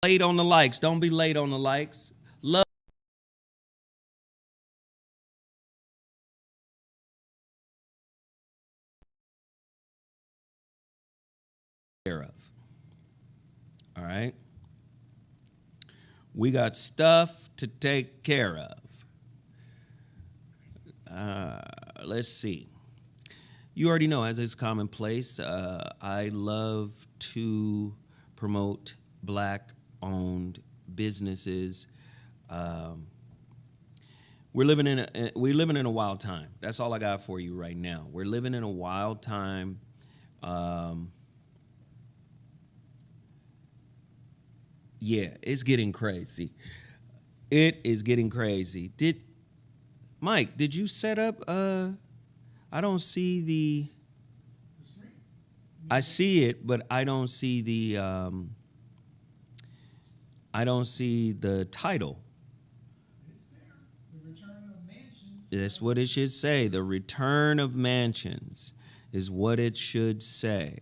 Late on the likes. Don't be late on the likes. Love care of. All right. We got stuff to take care of. Let's see. You already know, as is commonplace, I love to promote Black-owned businesses. We're living in a wild time. That's all I got for you right now. We're living in a wild time. Yeah, it's getting crazy. It is getting crazy. Mike, did you set up I don't see the I see it, but I don't see the title. The Return of Mansions. That's what it should say. The Return of Mansions is what it should say.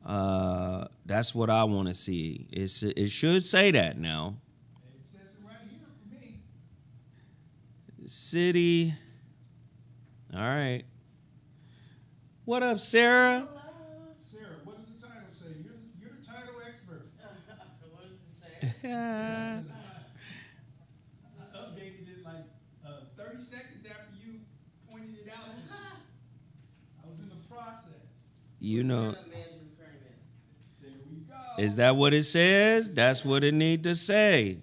That's what I want to see. It should say that now. It says it right here for me. City. All right. What up, Sarah? Sarah, what does the title say? You're the title expert. What does it say? I updated it like 30 seconds after you pointed it out to me. I was in the process. You know, Return of Mansions Permit. There we go. is that what it says? That's what it need to say.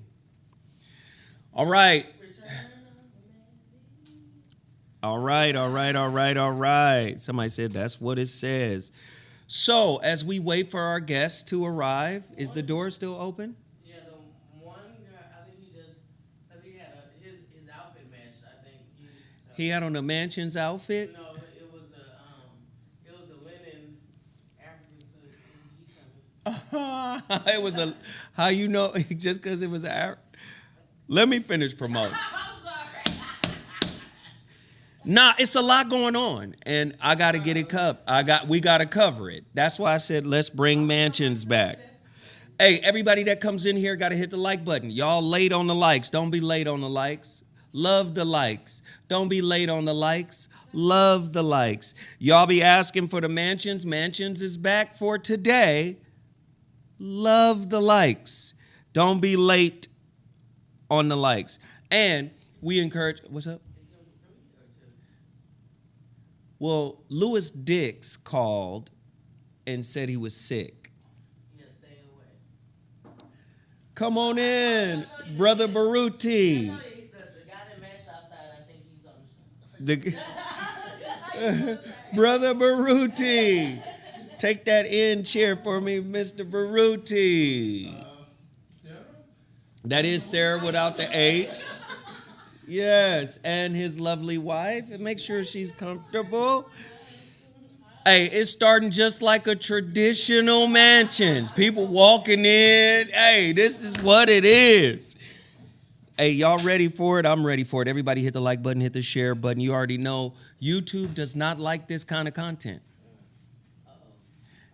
All right. Return of All right, all right, all right, all right. Somebody said that's what it says. So, as we wait for our guests to arrive, is the door still open? Yeah, the one guy, I think he just, because he had his outfit matched, I think. He had on the Mansions outfit? No, it was the linen African suit. He coming. It was a, how you know, just because it was let me finish promoting. I'm sorry. Nah, it's a lot going on, and I got to get it covered. We got to cover it. That's why I said let's bring Mansions back. Hey, everybody that comes in here got to hit the like button. Y'all late on the likes. Don't be late on the likes. Love the likes. Don't be late on the likes. Love the likes. Y'all be asking for the Mansions. Mansions is back for today. Love the likes. Don't be late on the likes. And we encourage, what's up? Well, Lewis Dix called and said he was sick. Yeah, stay away. Come on in, Brother Baruti. The guy that matched outside, I think he's on the show. Brother Baruti. Take that in chair for me, Mr. Baruti. Sarah? That is Sarah without the H. Yes, and his lovely wife. And make sure she's comfortable. Hey, it's starting just like a traditional Mansions. People walking in. Hey, this is what it is. Hey, y'all ready for it? I'm ready for it. Everybody hit the like button, hit the share button. You already know YouTube does not like this kind of content.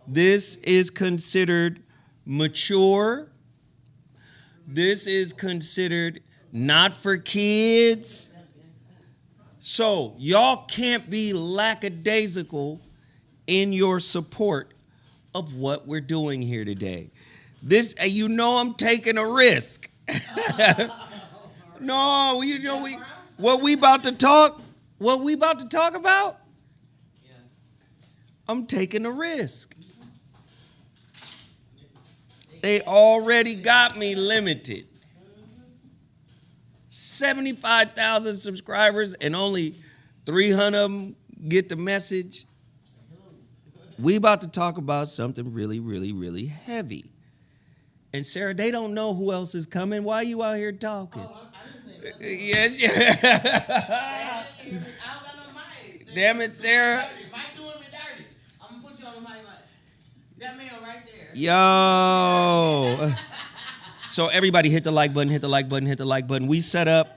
This is considered mature. This is considered not for kids. So y'all can't be lackadaisical in your support of what we're doing here today. You know I'm taking a risk. No, you know what we about to talk about? Yeah. I'm taking a risk. They already got me limited. 75,000 subscribers and only 300 of them get the message. We about to talk about something really, really, really heavy. And Sarah, they don't know who else is coming. Why are you out here talking? Oh, I didn't say Yes, yeah. I don't got no mic. Damn it, Sarah. If I doing me dirty, I'm gonna put you on the mic like that man right there. Yo. So everybody hit the like button, hit the like button, hit the like button. We set up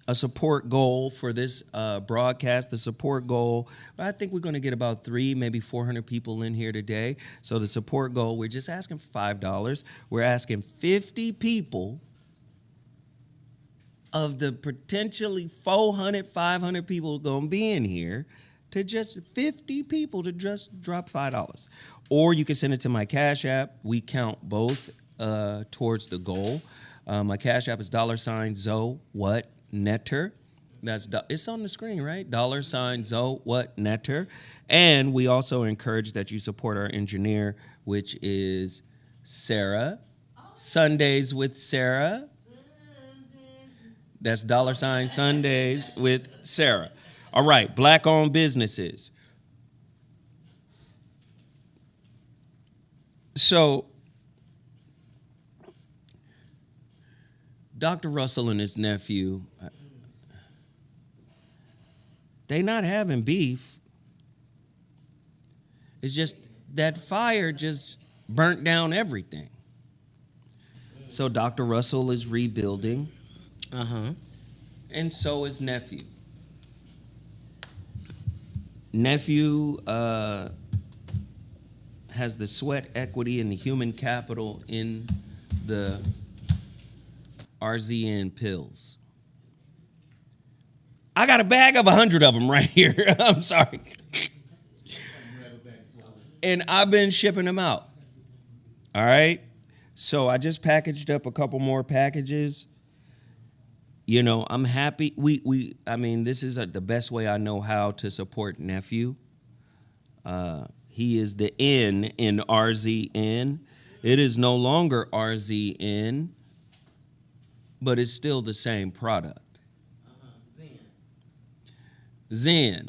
a support goal for this broadcast. The support goal, I think we're going to get about 300, maybe 400 people in here today. So the support goal, we're just asking for $5. We're asking 50 people of the potentially 400, 500 people going to be in here to just 50 people to just drop $5. Or you can send it to my Cash App. We count both towards the goal. My Cash App is $ZoWhat Netter. It's on the screen, right? $ZoWhat Netter. And we also encourage that you support our engineer, which is Sarah. Sundays with Sarah. That's $Sundays with Sarah. All right, black-owned businesses. So, Dr. Russell and his nephew, they not having beef. It's just that fire just burnt down everything. So Dr. Russell is rebuilding. And so is nephew. Nephew has the sweat equity and the human capital in the RZN pills. I got a bag of 100 of them right here. I'm sorry. And I've been shipping them out. All right. So I just packaged up a couple more packages. You know, I'm happy. I mean, this is the best way I know how to support nephew. He is the N in RZN. It is no longer RZN, but it's still the same product. Zen.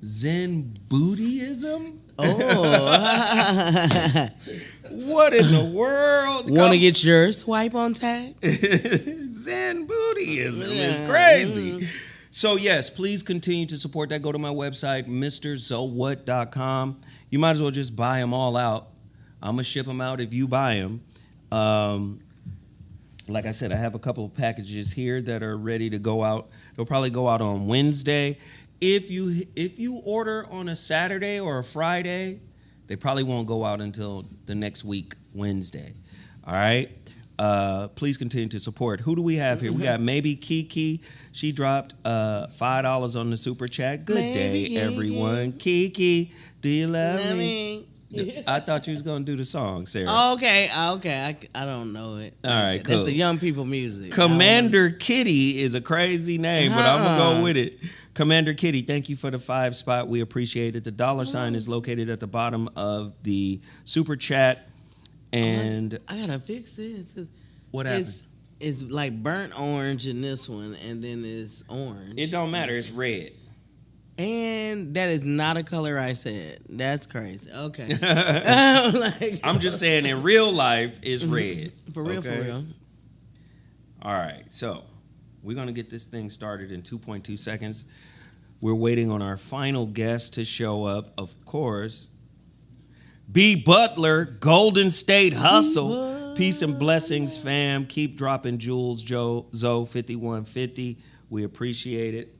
Zen Buddhism? Oh. What in the world? Want to get your swipe on tag? Zen Buddhism is crazy. So, yes, please continue to support that. Go to my website, MrZoWhat.com. You might as well just buy them all out. I'm going to ship them out if you buy them. Like I said, I have a couple of packages here that are ready to go out. They'll probably go out on Wednesday. If you order on a Saturday or a Friday, they probably won't go out until the next week, Wednesday. All right? Please continue to support. Who do we have here? We got maybe Kiki. She dropped $5 on the super chat. Good Maybe day, Kiki. everyone. Kiki, do you love me? I thought you was going to do the song, Sarah. Oh, okay. I don't know it. All right, cool. That's the young people music. Commander Kitty is a crazy name, but I'm going to go with it. Commander Kitty, thank you for the 5 spot. We appreciate it. The $sign is located at the bottom of the super chat. And I gotta fix this. what happened? It's like burnt orange in this one, and then it's orange. It don't matter. It's red. And that is not a color I said. That's crazy. Okay. I'm just saying in real life, it's red. For real, okay? for real. All right. So we're going to get this thing started in 2.2 seconds. We're waiting on our final guest to show up, of course. B. Butler, Golden State Hustle. Peace and blessings, fam. Keep dropping jewels, Zoe 5150. We appreciate it.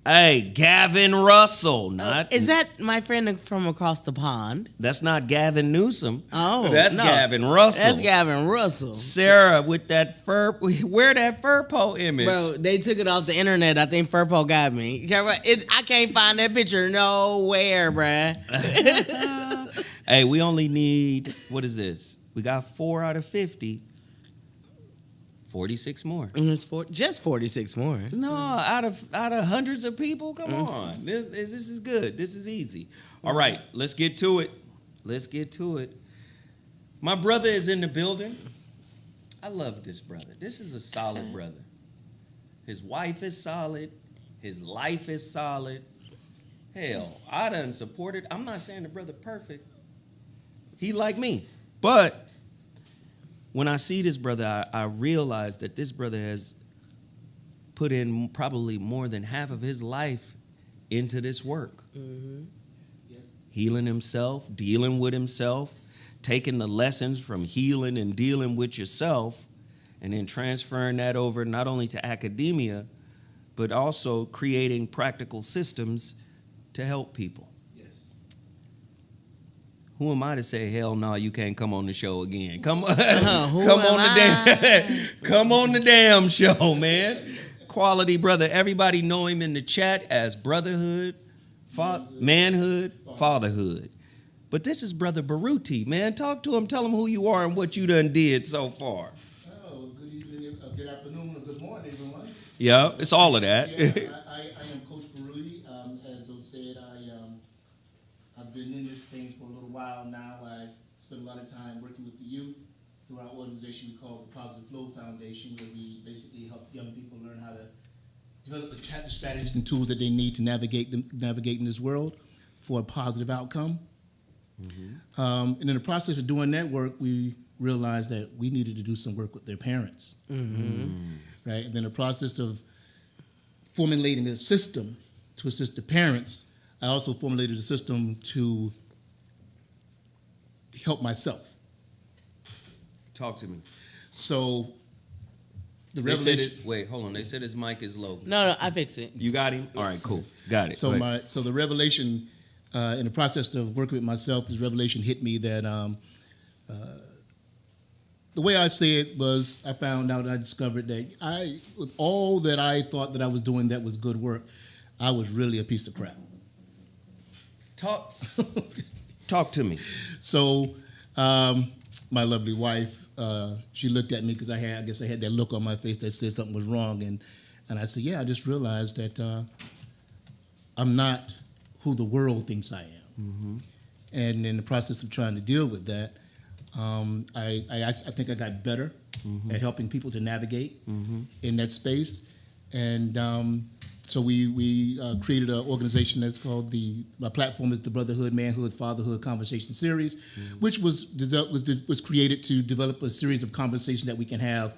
Hey, Gavin Russell. Is that my friend from across the pond? That's not Gavin Newsom. Oh, that's no. Gavin Russell. That's Gavin Russell. Sarah with that fur. Where that Furpo image? Bro, they took it off the internet. I think Furpo got me. I can't find that picture nowhere, bruh. Hey, we only need, what is this? We got 4 out of 50. 46 more. It's just 46 more. No, out of hundreds of people. Come on, this is good. This is easy. All right, let's get to it. My brother is in the building. I love this brother. This is a solid brother. His wife is solid. His life is solid. Hell, I done supported. I'm not saying the brother perfect. He like me, but when I see this brother, I realize that this brother has put in probably more than half of his life into this work. Mm-hmm. Yep. Healing himself, dealing with himself, taking the lessons from healing and dealing with yourself and then transferring that over not only to academia, but also creating practical systems to help people. Yes. Who am I to say, hell no, you can't come on the show again? Come on, Who come am on the damn, come on the damn show, man. Quality brother. Everybody know him in the chat as brotherhood, manhood, fatherhood. But this is Brother Baruti, man. Talk to him. Tell him who you are and what you done did so far. Oh, good evening, good afternoon, or good morning, everyone. Yeah, it's all of that. Yeah, I am Coach Baruti. As I said, I've been in this thing for a little while now. I spend a lot of time working with the youth through our organization we call the Positive Flow Foundation, where we basically help young people learn how to develop the strategies and tools that they need to navigate in this world for a positive outcome. And in the process of doing that work, we realized that we needed to do some work with their parents. Right? And then the process of formulating a system to assist the parents, I also formulated a system to help myself. Talk to me. So the They said revelation. wait, hold on. They said his mic is low. No, I fixed it. You got him? All right, cool. Got it. So Go ahead. so the revelation in the process of working with myself, this revelation hit me that the way I say it was, I found out, I discovered that with all that I thought that I was doing that was good work, I was really a piece of crap. Talk to me. So my lovely wife, she looked at me because I guess I had that look on my face that said something was wrong, and I said, yeah, I just realized that I'm not who the world thinks I am. And in the process of trying to deal with that, I think I got better at helping people to navigate in that space. And so we created an organization that's called my platform is the Brotherhood, Manhood, Fatherhood Conversation Series, which was created to develop a series of conversations that we can have.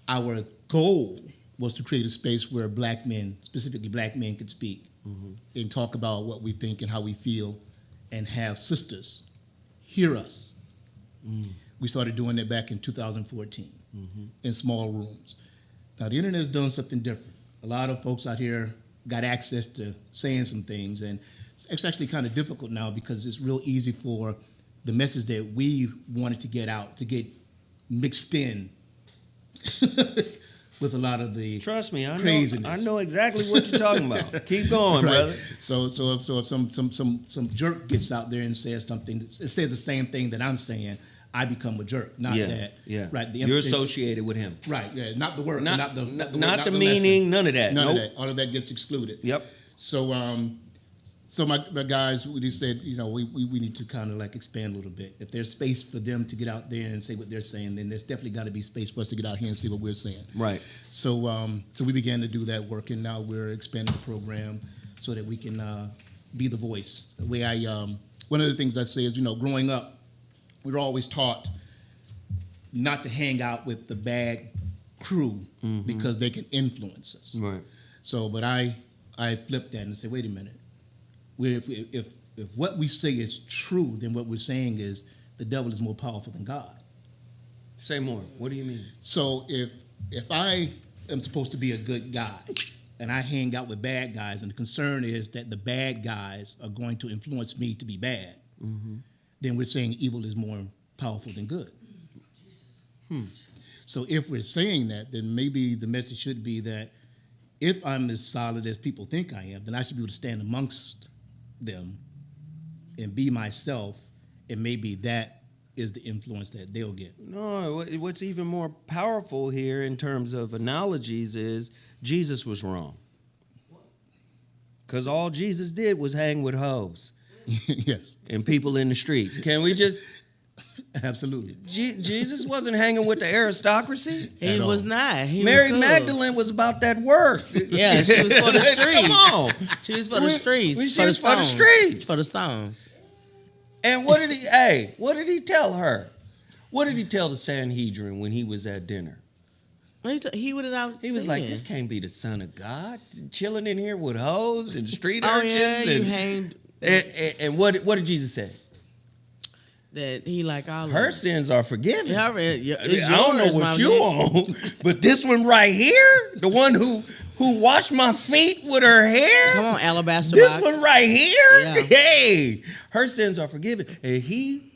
Our goal was to create a space where black men, specifically black men, could speak and talk about what we think and how we feel, and have sisters hear us. We started doing that back in 2014 in small rooms. Now, the internet has done something different. A lot of folks out here got access to saying some things, and it's actually kind of difficult now because it's real easy for the message that we wanted to get out to get mixed in with a lot of the Trust me, craziness. I know exactly what you're talking about. Keep going, Right. brother. So if some jerk gets out there and says something, it says the same thing that I'm saying, I become a jerk. Not that. Yeah. Right. You're associated with him. Right. Yeah. Not the word. Not the the lesson. meaning. None of that. None Nope. of that. All of that gets excluded. Yep. So my guys, we said, we need to kind of like expand a little bit. If there's space for them to get out there and say what they're saying, then there's definitely got to be space for us to get out here and say what we're saying. Right. So we began to do that work, and now we're expanding the program so that we can be the voice. The way one of the things I say is, growing up, we were always taught not to hang out with the bad crew because they can influence us. Right. So, but I flipped that and said, wait a minute. If what we say is true, then what we're saying is the devil is more powerful than God. Say more. What do you mean? So if I am supposed to be a good guy and I hang out with bad guys, and the concern is that the bad guys are going to influence me to be bad, then we're saying evil is more powerful than good. So if we're saying that, then maybe the message should be that if I'm as solid as people think I am, then I should be able to stand amongst them and be myself, and maybe that is the influence that they'll get. No, what's even more powerful here in terms of analogies is Jesus was wrong. Because all Jesus did was hang with hoes Yes, and people in the streets. Can we just... absolutely. Jesus wasn't hanging with the aristocracy. He At was all. not. He Mary was cool. Magdalene was about that work. Yeah, she was for the streets. Come on. She was for the streets. She was for the streets. For the stones. And what did he tell her? What did he tell the Sanhedrin when he was at dinner? He would have. He was like, this can't be the son of God. Chilling in here with hoes and street Oh urchins. yeah, you and, hanged. and what did Jesus say? that he like all Her of sins are forgiven. them. It's I don't know yours, what my you nigga. on, but this one right here, the one who washed my feet with her hair. Come on, alabaster This box. one right here, Yeah. hey, her sins are forgiven. And he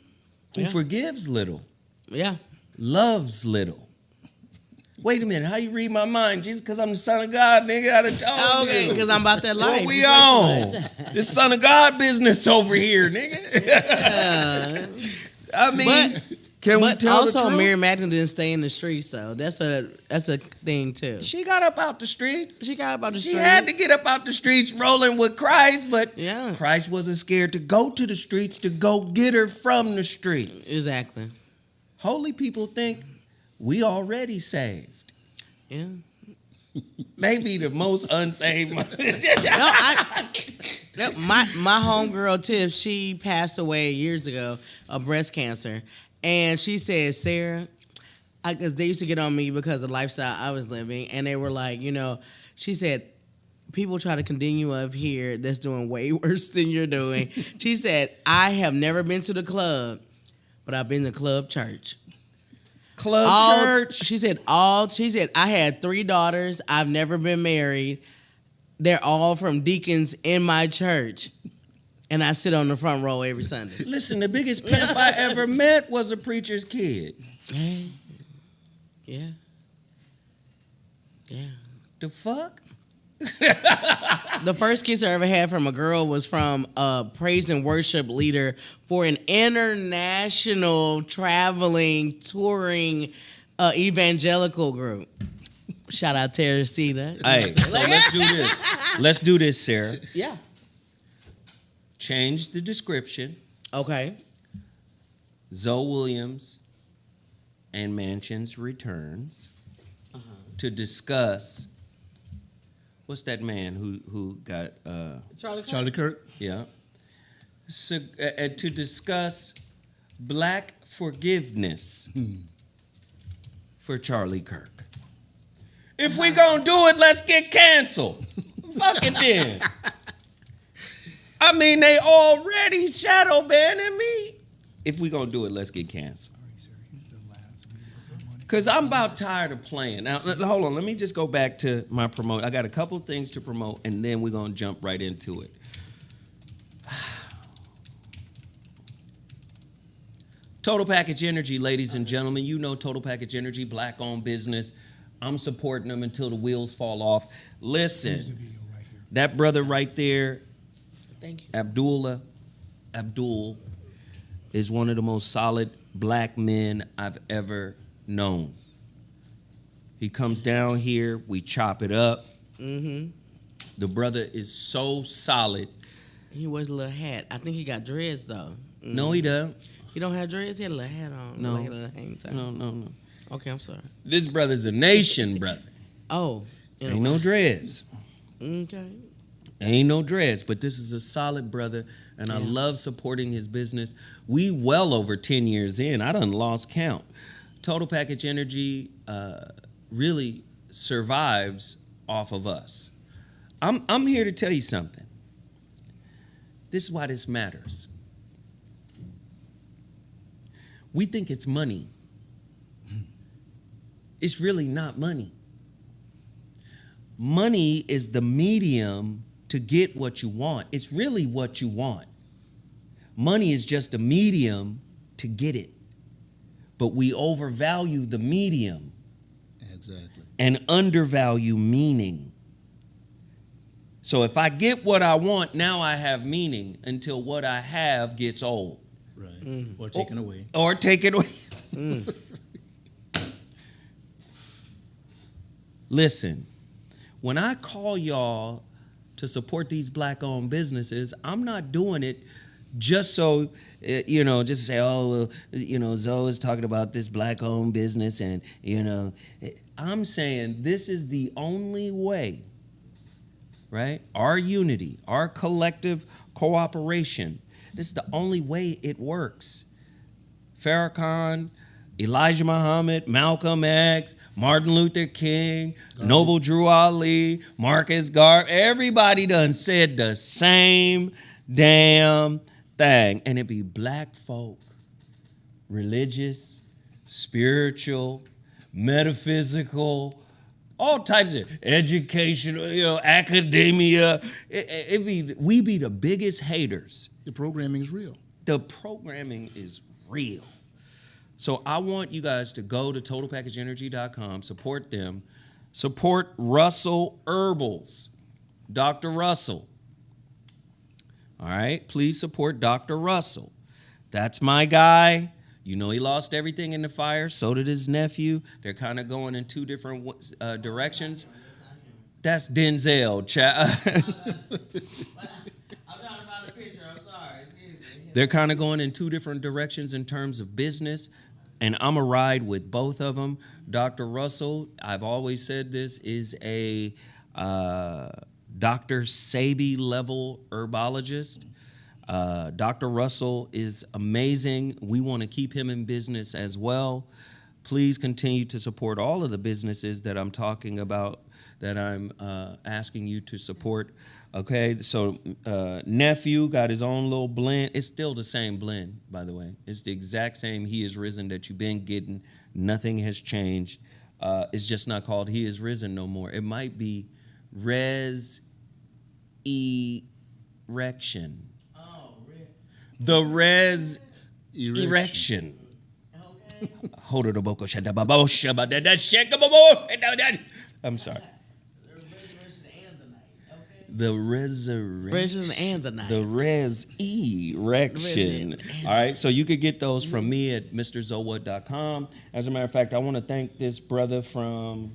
who Yeah. forgives little Yeah. loves little. Wait a minute, how you read my mind, Jesus? Because I'm the son of God, nigga. I done told Okay, you. because I'm about that life. What we Just wait for on? it. This son of God business over here, nigga. I mean, can we But tell also, the truth? Mary Magdalene didn't stay in the streets though. That's a thing too. She got up out the streets. She got about the She street. had to get up out the streets rolling with Christ, but Yeah. Christ wasn't scared to go to the streets to go get her from the streets. Exactly. Holy people think we already saved. Yeah. They be the most unsaved. My homegirl Tiff, she passed away years ago of breast cancer, and she said, Sarah, because they used to get on me because of the lifestyle I was living, and they were like, she said, people try to condemn you up here that's doing way worse than you're doing. She said, I have never been to the club, but I've been to club church. Church. She said, I had 3 daughters. I've never been married. They're all from deacons in my church. And I sit on the front row every Sunday. Listen, the biggest pimp I ever met was a preacher's kid. Yeah. Yeah. The fuck? The first kiss I ever had from a girl was from a praise and worship leader for an international traveling, touring evangelical group. Shout out Teresita. Hey, so let's do this. Let's do this, Sarah. Yeah. Change the description. Okay. Zoe Williams and Mansions returns to discuss. What's that man who got Charlie Kirk. yeah? So, to discuss black forgiveness for Charlie Kirk. If we gonna do it, let's get canceled. Fuck it then. I mean, they already shadow banning me. If we gonna do it, let's get canceled. Because I'm about tired of playing. Now, hold on. Let me just go back to my promote. I got a couple things to promote, and then we're going to jump right into it. Total Package Energy, ladies and gentlemen. You know Total Package Energy, black-owned business. I'm supporting them until the wheels fall off. Listen, that brother right there, Thank you. Abdul, is one of the most solid black men I've ever known. He comes down here, we chop it up. The brother is so solid. He wears a little hat. I think he got dreads though. No, he doesn't. He don't have dreads. He had a little hat on. No. Like a little hang time. No. Okay, I'm sorry. This brother's a nation brother. Oh. Ain't no dreads. Okay. Ain't no dreads, but this is a solid brother, and I love supporting his business. We well over 10 years in. I done lost count. Total Package Energy really survives off of us. I'm here to tell you something. This is why this matters. We think it's money. It's really not money. Money is the medium to get what you want. It's really what you want. Money is just a medium to get it. But we overvalue the medium. Exactly. And undervalue meaning. So if I get what I want, now I have meaning until what I have gets old. Right. Or taken away. Or taken away. Listen, when I call y'all to support these black-owned businesses, I'm not doing it just so, just to say, oh, well, Zoe is talking about this black-owned business and, I'm saying this is the only way, right? Our unity, our collective cooperation, this is the only way it works. Farrakhan, Elijah Muhammad, Malcolm X, Martin Luther King, Noble Drew Ali, Marcus Garvey, everybody done said the same damn thing. And it be black folk religious, spiritual, metaphysical, all types of educational, academia. We be the biggest haters. The programming is real. The programming is real. So I want you guys to go to totalpackageenergy.com, support them, support Russell Herbals, Dr. Russell. All right, please support Dr. Russell. That's my guy. You know he lost everything in the fire. So did his nephew. They're kind of going in two different directions. That's Denzel. I'm trying to find a picture. I'm sorry. Excuse me. They're kind of going in two different directions in terms of business, and I'm a ride with both of them. Dr. Russell, I've always said this, is a Dr. Sebi level herbologist. Dr. Russell is amazing. We want to keep him in business as well. Please continue to support all of the businesses that I'm talking about, that I'm asking you to support. Okay, so nephew got his own little blend. It's still the same blend, by the way. It's the exact same He Is Risen that you've been getting. Nothing has changed. It's just not called He Is Risen no more. It might be Res Erection. Oh, really? The Res Erection. Okay. Hold it, I'm sorry. The resurrection and the night. Okay. The resurrection. All right, so you could get those from me at MrZoWhat.com. As a matter of fact, I want to thank this brother from...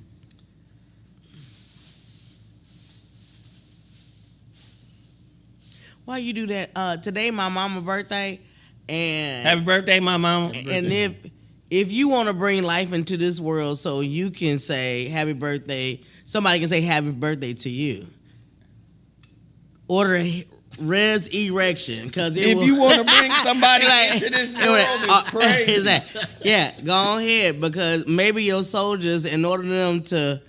Why you do that? Today my mama's birthday, and Happy birthday, my mama. and if you want to bring life into this world, so you can say happy birthday, somebody can say happy birthday to you. Order Res Erection, because If you want to bring somebody into this world, it's crazy. Yeah, go ahead, because maybe your soldiers, in order for them to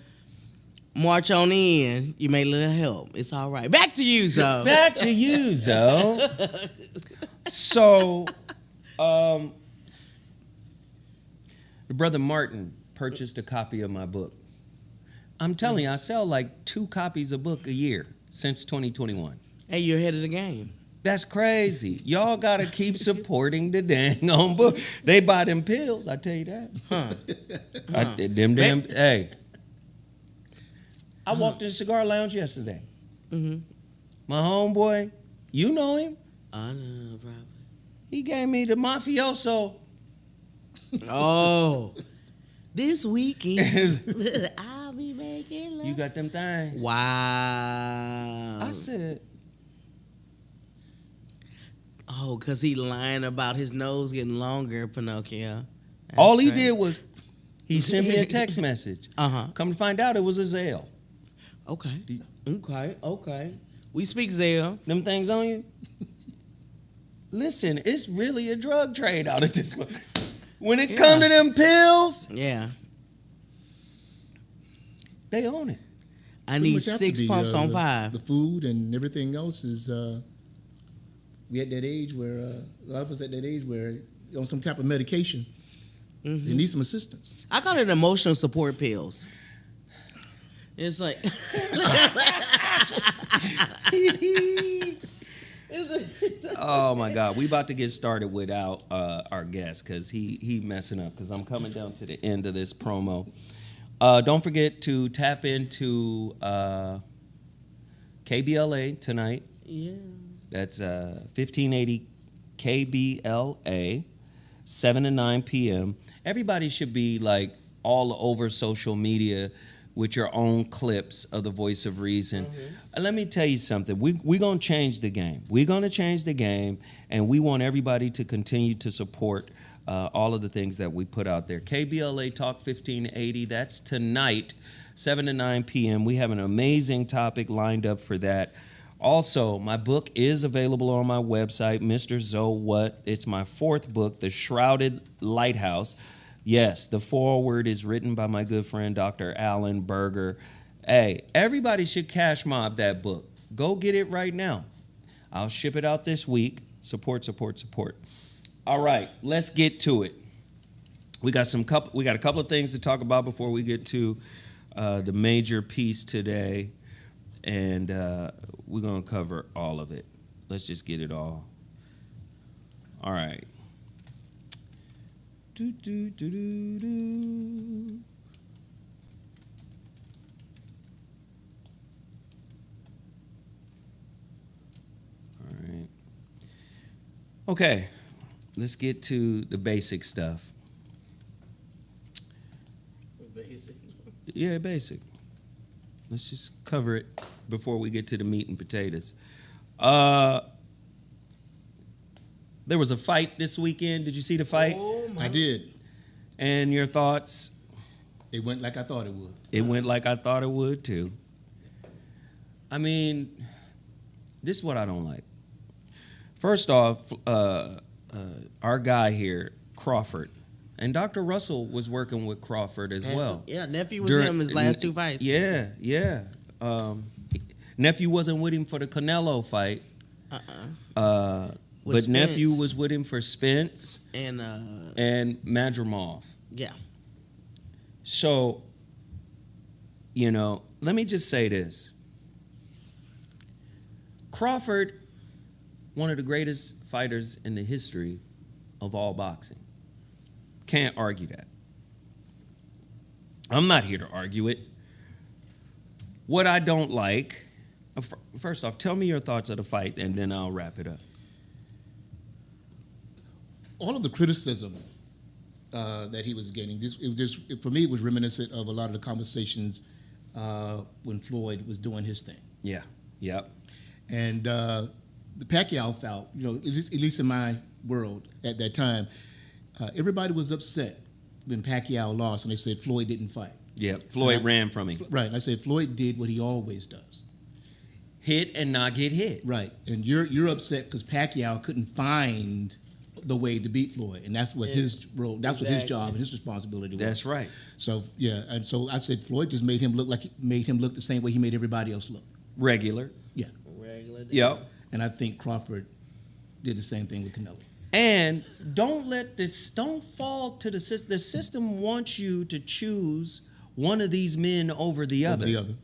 march on in, you may need help. It's all right. Back to you, Zo. Back to you, Zo. So, the brother Martin purchased a copy of my book. I'm telling you, I sell like 2 copies a book a year since 2021. Hey, you're ahead of the game. That's crazy. Y'all got to keep supporting the dang on book. They buy them pills, I tell you that. Hey. I walked in the cigar lounge yesterday. Mm-hmm. My homeboy, you know him. I know, probably. He gave me the mafioso. Oh, this weekend I'll be making love. You got them things. Wow. I said, oh, because he lying about his nose getting longer, Pinocchio. That's all he crazy. did was he sent me a text message. Uh-huh. Come to find out, it was a Zelle. Okay. We speak Zell. Them things on you? Listen, it's really a drug trade out of this one. When it come to them pills, Yeah. they own it. I Pretty need much have to 6 be, pumps on 5. The food and everything else is. We at that age where a lot of us at that age where on some type of medication, they need some assistance. I call it emotional support pills. It's like Oh my God, we about to get started without our guest because he messing up because I'm coming down to the end of this promo. Don't forget to tap into KBLA tonight. yeah. That's 1580 KBLA, 7 to 9 p.m. Everybody should be like all over social media with your own clips of the voice of reason. Let me tell you something. We're going to change the game. We're going to change the game, and we want everybody to continue to support all of the things that we put out there. KBLA Talk 1580, that's tonight, 7 to 9 p.m. We have an amazing topic lined up for that. Also, my book is available on my website, Mr. ZoWhat. It's my 4th book, The Shrouded Lighthouse. Yes, the foreword is written by my good friend, Dr. Alan Berger. Hey, everybody should cash mob that book. Go get it right now. I'll ship it out this week. Support, support, support. All right, let's get to it. We got a couple of things to talk about before we get to the major piece today, and we're gonna cover all of it. Let's just get it all. All right. Do, do, do, do, do. All right. Okay, let's get to the basic stuff. Basic. Yeah, basic. Let's just cover it before we get to the meat and potatoes. There was a fight this weekend. Did you see the fight? I did. And your thoughts? It went like I thought it would. It went like I thought it would too. I mean, this is what I don't like. First off, our guy here, Crawford, and Dr. Russell was working with Crawford as well. Yeah, nephew was him his last two fights. Yeah. Nephew wasn't with him for the Canelo fight. But Spence. nephew was with him for Spence And Madrimov. yeah. So, let me just say this. Crawford, one of the greatest fighters in the history of all boxing. Can't argue that. I'm not here to argue it. What I don't like, first off, tell me your thoughts of the fight, and then I'll wrap it up. All of the criticism that he was getting, for me, it was reminiscent of a lot of the conversations when Floyd was doing his thing. Yeah. Yep. And the Pacquiao fight, at least in my world at that time, everybody was upset when Pacquiao lost, and they said Floyd didn't fight. Yeah. Floyd ran from him. Right. And I said Floyd did what he always does. Hit and not get hit. Right. And you're upset because Pacquiao couldn't find the way to beat Floyd, and that's what his role. That's what his job and his responsibility was. That's right. So yeah, and so I said Floyd just made him look the same way he made everybody else look. Regular. Yeah. Regular. Yep. And I think Crawford did the same thing with Canelo. And don't fall to the system. The system wants you to choose one of these men over the other. Over the other.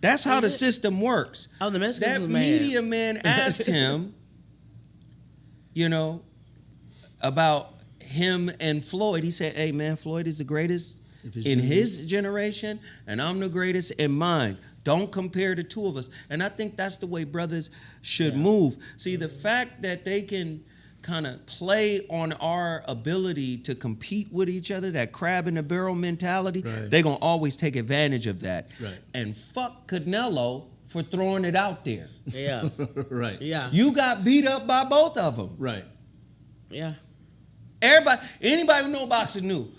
That's how the system works. Oh, the Mexicans That was mad. media man asked him, about him and Floyd. He said, hey, man, Floyd is the greatest in his generation, and I'm the greatest in mine. Don't compare the two of us. And I think that's the way brothers should move. See, the fact that they can kind of play on our ability to compete with each other, that crab in the barrel mentality, they're going to always take advantage of that. Right. And fuck Canelo for throwing it out there. Yeah. Right. Yeah. You got beat up by both of them. Right. Yeah. Anybody who know boxing knew,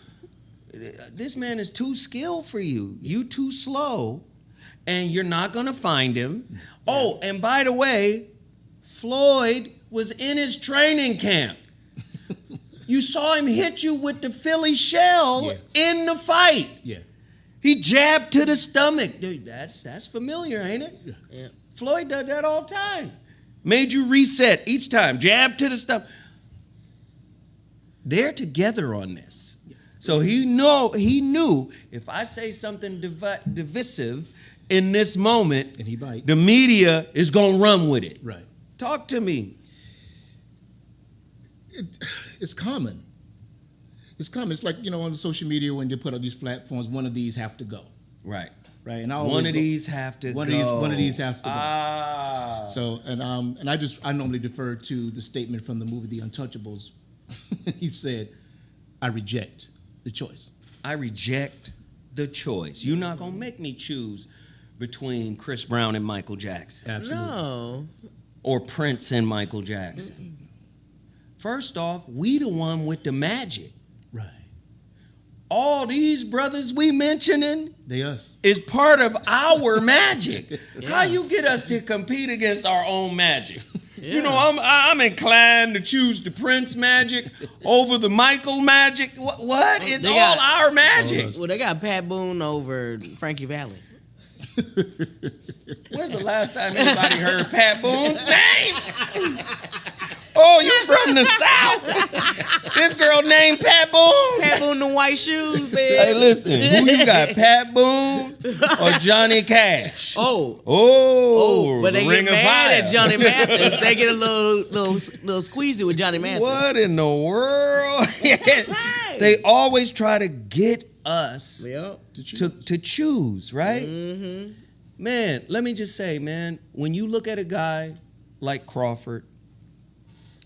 this man is too skilled for you. You too slow, and you're not going to find him. Yeah. Oh, and by the way, Floyd was in his training camp. You saw him hit you with the Philly shell in the fight. Yeah. He jabbed to the stomach. Dude, that's familiar, ain't it? Yeah. Floyd does that all the time. Made you reset each time. Jab to the stomach. They're together on this. So he knew if I say something divisive in this moment, and he bite, the media is going to run with it. Right. Talk to me. It's common. It's common. It's like, on social media when they put up these platforms, one of these have to go. Right. Right. And one of these have to go. One of these has to go. Ah. So, and I normally defer to the statement from the movie The Untouchables. He said, I reject the choice. I reject the choice. You're not going to make me choose between Chris Brown and Michael Jackson. Absolutely. No. Or Prince and Michael Jackson. First off, we the one with the magic. Right. All these brothers we mentioning They us. is part of our magic. How you get us to compete against our own magic? Yeah. I'm inclined to choose the Prince magic over the Michael magic. What? It's all our magic. Well, they got Pat Boone over Frankie Valli. When's the last time anybody heard Pat Boone's name? Oh, you from the South? This girl named Pat Boone. Pat Boone, the white shoes, man. Hey, listen, who you got, Pat Boone or Johnny Cash? Oh, but they Ring get of mad Fire. at Johnny Mathis. They get a little squeezy with Johnny Mathis. What in the world? They always try to get us Yep. to choose, right? Mm-hmm. Man, let me just say, man, when you look at a guy like Crawford,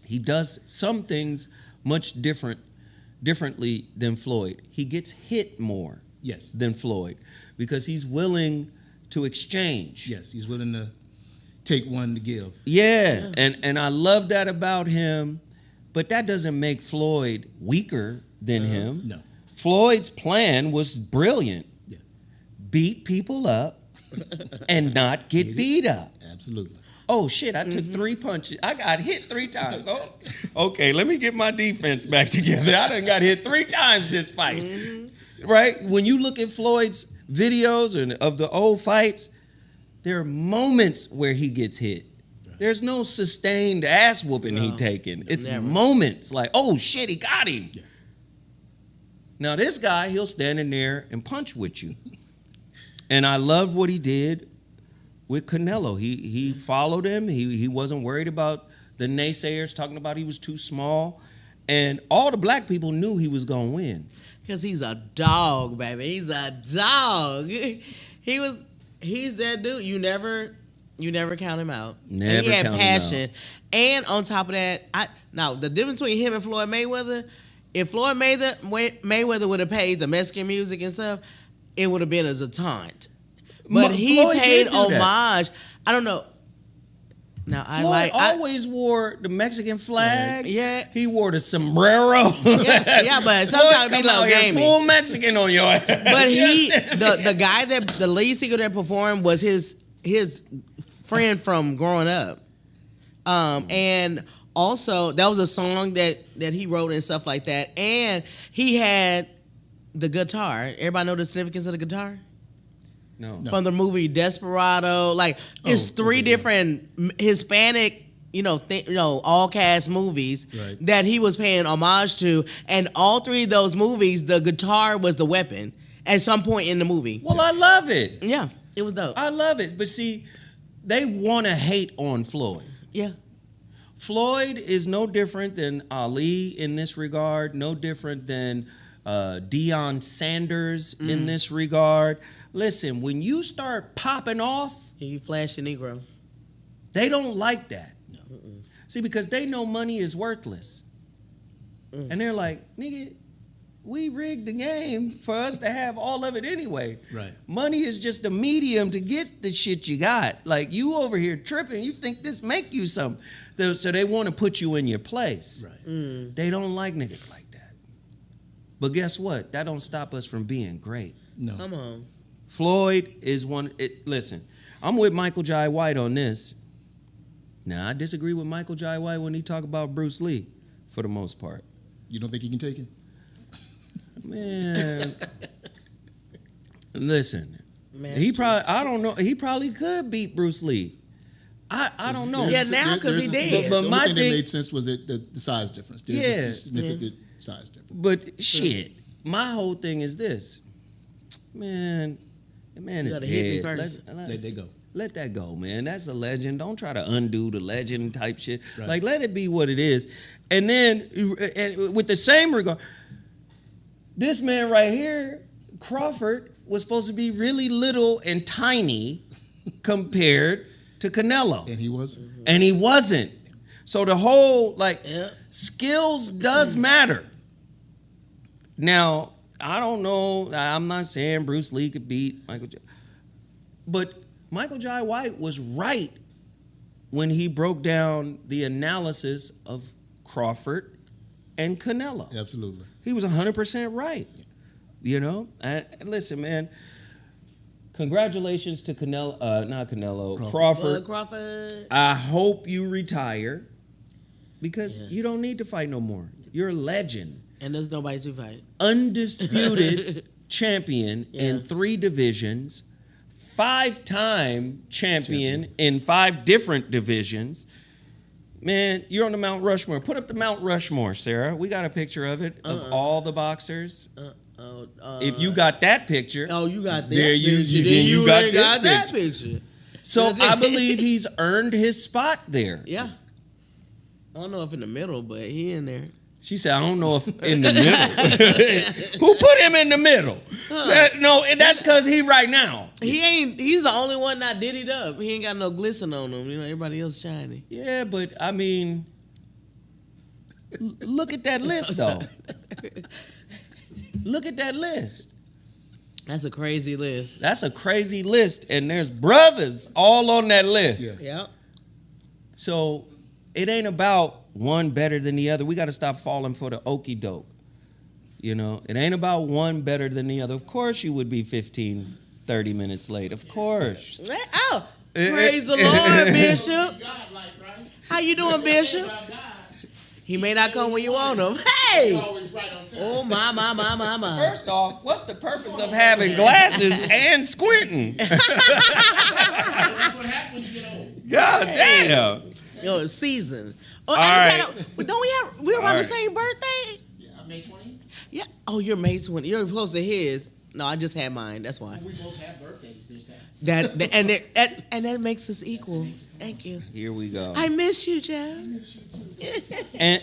he does some things much differently than Floyd. He gets hit more Yes. than Floyd because he's willing to exchange. Yes, he's willing to take one to give. Yeah. And I love that about him, but that doesn't make Floyd weaker than him. No. Floyd's plan was brilliant. Yeah. Beat people up and not get beat up. Absolutely. Oh shit, I took 3 punches. I got hit 3 times. Oh, okay, let me get my defense back together. I done got hit 3 times this fight. Right? When you look at Floyd's videos and of the old fights, there are moments where he gets hit. There's no sustained ass whooping he taking. It's Never. moments like, oh shit, he got him. Yeah. Now this guy, he'll stand in there and punch with you. And I love what he did with Canelo. He followed him. He wasn't worried about the naysayers talking about he was too small. And all the black people knew he was going to win. Because he's a dog, baby. He's a dog. He's that dude. You never count him out. Never and he had count him passion. And on top of that, now the difference between him and Floyd Mayweather, if Floyd Mayweather would have paid the Mexican music and stuff, it would have been as a taunt. But he Floyd paid did do that. homage. I don't know. Now Floyd always wore the Mexican flag. Yeah. He wore the sombrero. yeah, but sometimes it be Floyd come out like here gamey. full Mexican on your ass. But the guy the lead singer that performed was his friend from growing up, and also that was a song that he wrote and stuff like that. And he had the guitar. Everybody know the significance of the guitar No. from the movie Desperado. Like it's 3 different Hispanic, all cast movies Right. that he was paying homage to, and all 3 of those movies, the guitar was the weapon at some point in the movie. Well, I love it. Yeah, it was dope. I love it. But see, they want to hate on Floyd. Yeah. Floyd is no different than Ali in this regard, no different than Deion Sanders in this regard. Listen, when you start popping off, You flash a Negro. they don't like that. See, because they know money is worthless. And they're like, nigga, we rigged the game for us to have all of it anyway. Right. Money is just a medium to get the shit you got. Like, you over here tripping, you think this make you something. So they want to put you in your place. Right. They don't like niggas like that. But guess what? That don't stop us from being great. No. Come on. Floyd is listen, I'm with Michael Jai White on this. Now, I disagree with Michael Jai White when he talk about Bruce Lee, for the most part. You don't think he can take it? Man, listen, Man, he probably could beat Bruce Lee. I don't know. Yeah, now 'cause he did. But the my only thing that thing- made sense was the size difference. There's Yeah. a significant size difference. But shit, my whole thing is this, man. The man You is gotta hit me dead. first. There they go. Let that go, man. That's a legend. Don't try to undo the legend type shit. Right. Like, let it be what it is. And then, and with the same regard, this man right here, Crawford, was supposed to be really little and tiny compared to Canelo. And he was? And he wasn't. So the whole, Yeah. skills does matter. Now, I don't know. I'm not saying Bruce Lee could beat Michael Jai. But Michael Jai White was right when he broke down the analysis of Crawford and Canelo. Absolutely. He was 100% right. And listen, man. Congratulations to Crawford. Crawford. I hope you retire because you don't need to fight no more. You're a legend. And there's nobody to fight. Undisputed champion in Yeah. 3 divisions, 5-time champion in 5 different divisions. Man, you're on the Mount Rushmore. Put up the Mount Rushmore, Sarah. We got a picture of it, of all the boxers. If you got that picture. Oh, you got that there picture. you got this that picture. picture. So I believe he's earned his spot there. Yeah. I don't know if in the middle, but he in there. She said, I don't know if in the middle. Who put him in the middle? No, and that's because he right now. He's the only one not diddied up. He ain't got no glisten on him. You know, everybody else shiny. Yeah, but I mean, look at that list, though. Look at that list. That's a crazy list. That's a crazy list, and there's brothers all on that list. Yeah. Yep. So it ain't about one better than the other. We got to stop falling for the okie doke. You know, it ain't about one better than the other. Of course you would be 15, 30 minutes late. Of course. Oh, praise the Lord, Bishop. God-like, right? How you doing, Bishop? About God. He may not come when you want him. Hey! He's always right on time. Oh, my. First off, what's the purpose of having glasses and squinting? That's what happens when you get old. God damn. Yo, it's season. Oh, All I just right. had a, don't we around All the right. same birthday? Yeah, May 20th. Yeah. Oh, you're May 20. You're close to his. No, I just had mine. That's why. We both have birthdays this time. And that makes us equal. Thank you. Here we go. I miss you, Jeff. And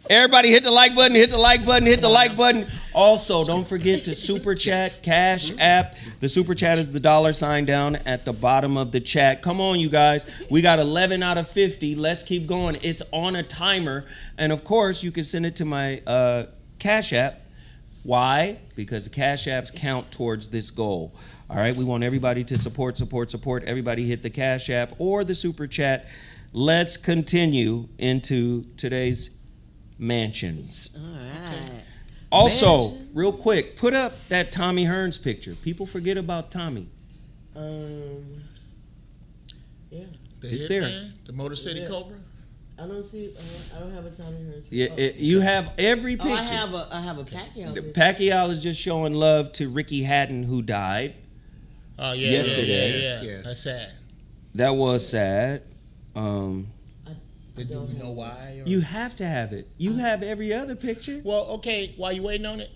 everybody hit the like button, hit the like button, hit the like button. Also, don't forget to super chat, Cash App. The super chat is the $ down at the bottom of the chat. Come on, you guys. We got 11 out of 50. Let's keep going. It's on a timer. And of course, you can send it to my Cash App. Why? Because the Cash Apps count towards this goal. All right, we want everybody to support. Everybody hit the Cash App or the super chat. Let's continue into today's mansions. All right. Also, Mansion? real quick, put up that Tommy Hearns picture. People forget about Tommy. Yeah. The It's Hitman, there. the Motor City Yeah. Cobra. I don't see. I don't have a Tommy Hearns. Yeah, you have every picture. I have a Pacquiao. picture. Pacquiao is just showing love to Ricky Hatton, who died. Oh Yesterday. yeah. That's sad. That was sad. Do we know why? Or? You have to have it. You have every other picture. Well, okay. While you waiting on it,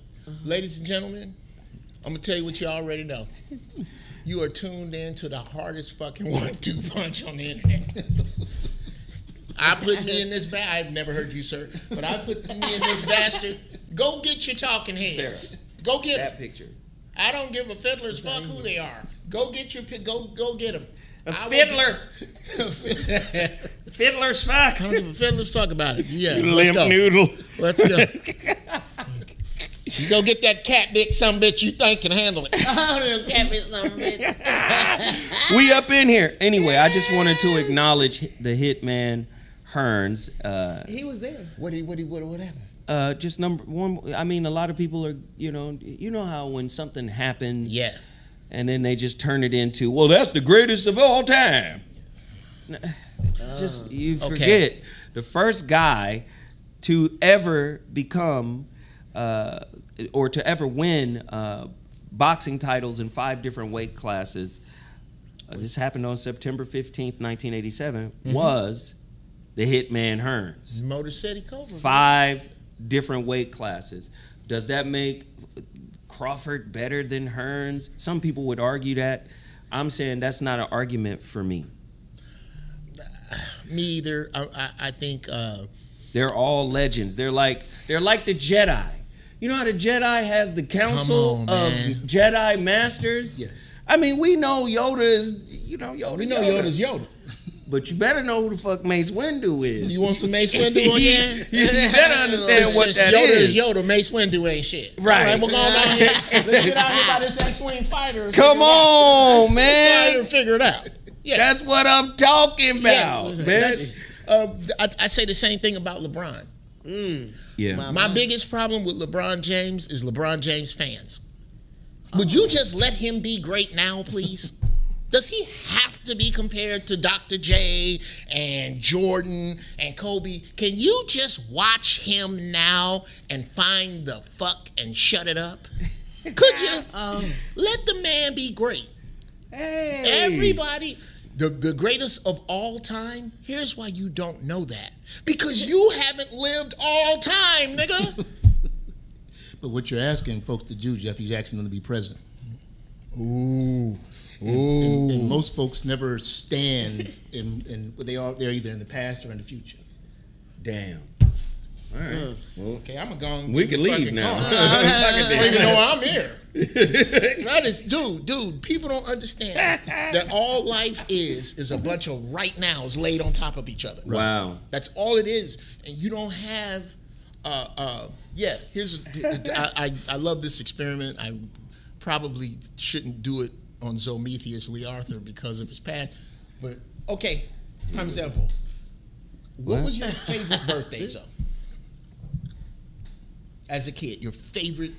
ladies and gentlemen, I'm gonna tell you what you already know. You are tuned in to the hardest fucking 1-2 punch on the internet. I put me in this I've never heard you, sir, but I put me in this bastard. Go get your talking heads. Sarah, Go get that them. picture. I don't give a fiddler's fuck who they are. Go get your go get them. A fiddler. Fiddler's fuck. I don't give a fiddler's fuck about it. Yeah, You let's limp go. noodle. Let's go. You go get that cat dick, some bitch you think can handle it. Oh, can't be something. We up in here. Anyway, I just wanted to acknowledge the hitman Hearns. He was there. What happened? Just number one. I mean, a lot of people are, you know how when something happens, Yeah. and then they just turn it into, well, that's the greatest of all time. Just you forget the first guy to ever become or to ever win boxing titles in 5 different weight classes. This happened on September 15th, 1987. Was the Hitman Hearns. Motor City Cobra. 5 different weight classes. Does that make Crawford better than Hearns? Some people would argue that. I'm saying that's not an argument for me. Me either. I think They're all legends. They're like the Jedi. You know how the Jedi has the council on, of man. Jedi masters? Yes. I mean, we know Yoda is, Yoda. we know Yoda's Yoda. But you better know who the fuck Mace Windu is. You want some Mace Windu on your You better understand what Since that Yoda is. is Yoda, Mace Windu ain't shit. Right. All right, we're going out here. Let's get out here by this X-Wing fighter. and Come figure it out. on, Let's go out here man. and figure it out. Yeah. That's what I'm talking about, man. That's, I say the same thing about LeBron. Yeah. My biggest problem with LeBron James is LeBron James fans. Would you just let him be great now, please? Does he have to be compared to Dr. J and Jordan and Kobe? Can you just watch him now and find the fuck and shut it up? Could you? Let the man be great. Hey. Everybody, The greatest of all time. Here's why you don't know that. Because you haven't lived all time, nigga. But what you're asking folks to do, Jeff, you're asking them to be present. Ooh. And most folks never stand they're either in the past or in the future. Damn. All right. Well, Okay, I'm gonna go. we can leave now. I don't even know why I'm here. That is, dude. People don't understand that all life is a bunch of right nows laid on top of each other. Wow. That's all it is, and you don't have. Here's. I love this experiment. I probably shouldn't do it on Zometheus Lee Arthur because of his past, but okay. Prime example. What was your favorite birthday, Zo? As a kid, your favorite,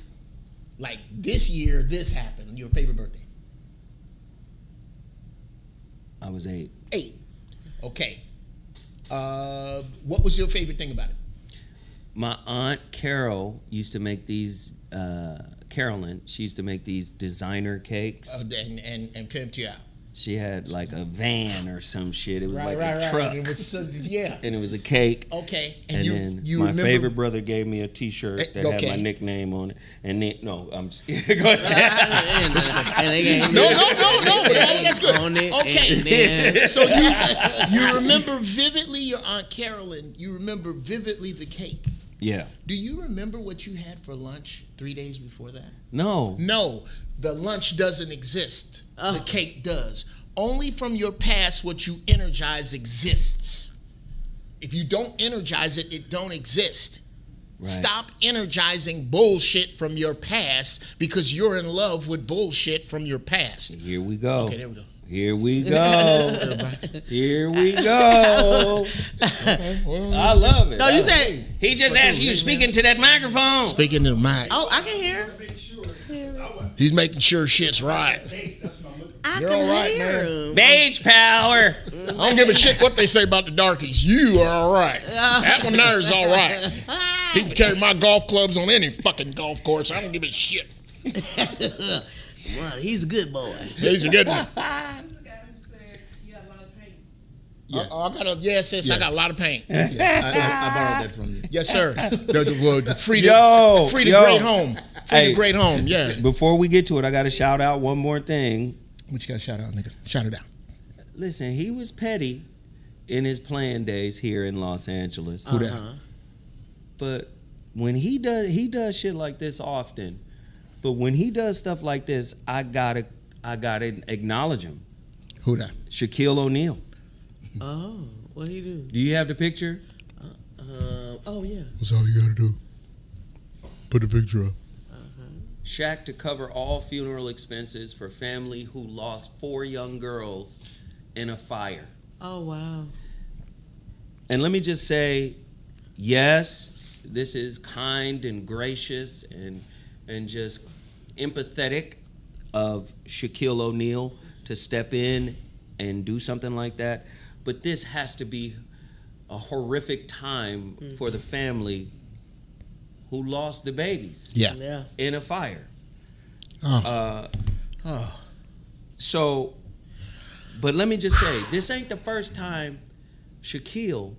like this year, this happened. Your favorite birthday? I was 8. 8. Okay. What was your favorite thing about it? My aunt Carol used to make these. Carolyn, she used to make these designer cakes. And pimped you out. She had like a van or some shit. It was like a Right. truck. And it was yeah. And it was a cake. Okay. And And you my remember, favorite brother gave me a T-shirt that had okay. my nickname on it. And then, no, I'm just go ahead. No. But that's good. On it, Okay. and then- So you remember vividly your Aunt Carolyn. You remember vividly the cake. Yeah. Do you remember what you had for lunch 3 days before that? No. No, the lunch doesn't exist. The cake does. Only from your past what you energize exists. If you don't energize it, it don't exist. Right. Stop energizing bullshit from your past because you're in love with bullshit from your past. Here we go. Okay, there we go. Here we go. Here we go. I love it. No, you said. He just asked you speaking to that microphone. Speaking to the mic, Oh, I can hear. Make sure. I he's making sure shit's right. that's what I'm looking for. I You're can all right, hear man. him. Beige power. I don't give a shit what they say about the darkies. You are all right. That one there is all right. He can carry my golf clubs on any fucking golf course. I don't give a shit. Well, he's a good boy. He's a good one. This is the guy who said he had a lot of pain. Yes. Sis, I got a lot of pain. Yes. I borrowed that from you. Yes, sir. The free to Yo, free to yo. great home. Free Hey. to great home. Yeah. Before we get to it, I got to shout out one more thing. What you got to shout out, nigga? Shout it out. Listen, he was petty in his playing days here in Los Angeles. Who that? But when he does shit like this often. But when he does stuff like this, I gotta acknowledge him. Who that? Shaquille O'Neal. Oh, what do you do? Do you have the picture? Oh yeah. That's all you gotta do. Put the picture up. Shaq to cover all funeral expenses for family who lost 4 young girls in a fire. Oh wow. And let me just say, yes, this is kind and gracious and just empathetic of Shaquille O'Neal to step in and do something like that. But this has to be a horrific time for the family who lost the babies Yeah. Yeah. in a fire. Oh. So, but let me just say, this ain't the first time Shaquille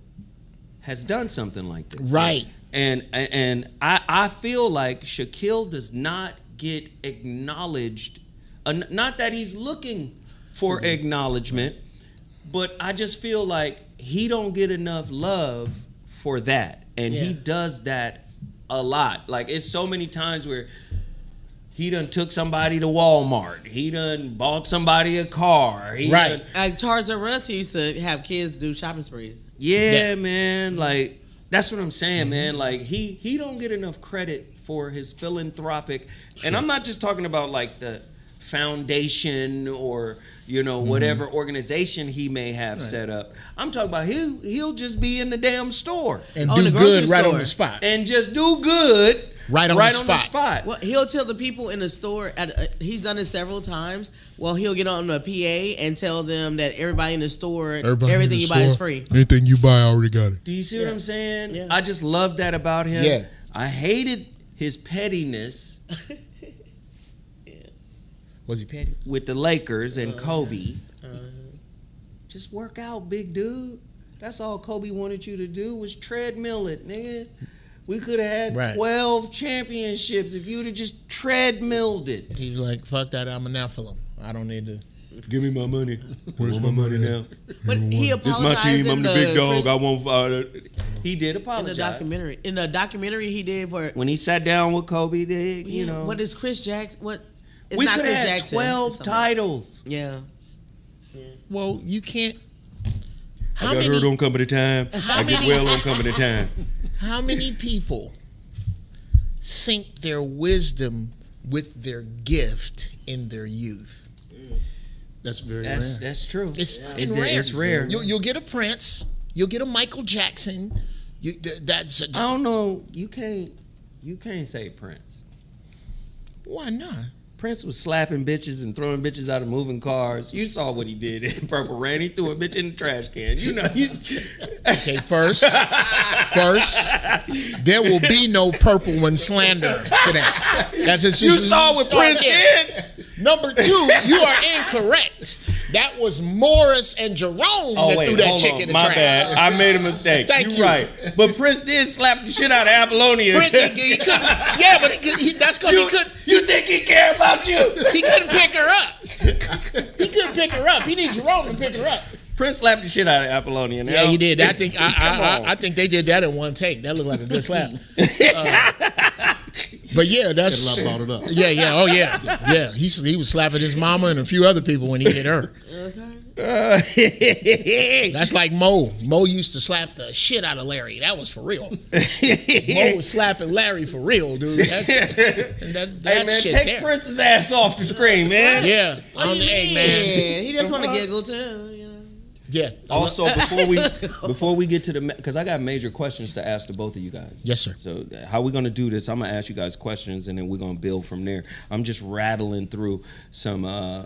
has done something like this. Right. And I feel like Shaquille does not get acknowledged. Not that he's looking for acknowledgement, but I just feel like he don't get enough love for that. And he does that a lot. Like, it's so many times where he done took somebody to Walmart. He done bought somebody a car. He Right. done- Like Charles R. Us, he used to have kids do shopping sprees. yeah, man. Like, that's what I'm saying, man. Like, he don't get enough credit for his philanthropic. And I'm not just talking about like the foundation or whatever organization he may have set up. I'm talking about he'll just be in the damn store And On do the grocery good right on store. the spot. and just do good Right on the spot. Well, he'll tell the people in the store. He's done it several times. Well, he'll get on the PA and tell them that everybody in the store, everything you buy is free. Anything you buy, I already got it. Do you see what I'm saying? Yeah. I just love that about him. Yeah. I hated his pettiness Was he petty? with the Lakers and Kobe. Just work out, big dude. That's all Kobe wanted you to do was treadmill it, nigga. We could have had 12 championships if you'd have just treadmilled it. He was like, fuck that, I'm a Nephilim. I don't need to. Give me my money. Where's my money now? But he This apologized my team. I'm the big dog. Chris- I won't. He did apologize. In the documentary he did for When he sat down with Kobe, you know. What is Chris Jackson? What? It's We not could Chris have had Jackson. 12 It's somebody. titles. Yeah. Well, you can't. How I got many, hurt on company time. I get well on company time. how many people sync their wisdom with their gift in their youth? That's very rare. That's true. It's It- rare. It's rare. You'll get a Prince. You'll get a Michael Jackson. That's I don't know. You can't say Prince. why not? Prince was slapping bitches and throwing bitches out of moving cars. You saw what he did in Purple Rain. He threw a bitch in the trash can. You know, Okay, first, there will be no purple one slander today. That's just you saw what Prince did. Number two, you are incorrect. That was Morris and Jerome that threw that hold chick on. in the My trash. bad. I made a mistake. Thank You're you. right. But Prince did slap the shit out of Apollonia. Prince, he couldn't. Yeah, but that's because he couldn't. You think he care about you? He couldn't pick her up. He couldn't pick her up. He needs Jerome to pick her up. Prince slapped the shit out of Apollonia. Now. Yeah, he did. I think Come on. I think they did that in one take. That looked like a good slap. But yeah, that's Get a lot balled up. yeah. Oh yeah, yeah. He was slapping his mama and a few other people when he hit her. That's like Mo. Mo used to slap the shit out of Larry. That was for real. Mo was slapping Larry for real, dude. That's Hey man, shit take there. Prince's ass off the screen, man. Yeah, What do you hey man. He just want to giggle too. You know? Yeah. Also, before we get to the, because I got major questions to ask to both of you guys. Yes, sir. So how we gonna do this? I'm gonna ask you guys questions, and then we're gonna build from there. I'm just rattling through some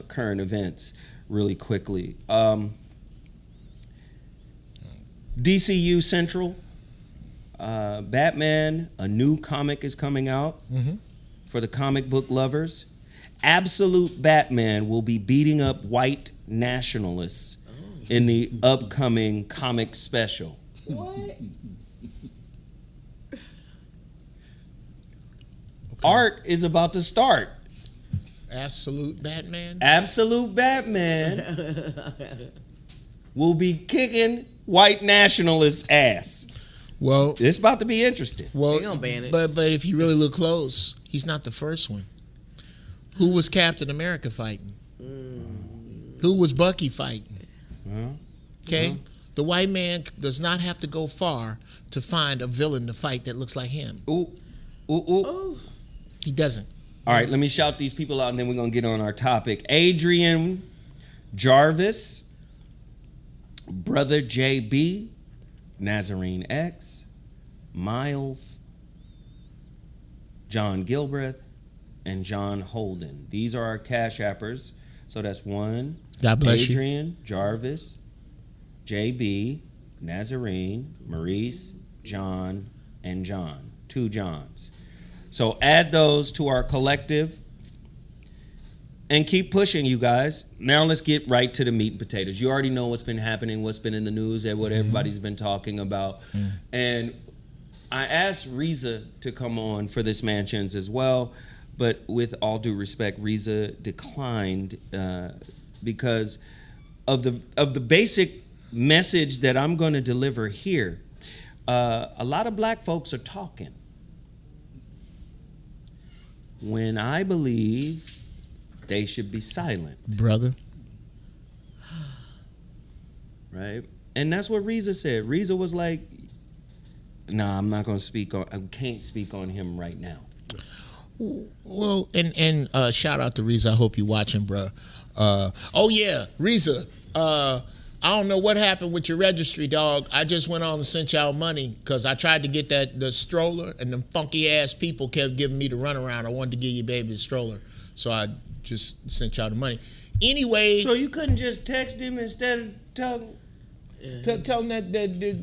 current events really quickly. DCU Central, Batman, a new comic is coming out for the comic book lovers. Absolute Batman will be beating up white nationalists in the upcoming comic special. What? Art is about to start. Absolute Batman. Absolute Batman will be kicking white nationalists' ass. Well, It's about to be interesting. well, They gonna ban it. but if you really look close, he's not the first one. Who was Captain America fighting? Who was Bucky fighting? Okay, the white man does not have to go far to find a villain to fight that looks like him. Ooh, ooh, ooh. He doesn't. All right, let me shout these people out, and then we're gonna get on our topic. Adrian Jarvis, Brother JB, Nazarene X, Miles, John Gilbreth, and John Holden. These are our cash appers. So that's one. God bless you. Adrian Jarvis, JB, Nazarene, Maurice, John, and John. 2 Johns. So add those to our collective and keep pushing, you guys. Now let's get right to the meat and potatoes. You already know what's been happening, what's been in the news, and what everybody's been talking about. And I asked Riza to come on for this Mansions as well, but with all due respect, Riza declined because of the basic message that I'm going to deliver here. A lot of black folks are talking when I believe they should be silent, Brother. right? And that's what Riza said. Riza was like, "Nah, I'm not going to speak on. I can't speak on him right now." Well, and shout out to Reza. I hope you're watching, bro. Oh yeah, Reza. I don't know what happened with your registry, dog. I just went on and sent y'all money because I tried to get the stroller, and them funky ass people kept giving me the runaround. I wanted to give your baby the stroller, so I just sent y'all the money. Anyway, So you couldn't just text him instead of telling? Tell them that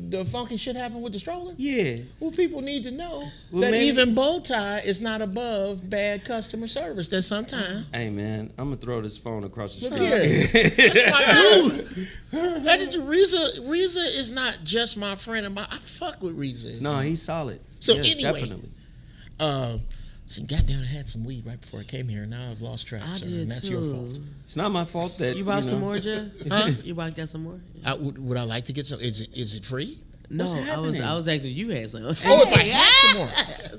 the funky shit happened with the stroller? Yeah. Well, people need to know Well, that maybe- even bow tie is not above bad customer service. That sometimes. Hey man, I'm gonna throw this phone across the Look street. here. That's my dude. That is, Reza is not just my friend. I fuck with Reza. No, he's solid. So Yes, anyway, definitely. See, goddamn, I had some weed right before I came here, and now I've lost track. I sir, did and that's your fault. too. It's not my fault that You bought some know. more, Jeff? Huh? You bought got some more? Would I like to get some? Is it free? No, What's I was happening? asking you had some. Oh, if I had some more.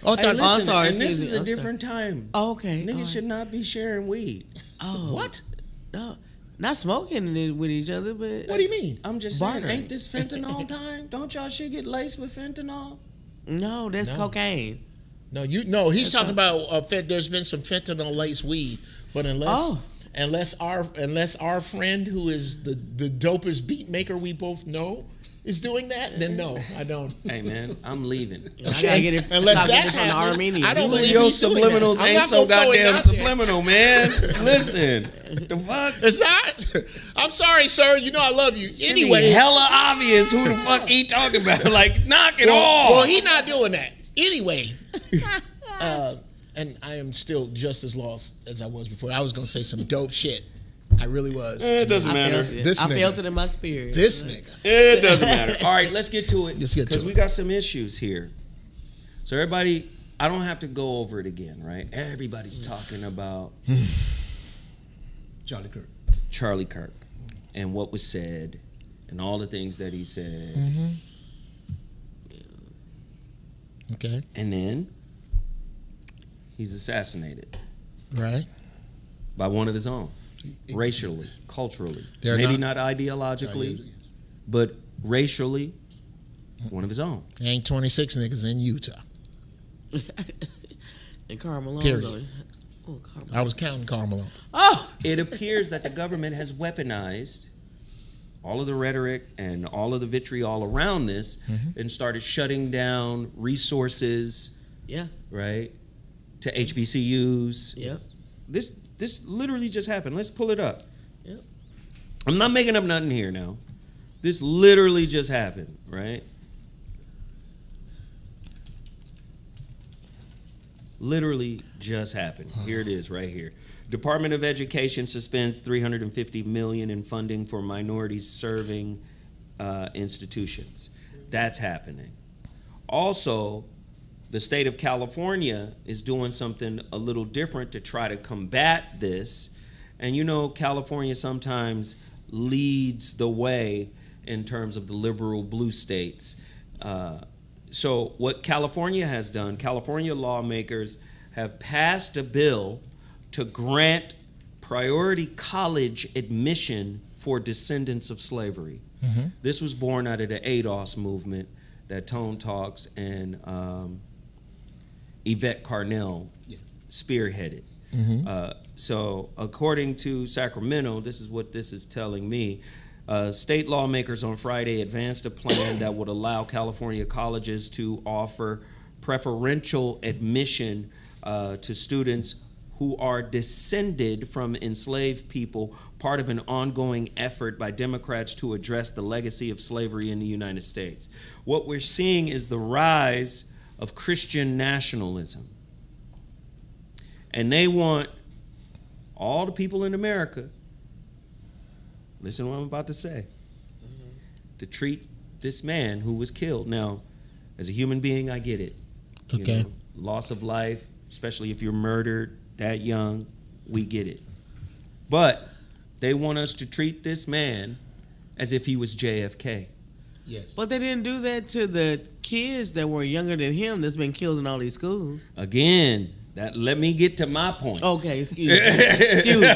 Oh, I Hey, thought, listen, I'm sorry, and this excuse is me, a I'm different time. Oh, okay. Niggas all right. should not be sharing weed. Oh, what? No, not smoking it with each other, but What do you mean? I'm just saying, Bartering. ain't this fentanyl time? Don't y'all shit get laced with fentanyl? no, that's No. cocaine. No, he's talking about there's been some fentanyl laced weed, but Oh. unless our friend who is the dopest beat maker we both know is doing that, then no, I don't. Hey man, I'm leaving. I gotta get it. Unless stop getting that's it from the happening, Armenians. I don't believe Your he's doing that. subliminals I'm ain't not so gonna throw it goddamn out there. subliminal, man. Listen, the fuck? It's not. I'm sorry, sir. You know I love you. Anyway, Anyway, hella obvious who the fuck he talking about. Like, knock it off. well, he not doing that. Anyway, and I am still just as lost as I was before. I was gonna say some dope shit. I really was. It doesn't I matter. felt it. This I nigga. felt it in my spirit. This nigga. It doesn't matter. All right, let's get to it. Let's get to Because it. we got some issues here. So everybody, I don't have to go over it again, right? Everybody's talking about Charlie Kirk. Charlie Kirk and what was said and all the things that he said. Mm-hmm. Okay. And then he's assassinated Right. by one of his own, racially, culturally. They're Maybe not- not ideologically, but racially, one of his own. There ain't 26 niggas in Utah. And Carmelo. Period. Oh, Carmelo. I was counting Carmelo. Oh, It appears that the government has weaponized all of the rhetoric and all of the vitriol around this and started shutting down resources, yeah. right, to HBCUs. Yep. This literally just happened. Let's pull it up. Yep. I'm not making up nothing here now. This literally just happened, right? Literally just happened. Here it is right here. Department of Education suspends $350 million in funding for minorities serving institutions. That's happening. Also, the state of California is doing something a little different to try to combat this. And you know, California sometimes leads the way in terms of the liberal blue states. So what California has done, California lawmakers have passed a bill to grant priority college admission for descendants of slavery. This was born out of the ADOS movement that Tone Talks and Yvette Carnell spearheaded. So according to Sacramento, this is what this is telling me. State lawmakers on Friday advanced a plan that would allow California colleges to offer preferential admission to students who are descended from enslaved people, part of an ongoing effort by Democrats to address the legacy of slavery in the United States. What we're seeing is the rise of Christian nationalism. And they want all the people in America, listen to what I'm about to say, to treat this man who was killed. Now, as a human being, I get it. You Okay. know, loss of life, especially if you're murdered that young, we get it. But they want us to treat this man as if he was JFK. Yes. But they didn't do that to the kids that were younger than him that's been killed in all these schools. Again, that let me get to my point. Okay, excuse me. Excuse me.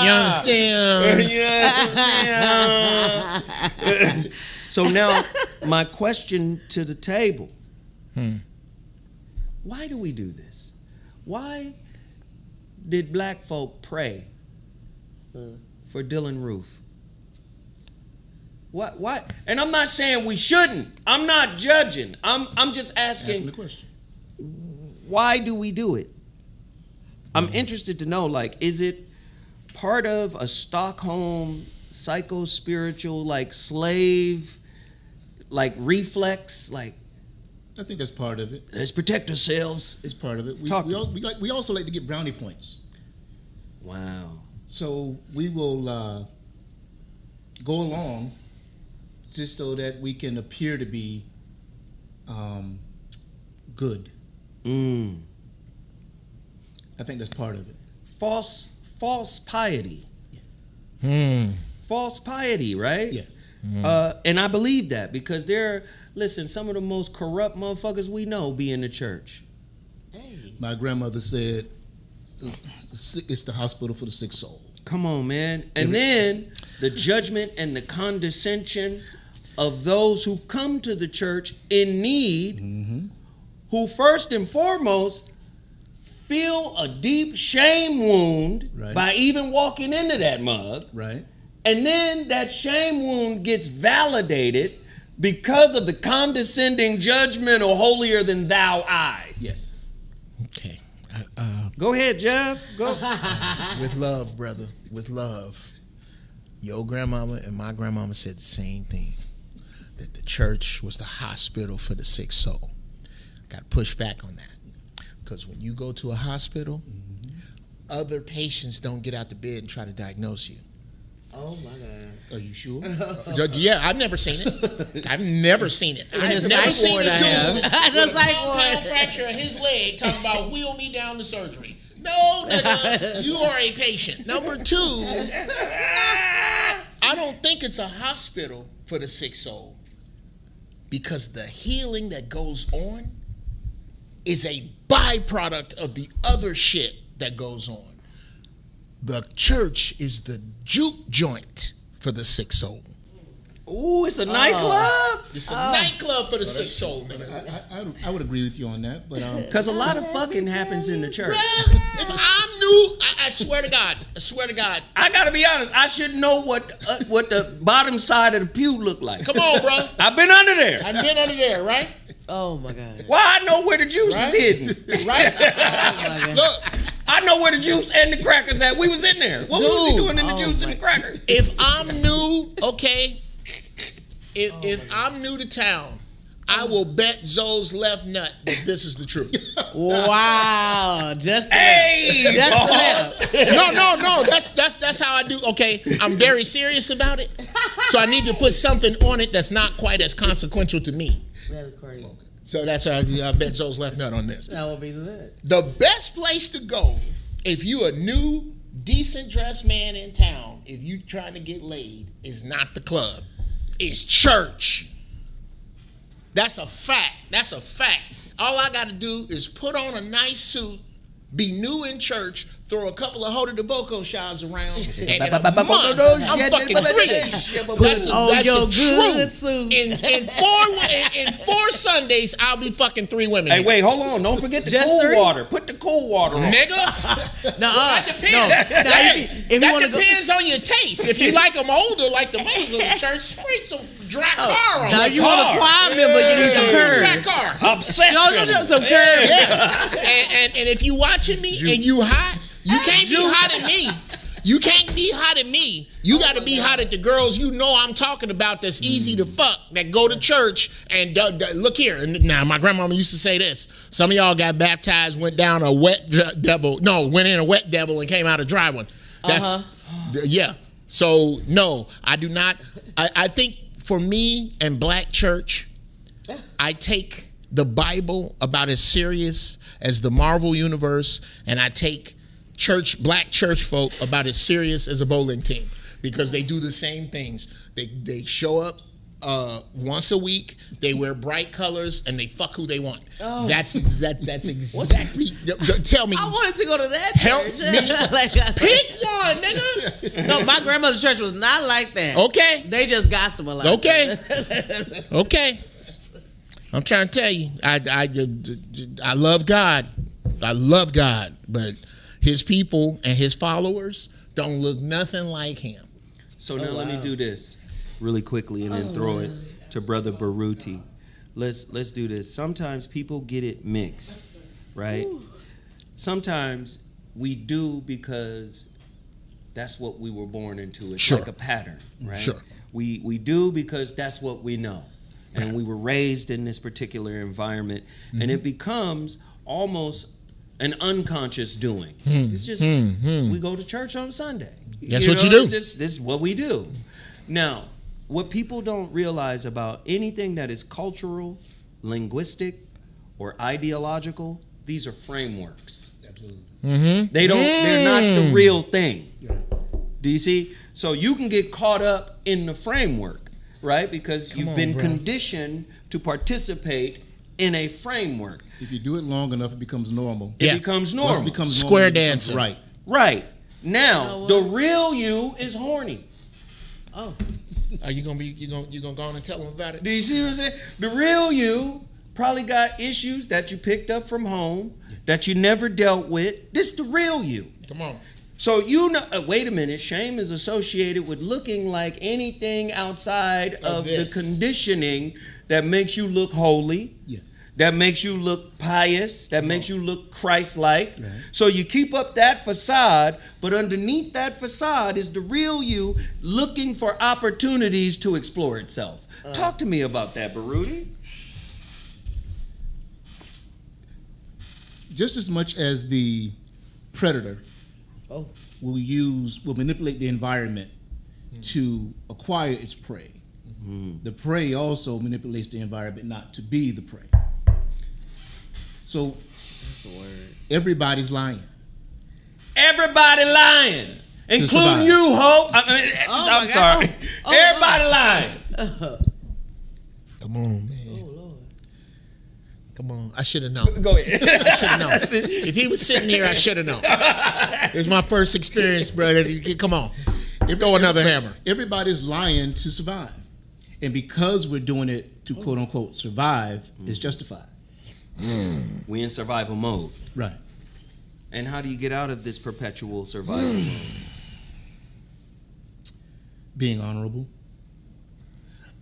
You understand? Yeah. So now, my question to the table. Why do we do this? Why did black folk pray for Dylan Roof? What? And I'm not saying we shouldn't. I'm not judging. I'm just Ask me asking, the question. why do we do it? I'm interested to know, like, is it part of a Stockholm psycho-spiritual, like slave, like reflex, like I think that's part of it. let's protect ourselves. It's part of it. Talk. We also like to get brownie points. Wow. So we will go along just so that we can appear to be good. Mm. I think that's part of it. False piety. Hmm. False piety, right? Yes. And I believe that because listen, some of the most corrupt motherfuckers we know be in the church. My grandmother said it's the hospital for the sick soul. Come on, man. And then the judgment and the condescension of those who come to the church in need, who first and foremost feel a deep shame wound Right. by even walking into that mug. Right. And then that shame wound gets validated because of the condescending, judgmental, holier than thou eyes. Yes. Okay. Go ahead, Jeff. Go. With love, brother. With love. Your grandmama and my grandmama said the same thing. That the church was the hospital for the sick soul. Got to push back on that. Because when you go to a hospital, other patients don't get out the bed and try to diagnose you. Oh my God. Are you sure? Yeah, I've never seen it. I've never seen it. In I've the never psych seen ward a I dude have. with The a psych compound ward. fracture of his leg talking about wheel me down to surgery. No, nigga, you are a patient. Number two, I don't think it's a hospital for the sick soul because the healing that goes on is a byproduct of the other shit that goes on. The church is the juke joint for the sick soul. Ooh, it's a nightclub? It's a nightclub for the sick soul, nigga. I would agree with you on that, but Because a lot of fucking happens in the church. Well, if I'm new, I swear to God, I gotta be honest, I should know what the bottom side of the pew look like. come on, bro. I've been under there. I've been under there, right? Oh my God. Why I know where the juice Right? is hidden. Right? Oh my God. Look, I know where the juice and the crackers at. We was in there. What was he Dude. doing in the Oh juice and my- the crackers? if I'm new, okay, if I'm new to town, I will bet Zoe's left nut that this is the truth. Wow. Just the Hey, Just the boss. left. No. That's how I do. Okay, I'm very serious about it, so I need to put something on it that's not quite as consequential to me. That is crazy. So that's how I bet Zoe's left nut on this. That would be the The best place to go if you a new, decent dressed man in town, if you trying to get laid, is not the club. It's church. That's a fact. That's a fact. All I got to do is put on a nice suit, be new in church, throw a couple of Hoda DeBoco shots around, and in a month, I'm fucking three. That's your the good truth. suit. In four Sundays, I'll be fucking three women. Hey, wait, hold on. Don't forget the Just cool three? water. Put the cool water on. Nigga, No, that depends. if you that want to go, depends on your taste. If you like them older, like the mothers of the church, spray some dry car on now them. you want a choir member, you need some Dry curve. car. Obsession. No, some curve. Yeah. And if you watching me and you hot, you can't be hot at me. You can't be hot at me. You got to be hot at the girls you know I'm talking about that's easy to fuck, that go to church and look here. Now, my grandmama used to say this. Some of y'all got baptized, went in a wet devil and came out a dry one. That's, yeah. So, no, I do not. I think for me and black church, I take the Bible about as serious as the Marvel universe, and I take black church folk about as serious as a bowling team because they do the same things. They show up once a week. They wear bright colors and they fuck who they want. Oh. That's exactly. Tell me. I wanted to go to that Help church. me. Pick one, nigga. No, my grandmother's church was not like that. Okay. They just gossip a lot. Okay. Okay. I'm trying to tell you, I love God. I love God, but his people and his followers don't look nothing like him. So now let me do this really quickly and then throw it to Brother Baruti. Let's do this. Sometimes people get it mixed, right? Sometimes we do because That's what we were born into. It's Sure. like a pattern, right? Sure. We do because that's what we know. And we were raised in this particular environment, and it becomes almost an unconscious doing. It's just, we go to church on Sunday. That's what you do. It's just, this is what we do. Now, what people don't realize about anything that is cultural, linguistic, or ideological, these are frameworks. Absolutely. They're not the real thing. Right. Do you see? So you can get caught up in the framework, right? Because you've been conditioned to participate in a framework. If you do it long enough, it becomes normal. It becomes normal. Once it becomes Square normal, it becomes dancing. right. Right. Now, You know the what? real you is horny. Oh, Are you gonna go on and tell them about it? Do you see what I'm saying? The real you probably got issues that you picked up from home that you never dealt with. This is the real you. Come on. So you know, wait a minute, shame is associated with looking like anything outside of the this. conditioning that makes you look holy, Yes. that makes you look pious, that makes you look Christ-like. Right. So you keep up that facade, but underneath that facade is the real you looking for opportunities to explore itself. Talk to me about that, Baruti. Just as much as the predator oh, will manipulate the environment to acquire its prey, the prey also manipulates the environment not to be the prey. So that's a word. everybody's lying. Everybody lying, including survive. you, Ho. Oh, I'm my sorry. God. Oh, Everybody lying. Come on, man. Oh Lord. Come on. I should have known. Go ahead. I should have known. If he was sitting here, I should have known. It's my first experience, brother. Come on. Throw another hammer. Everybody's lying to survive. And because we're doing it to quote unquote survive, it's justified. We in survival mode. Right. And how do you get out of this perpetual survival mode? Being honorable.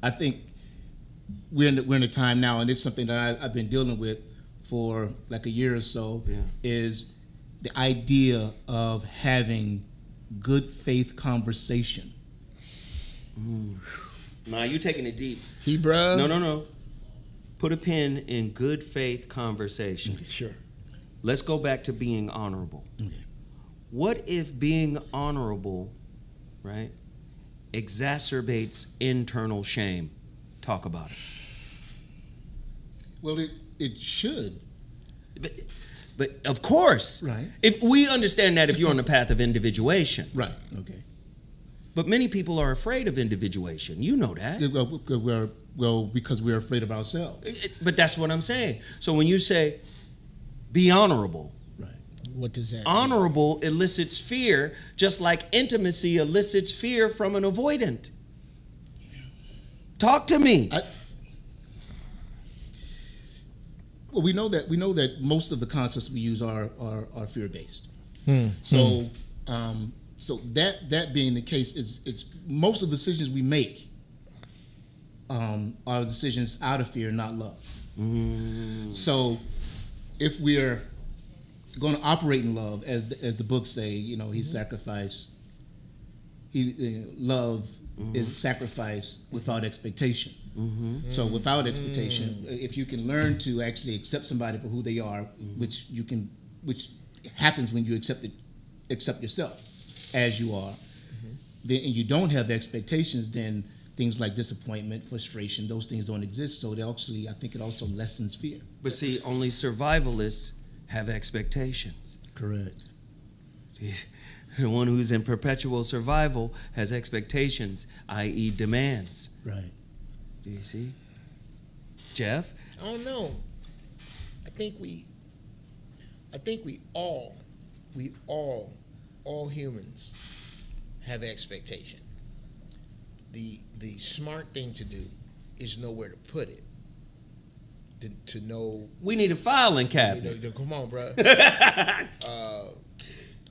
I think we're in a time now, and it's something that I've been dealing with for like a year or so, Yeah. is the idea of having good faith conversation. Nah, you taking it deep. He, bruh. No. Put a pin in good faith conversation. Sure. Let's go back to being honorable. Okay. What if being honorable, right, exacerbates internal shame? Talk about it. Well, it should. But of course, Right. If we understand that if you're on the path of individuation, Right. Okay. but many people are afraid of individuation. You know that. Well, because we're afraid of ourselves. But that's what I'm saying. So when you say be honorable, Right. What does that mean? honorable elicits fear, just like intimacy elicits fear from an avoidant. Talk to me. Well, we know that most of the concepts we use are fear based. So that being the case, it's most of the decisions we make are decisions out of fear, not love. So if we're going to operate in love, as the books say, he sacrificed. Love is sacrifice without expectation. So without expectation, if you can learn to actually accept somebody for who they are, which happens when you accept yourself as you are, then and you don't have expectations, then things like disappointment, frustration, those things don't exist. So I think it also lessens fear. But see, only survivalists have expectations. Correct. The one who's in perpetual survival has expectations, i.e. demands. Right. Do you see? Jeff? I don't know. I think we all humans have expectation. The smart thing to do is know where to put it. To know. We need a filing cabinet. Come on, bro.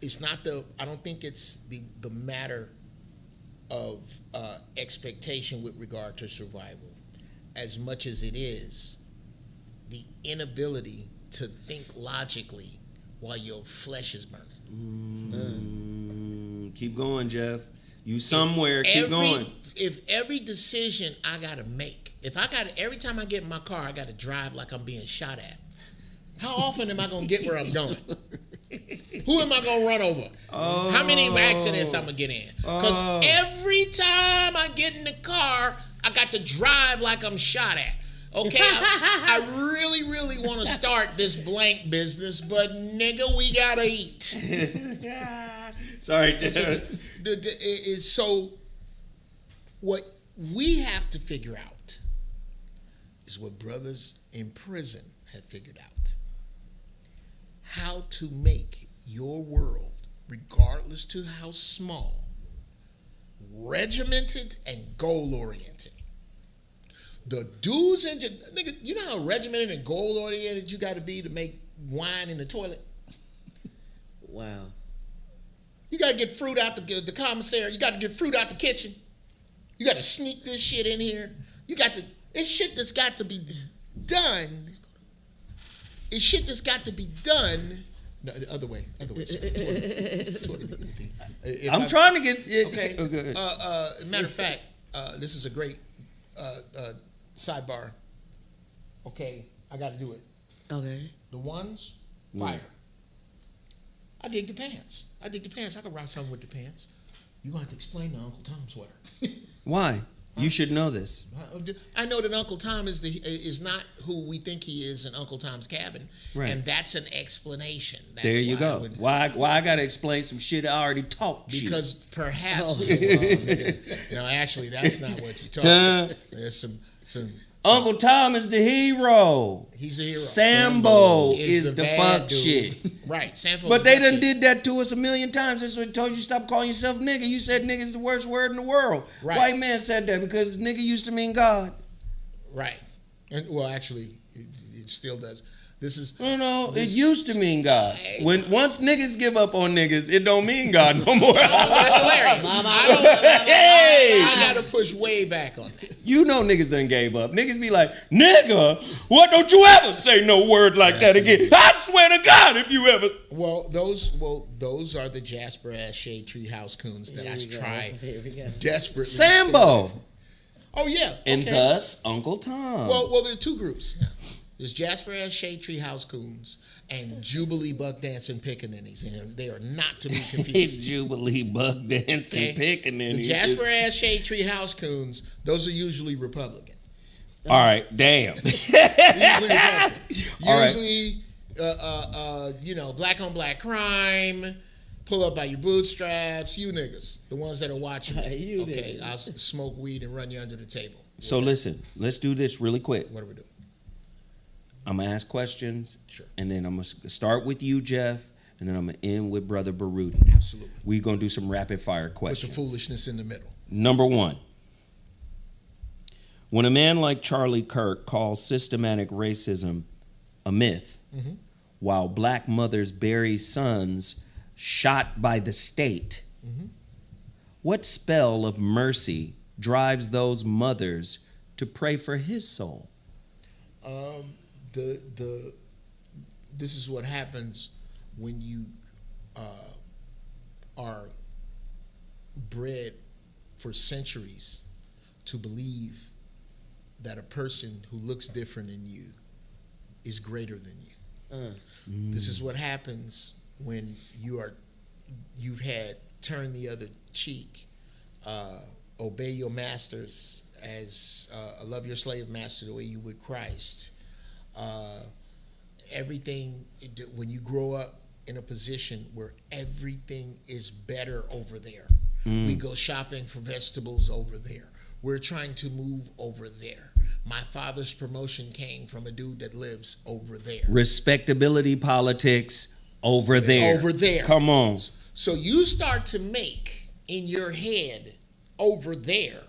It's not I don't think it's the matter of expectation with regard to survival, as much as it is the inability to think logically while your flesh is burning. Keep going, Jeff. You somewhere. Keep going. If every decision I gotta make, every time I get in my car, I gotta drive like I'm being shot at. How often am I gonna get where I'm going? Who am I gonna run over? How many accidents I'm gonna get in? Because every time I get in the car, I got to drive like I'm shot at. Okay, I really, really want to start this blank business, but nigga, we gotta eat. Sorry, So what we have to figure out is what brothers in prison have figured out. How to make your world, regardless to how small, regimented and goal-oriented. The do's and nigga, you know how regimented and goal-oriented you got to be to make wine in the toilet? Wow. You got to get fruit out the commissary. You got to get fruit out the kitchen. You got to sneak this shit in here. It's shit that's got to be done. It's shit that's got to be done. No, the other way. I'm trying to get it. Okay. Matter of fact, this is a great sidebar. Okay, I got to do it. Okay. The ones, fire. I dig the pants. I can rock something with the pants. You're going to have to explain the Uncle Tom sweater. Why? You should know this. I know that Uncle Tom is not who we think he is in Uncle Tom's Cabin, right. And that's an explanation. That's there you go. Why I got to explain some shit I already taught you? Because perhaps. No, actually, that's not what you're talking about. There's some. Uncle Tom is the hero. He's the hero. Sambo is the fuck dude. shit. Right, Sambo. But they done did that to us a million times. That's what told you stop calling yourself nigga. You said nigga is the worst word in the world. Right. White man said that because nigga used to mean God. Right. And well, actually, it still does. This is it used to mean God. Once niggas give up on niggas, it don't mean God no more. That's hilarious. I gotta push way back on that. You know niggas done gave up. Niggas be like, nigga, what, don't you ever say no word like that again. I swear to God if you ever. Well, those are the Jasper ass shade tree house coons that I try desperately. Sambo. Oh yeah. And thus Uncle Tom. Well, there are two groups. There's Jasper ass shade tree house coons and Jubilee buck dancing pickaninnies, and they are not to be confused. Jubilee buck dancing pickaninnies. The Jasper ass shade tree house coons, those are usually Republican. All right, damn. Usually, black on black crime, pull up by your bootstraps, you niggas, the ones that are watching me. Okay, I'll smoke weed and run you under the table. So listen, let's do this really quick. What are we doing? I'm going to ask questions, sure. And then I'm going to start with you, Jeff, and then I'm going to end with Brother Baruti. Absolutely. We're going to do some rapid-fire questions. Put the foolishness in the middle. Number one, when a man like Charlie Kirk calls systematic racism a myth, while black mothers bury sons shot by the state, what spell of mercy drives those mothers to pray for his soul? This is what happens when you are bred for centuries to believe that a person who looks different than you is greater than you. This is what happens when you've had turn the other cheek, obey your masters as love your slave master the way you would Christ. Everything, when you grow up in a position where everything is better over there. We go shopping for vegetables over there. We're trying to move over there. My father's promotion came from a dude that lives over there. Respectability politics over there. Over there. Come on. So you start to make in your head over there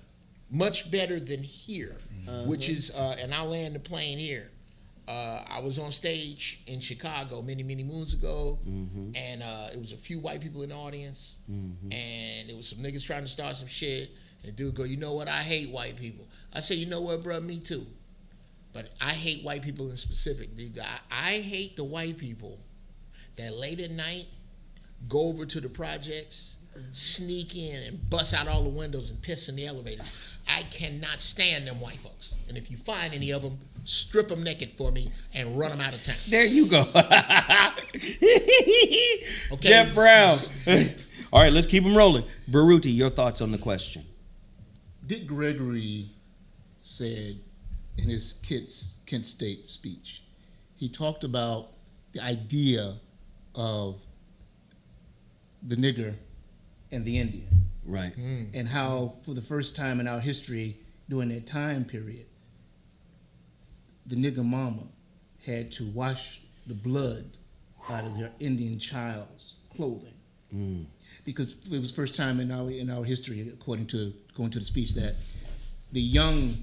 much better than here, which is, and I'll land the plane here. I was on stage in Chicago many, many moons ago, and it was a few white people in the audience, and it was some niggas trying to start some shit, and dude go, you know what, I hate white people. I said, you know what, bro, me too. But I hate white people in specific. I hate the white people that late at night go over to the projects sneak in and bust out all the windows and piss in the elevators. I cannot stand them white folks. And if you find any of them, strip them naked for me and run them out of town. There you go. Okay. Jeff Brown. All right, let's keep them rolling. Baruti, your thoughts on the question? Dick Gregory said in his Kent State speech, he talked about the idea of the nigger and the Indian, Right. and how for the first time in our history during that time period, the nigger mama had to wash the blood out of their Indian child's clothing. Because it was the first time in our history, according to the speech, that the young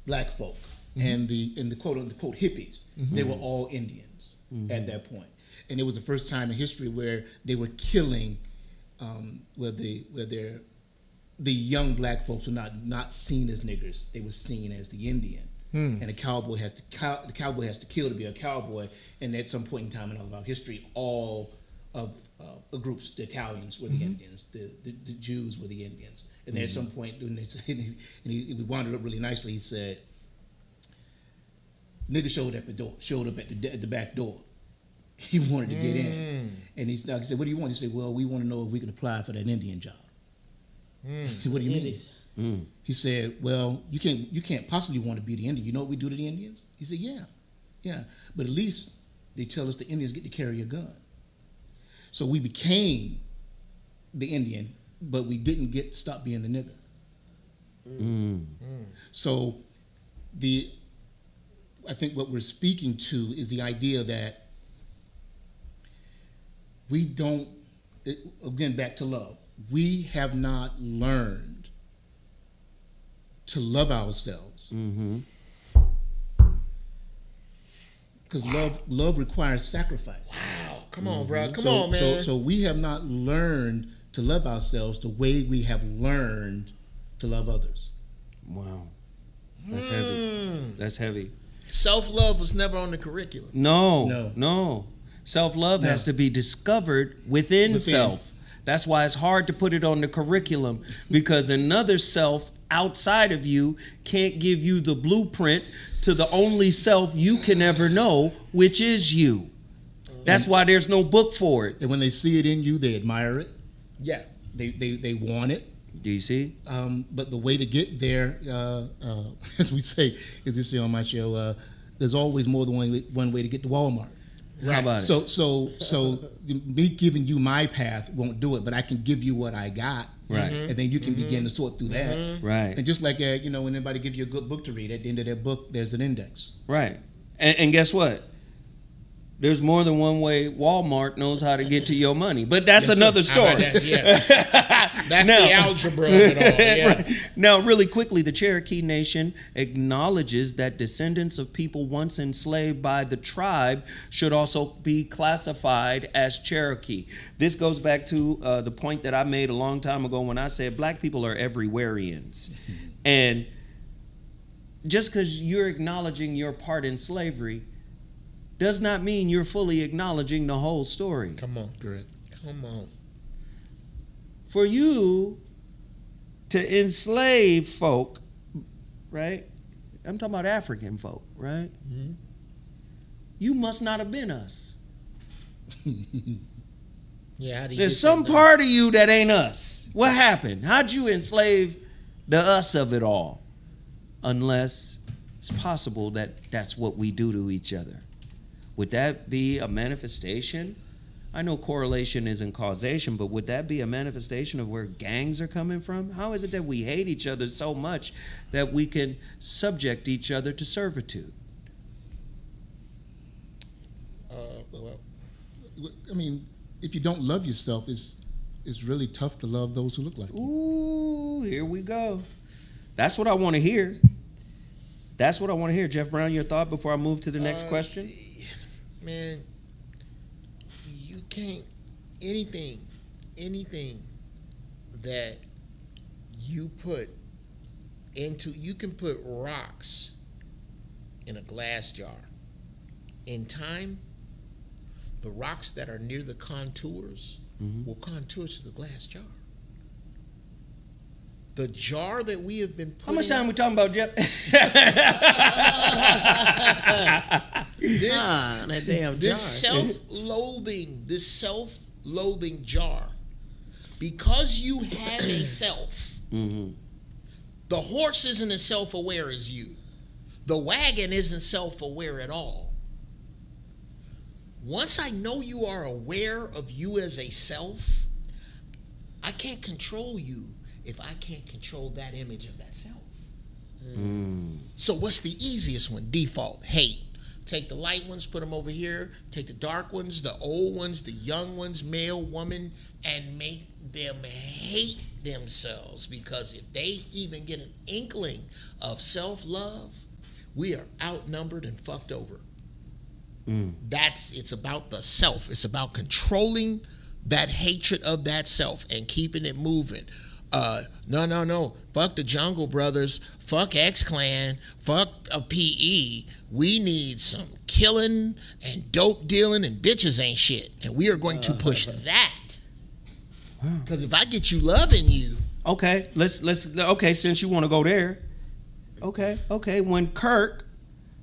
black folk and the quote unquote hippies, they were all Indians at that point. And it was the first time in history where they were killing where the young black folks were not seen as niggers, they were seen as the Indian. And the cowboy has to kill to be a cowboy. And at some point in time in all of our history, all of the groups, the Italians were the Indians, the Jews were the Indians. And then at some point, when they said, and he wound it up really nicely, he said, nigga showed up at the back door. He wanted to get in. And he said, what do you want? He said, well, we want to know if we can apply for that Indian job. I said, what do you mean? He said, well, you can't possibly want to be the Indian. You know what we do to the Indians? He said, yeah. But at least they tell us the Indians get to carry a gun. So we became the Indian, but we didn't get to stop being the nigger. So I think what we're speaking to is the idea that we don't, again, back to love, we have not learned to love ourselves. Because love requires sacrifice. Wow. Come on, bro. Come on, man. So we have not learned to love ourselves the way we have learned to love others. Wow. That's heavy. That's heavy. Self-love was never on the curriculum. No. Self-love has to be discovered within self. That's why it's hard to put it on the curriculum, because another self outside of you can't give you the blueprint to the only self you can ever know, which is you. That's why there's no book for it. And when they see it in you, they admire it. Yeah. They want it. Do you see? But the way to get there, as we say on my show, there's always more than one way to get to Walmart. How about it? So me giving you my path won't do it, but I can give you what I got. Right. And then you can begin to sort through that. Right. And just like, when anybody gives you a good book to read, at the end of that book, there's an index. Right. And guess what? There's more than one way Walmart knows how to get to your money. But that's another story. That's the algebra of it all. Yeah. Right. Now, really quickly, the Cherokee Nation acknowledges that descendants of people once enslaved by the tribe should also be classified as Cherokee. This goes back to the point that I made a long time ago when I said black people are everywhereans. And just because you're acknowledging your part in slavery does not mean you're fully acknowledging the whole story. Come on. Correct. Come on. For you to enslave folk, right? I'm talking about African folk, right? You must not have been us. Yeah, how do you There's get some that part of you that ain't us. What happened? How'd you enslave the us of it all? Unless it's possible that that's what we do to each other. Would that be a manifestation? I know correlation isn't causation, but would that be a manifestation of where gangs are coming from? How is it that we hate each other so much that we can subject each other to servitude? I mean, if you don't love yourself, it's really tough to love those who look like you. Ooh, here we go. That's what I want to hear. That's what I want to hear. Jeff Brown, your thought before I move to the next question? Man, you can't, anything that you put into, you can put rocks in a glass jar. In time, the rocks that are near the contours will contour to the glass jar. The jar that we have been putting... How much time we talking about, Jeff? That damn jar. This self-loathing jar, because you have a self, the horse isn't as self-aware as you. The wagon isn't self-aware at all. Once I know you are aware of you as a self, I can't control you if I can't control that image of that self. So what's the easiest one? Default, hate. Take the light ones, put them over here. Take the dark ones, the old ones, the young ones, male, woman, and make them hate themselves. Because if they even get an inkling of self-love, we are outnumbered and fucked over. It's about the self. It's about controlling that hatred of that self and keeping it moving. No. Fuck the Jungle Brothers. Fuck X-Clan. Fuck a PE. We need some killing and dope dealing, and bitches ain't shit. And we are going to push that. Because if I get you loving you. Okay, okay, since you want to go there. Okay. When Kirk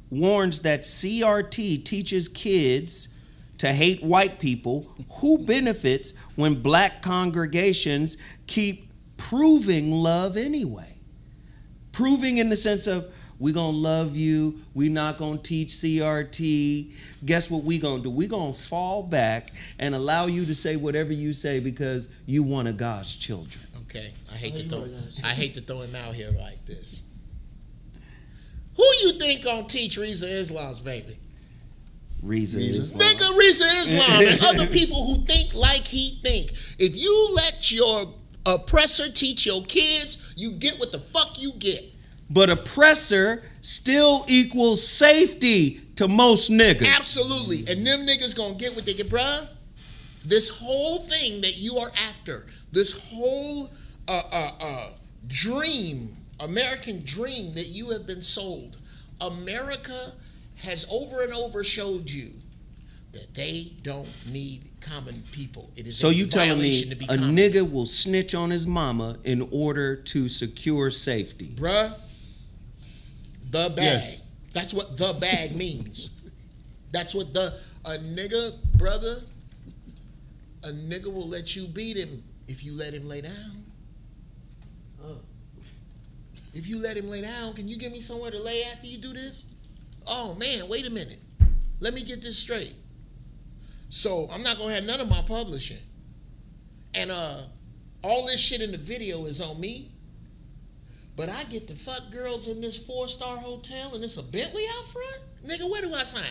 warns that CRT teaches kids to hate white people, who benefits when black congregations keep proving love anyway? Proving in the sense of, we gonna love you, we not gonna teach CRT. Guess what we gonna do? We gonna fall back and allow you to say whatever you say because you one of God's children. Okay, I hate to throw him out here like this. Who you think gonna teach Reza Islam's baby? Reza Islam. Nigga, Reza Islam and other people who think like he think. If you let your oppressor teach your kids, you get what the fuck you get. But oppressor still equals safety to most niggas. Absolutely. And them niggas gonna get what they get, bruh. This whole thing that you are after, this whole dream, American dream that you have been sold, America has over and over showed you that they don't need common people. It is so you telling me to be a nigga will snitch on his mama in order to secure safety? Bruh, the bag. Yes. That's what the bag means. That's what a nigga, brother, a nigga will let you beat him if you let him lay down. If you let him lay down, can you give me somewhere to lay after you do this? Oh man, wait a minute. Let me get this straight. So I'm not gonna have none of my publishing. And all this shit in the video is on me. But I get to fuck girls in this 4-star hotel and it's a Bentley out front? Nigga, where do I sign?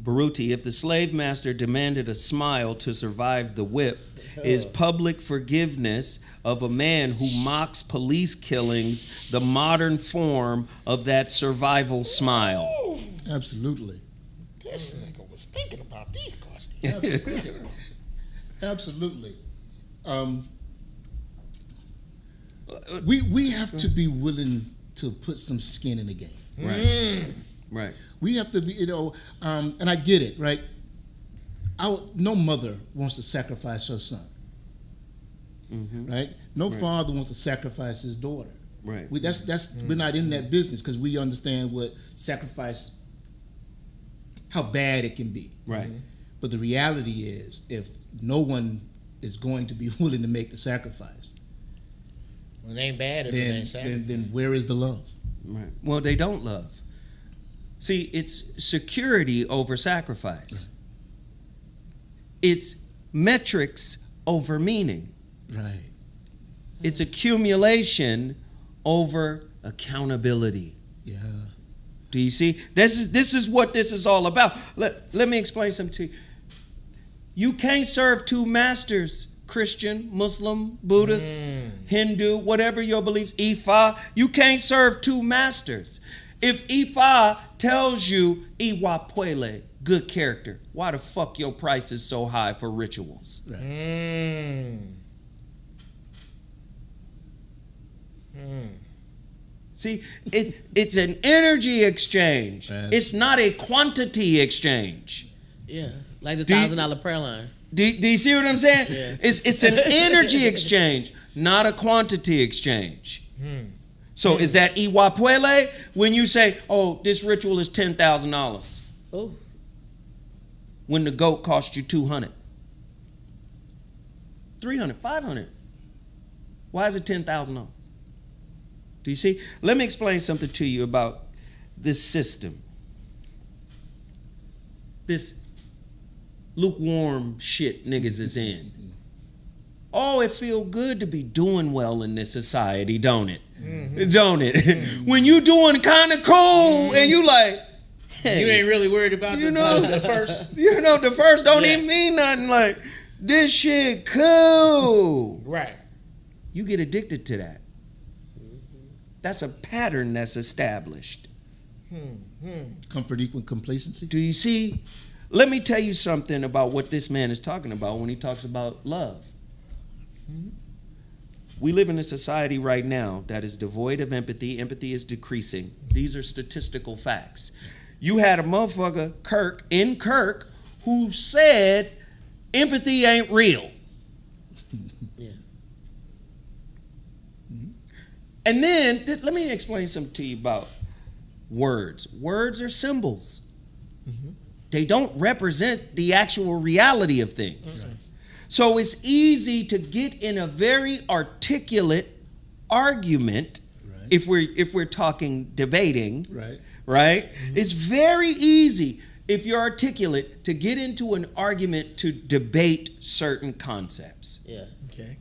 Baruti, if the slave master demanded a smile to survive the whip, is public forgiveness of a man who mocks police killings the modern form of that survival smile? Absolutely. This nigga was thinking about these questions. Absolutely. We have to be willing to put some skin in the game. Right. Right. We have to be, and I get it, right? No mother wants to sacrifice her son, right? No father wants to sacrifice his daughter. Right. We're not in that business because we understand what sacrifice, how bad it can be. Right. But the reality is, if no one is going to be willing to make the sacrifice, Well, it ain't bad if it ain't sacrifice. then where is the love? Right. Well, they don't love. See, it's security over sacrifice. It's metrics over meaning. Right. It's accumulation over accountability. Yeah. Do you see? This is what this is all about. Let me explain something to you. You can't serve two masters, Christian, Muslim, Buddhist, Hindu, whatever your beliefs, Ifa. You can't serve two masters. If Ifa tells you, Iwa Puele, good character, why the fuck your price is so high for rituals? Right. See, it's an energy exchange. Right. It's not a quantity exchange. Yeah, like the Do you- $1,000 prayer line. Do you see what I'm saying? Yeah. It's an energy exchange, not a quantity exchange. So is that Iwapwele when you say, oh, this ritual is $10,000? Oh. When the goat cost you $200, $300, $500. Why is it $10,000? Do you see? Let me explain something to you about this system. This lukewarm shit niggas is in. Oh, it feel good to be doing well in this society, don't it? Don't it? When you doing kind of cool and you like, hey, You ain't really worried about the first. You know, the first don't even mean nothing. Like, this shit cool. Right. You get addicted to that. That's a pattern that's established. Comfort equal complacency. Do you see? Let me tell you something about what this man is talking about when he talks about love. We live in a society right now that is devoid of empathy. Empathy is decreasing. These are statistical facts. You had a motherfucker, Kirk, who said empathy ain't real. And then, let me explain something to you about words. Words are symbols. They don't represent the actual reality of things. So it's easy to get in a very articulate argument, if we're talking debating, right? It's very easy, if you're articulate, to get into an argument to debate certain concepts. Yeah. Okay.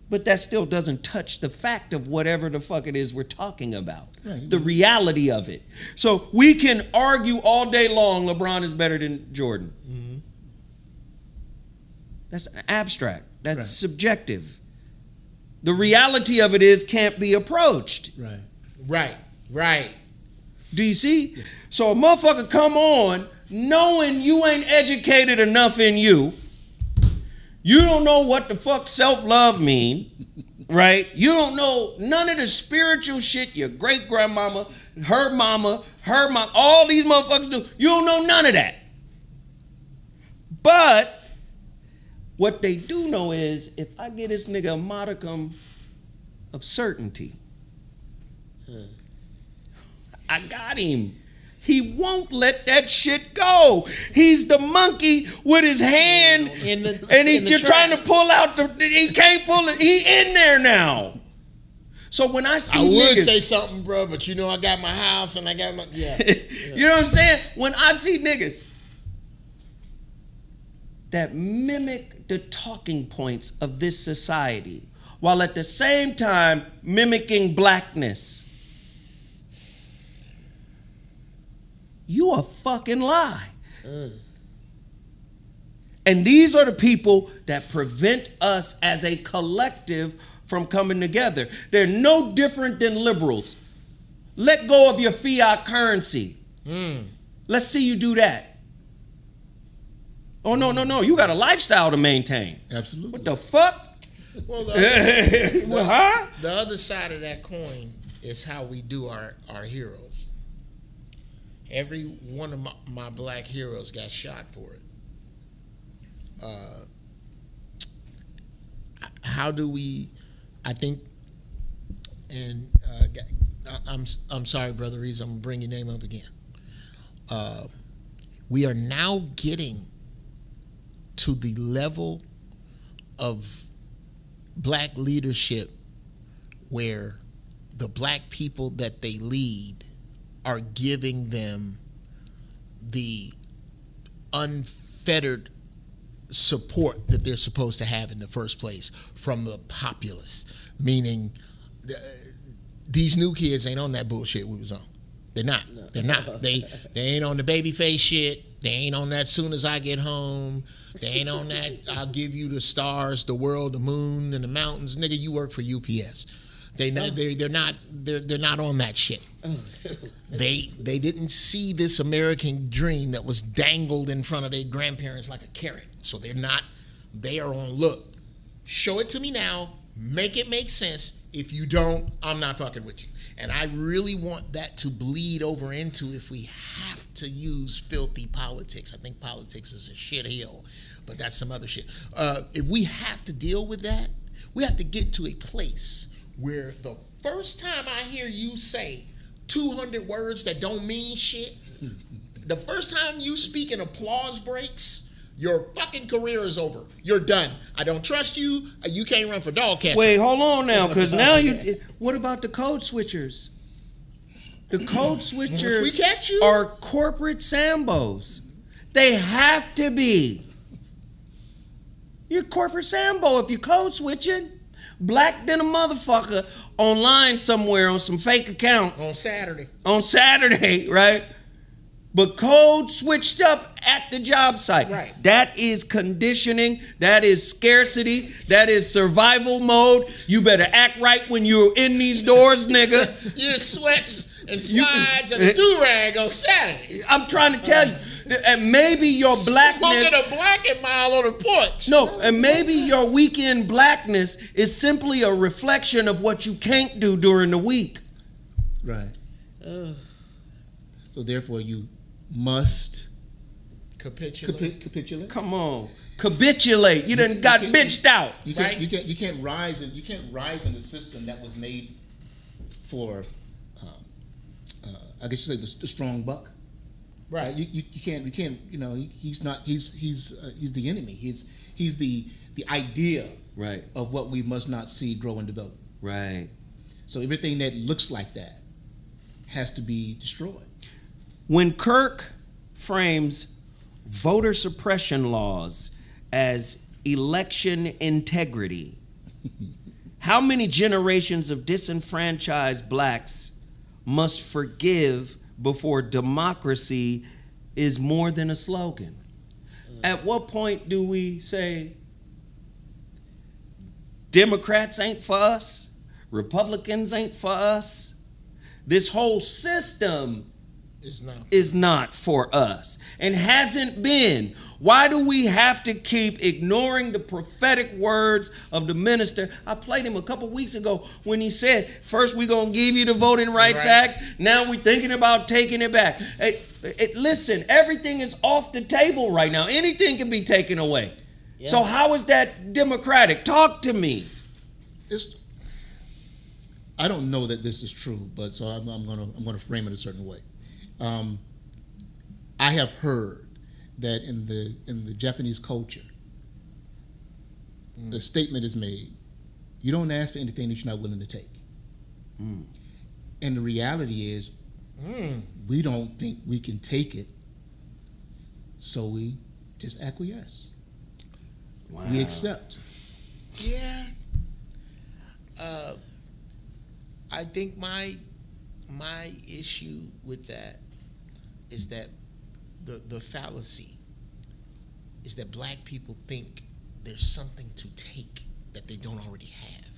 But that still doesn't touch the fact of whatever the fuck it is we're talking about. Right. The reality of it. So we can argue all day long LeBron is better than Jordan. That's abstract. That's subjective. The reality of it is can't be approached. Right. Do you see? Yeah. So a motherfucker come on knowing you ain't educated enough in you. You don't know what the fuck self-love mean, right? You don't know none of the spiritual shit your great-grandmama, her mama, all these motherfuckers do. You don't know none of that. But what they do know is if I get this nigga a modicum of certainty, I got him. He won't let that shit go. He's the monkey with his hand, and you're trying to pull out he can't pull it. He in there now. So when I see I would niggas, say something, bro, but you know I got my house and I got my you know what I'm saying? When I see niggas that mimic the talking points of this society, while at the same time mimicking blackness, you a fucking lie. And these are the people that prevent us as a collective from coming together. They're no different than liberals. Let go of your fiat currency. Let's see you do that. Oh, no. You got a lifestyle to maintain. Absolutely. What the fuck? Well, the other side of that coin is how we do our heroes. Every one of my black heroes got shot for it. How do we? I think, and I'm sorry, Brother Reeves, I'm gonna bring your name up again. We are now getting to the level of black leadership where the black people that they lead are giving them the unfettered support that they're supposed to have in the first place from the populace. Meaning, these new kids ain't on that bullshit we was on. They're not. No. They're not. They ain't on the baby face shit. They ain't on that soon as I get home. They ain't on that I'll give you the stars, the world, the moon, and the mountains. Nigga, you work for UPS. They're not on that shit. They didn't see this American dream that was dangled in front of their grandparents like a carrot. So they are on, look, show it to me now, make it make sense. If you don't, I'm not fucking with you. And I really want that to bleed over into if we have to use filthy politics. I think politics is a shit hill. but that's some other shit. If we have to deal with that, we have to get to a place where the first time I hear you say 200 words that don't mean shit, the first time you speak in applause breaks, your fucking career is over. You're done. I don't trust you. You can't run for dog catcher. Wait, hold on now, because now you. What about the code switchers? The code switchers we catch you? are corporate Sambos. They have to be. You're corporate Sambo if you code switching. Black than a motherfucker online somewhere on some fake accounts. On Saturday, right? But code switched up at the job site. Right. That is conditioning. That is scarcity. That is survival mode. You better act right when you're in these doors, nigga. You in sweats and slides and a do-rag on Saturday. I'm trying to tell you. And maybe your blackness. Smoking a blanket mile on the porch. No, and maybe your weekend blackness is simply a reflection of what you can't do during the week. Right. So therefore, you must capitulate. Come on, capitulate. You done got bitched out. You can't rise in the system that was made for, I guess you say the strong buck. Right. You can't. You know, he's not. He's the enemy. He's the idea. Right. Of what we must not see grow and develop. Right. So everything that looks like that has to be destroyed. When Kirk frames voter suppression laws as election integrity, how many generations of disenfranchised blacks must forgive before democracy is more than a slogan? At what point do we say Democrats ain't for us, Republicans ain't for us, this whole system is not for us and hasn't been? Why do we have to keep ignoring the prophetic words of the minister? I played him a couple weeks ago when he said, first we're going to give you the Voting Rights Act. Now we're thinking about taking it back. Listen, everything is off the table right now. Anything can be taken away. Yeah. So how is that democratic? Talk to me. I don't know that this is true, but so I'm gonna frame it a certain way. I have heard that in the Japanese culture, the statement is made, you don't ask for anything that you're not willing to take. And the reality is, we don't think we can take it, so we just acquiesce. Wow. We accept. Yeah. I think my issue with that is that the fallacy is that black people think there's something to take that they don't already have.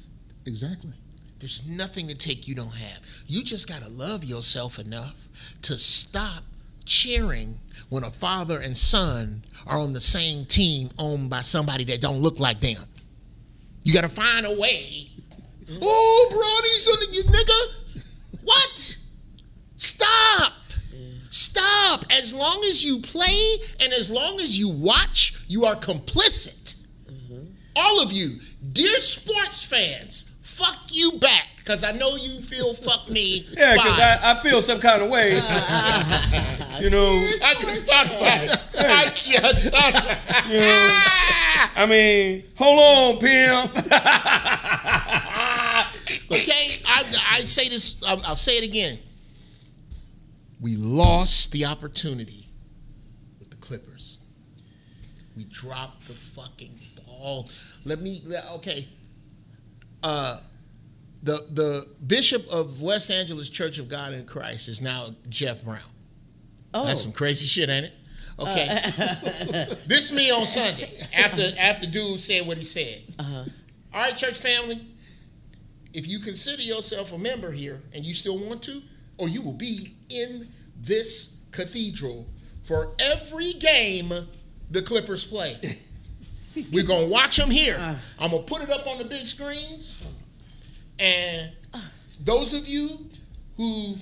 Exactly. There's nothing to take you don't have. You just got to love yourself enough to stop cheering when a father and son are on the same team owned by somebody that don't look like them. You got to find a way. Oh, brodies on the nigga. What? Stop. Stop. As long as you play and as long as you watch, you are complicit. All of you, dear sports fans, fuck you back, because I know you feel fuck me. Yeah, because I feel some kind of way. You know. I just thought about it. I just thought about it. You know, I mean, hold on, pimp. Okay, I say this, I'll say it again. We lost the opportunity with the Clippers. We dropped the fucking ball. Okay. The bishop of West Angeles Church of God in Christ is now Jeff Brown. Oh. That's some crazy shit, ain't it? Okay. This me on Sunday after dude said what he said. All right, church family. If you consider yourself a member here and you still want to, or you will be in this cathedral for every game the Clippers play. We're going to watch them here. I'm going to put it up on the big screens. And those of you who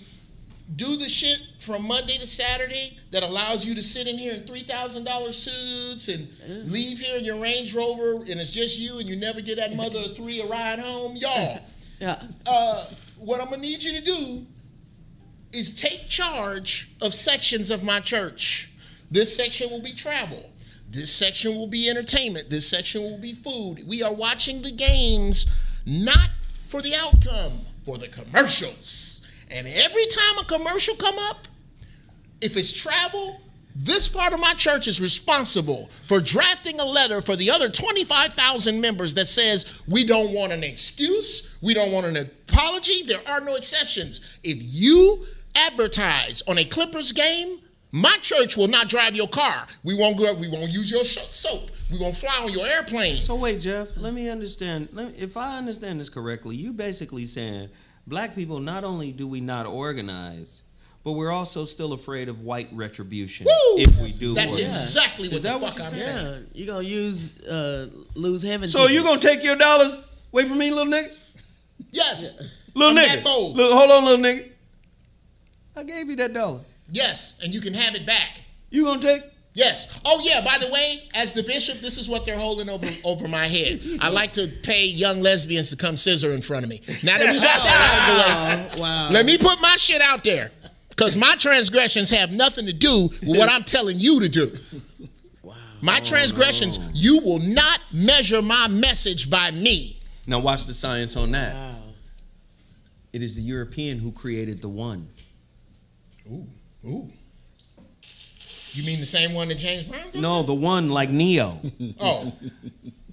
do the shit from Monday to Saturday that allows you to sit in here in $3,000 suits and leave here in your Range Rover and it's just you and you never get that mother of three a ride home? Y'all, what I'm going to need you to do is take charge of sections of my church. This section will be travel. This section will be entertainment. This section will be food. We are watching the games not for the outcome, for the commercials. And every time a commercial come up, if it's travel, this part of my church is responsible for drafting a letter for the other 25,000 members that says we don't want an excuse, we don't want an apology, there are no exceptions. If you advertise on a Clippers game, my church will not drive your car. We won't go. We won't use your soap. We won't fly on your airplane. So wait, Jeff, let me understand. If I understand this correctly, you basically saying black people, not only do we not organize, but we're also still afraid of white retribution. Woo! If we do That's organize. exactly what Is the that what fuck you're I'm saying? saying. Yeah, you gonna lose heaven. So you gonna take your dollars away from me, little nigga? Yes. Little I'm nigga. that bold. Look, hold on, little nigga. I gave you that dollar. Yes, and you can have it back. You gonna take? Yes. Oh, yeah, by the way, as the bishop, this is what they're holding over my head. I like to pay young lesbians to come scissor in front of me. Now that we got that out of the way, Wow. let me put my shit out there. Because my transgressions have nothing to do with what I'm telling you to do. Wow. My transgressions, you will not measure my message by me. Now watch the science on that. Wow. It is the European who created the one. Ooh. You mean the same one that James Brown did? No, the one like Neo. Oh.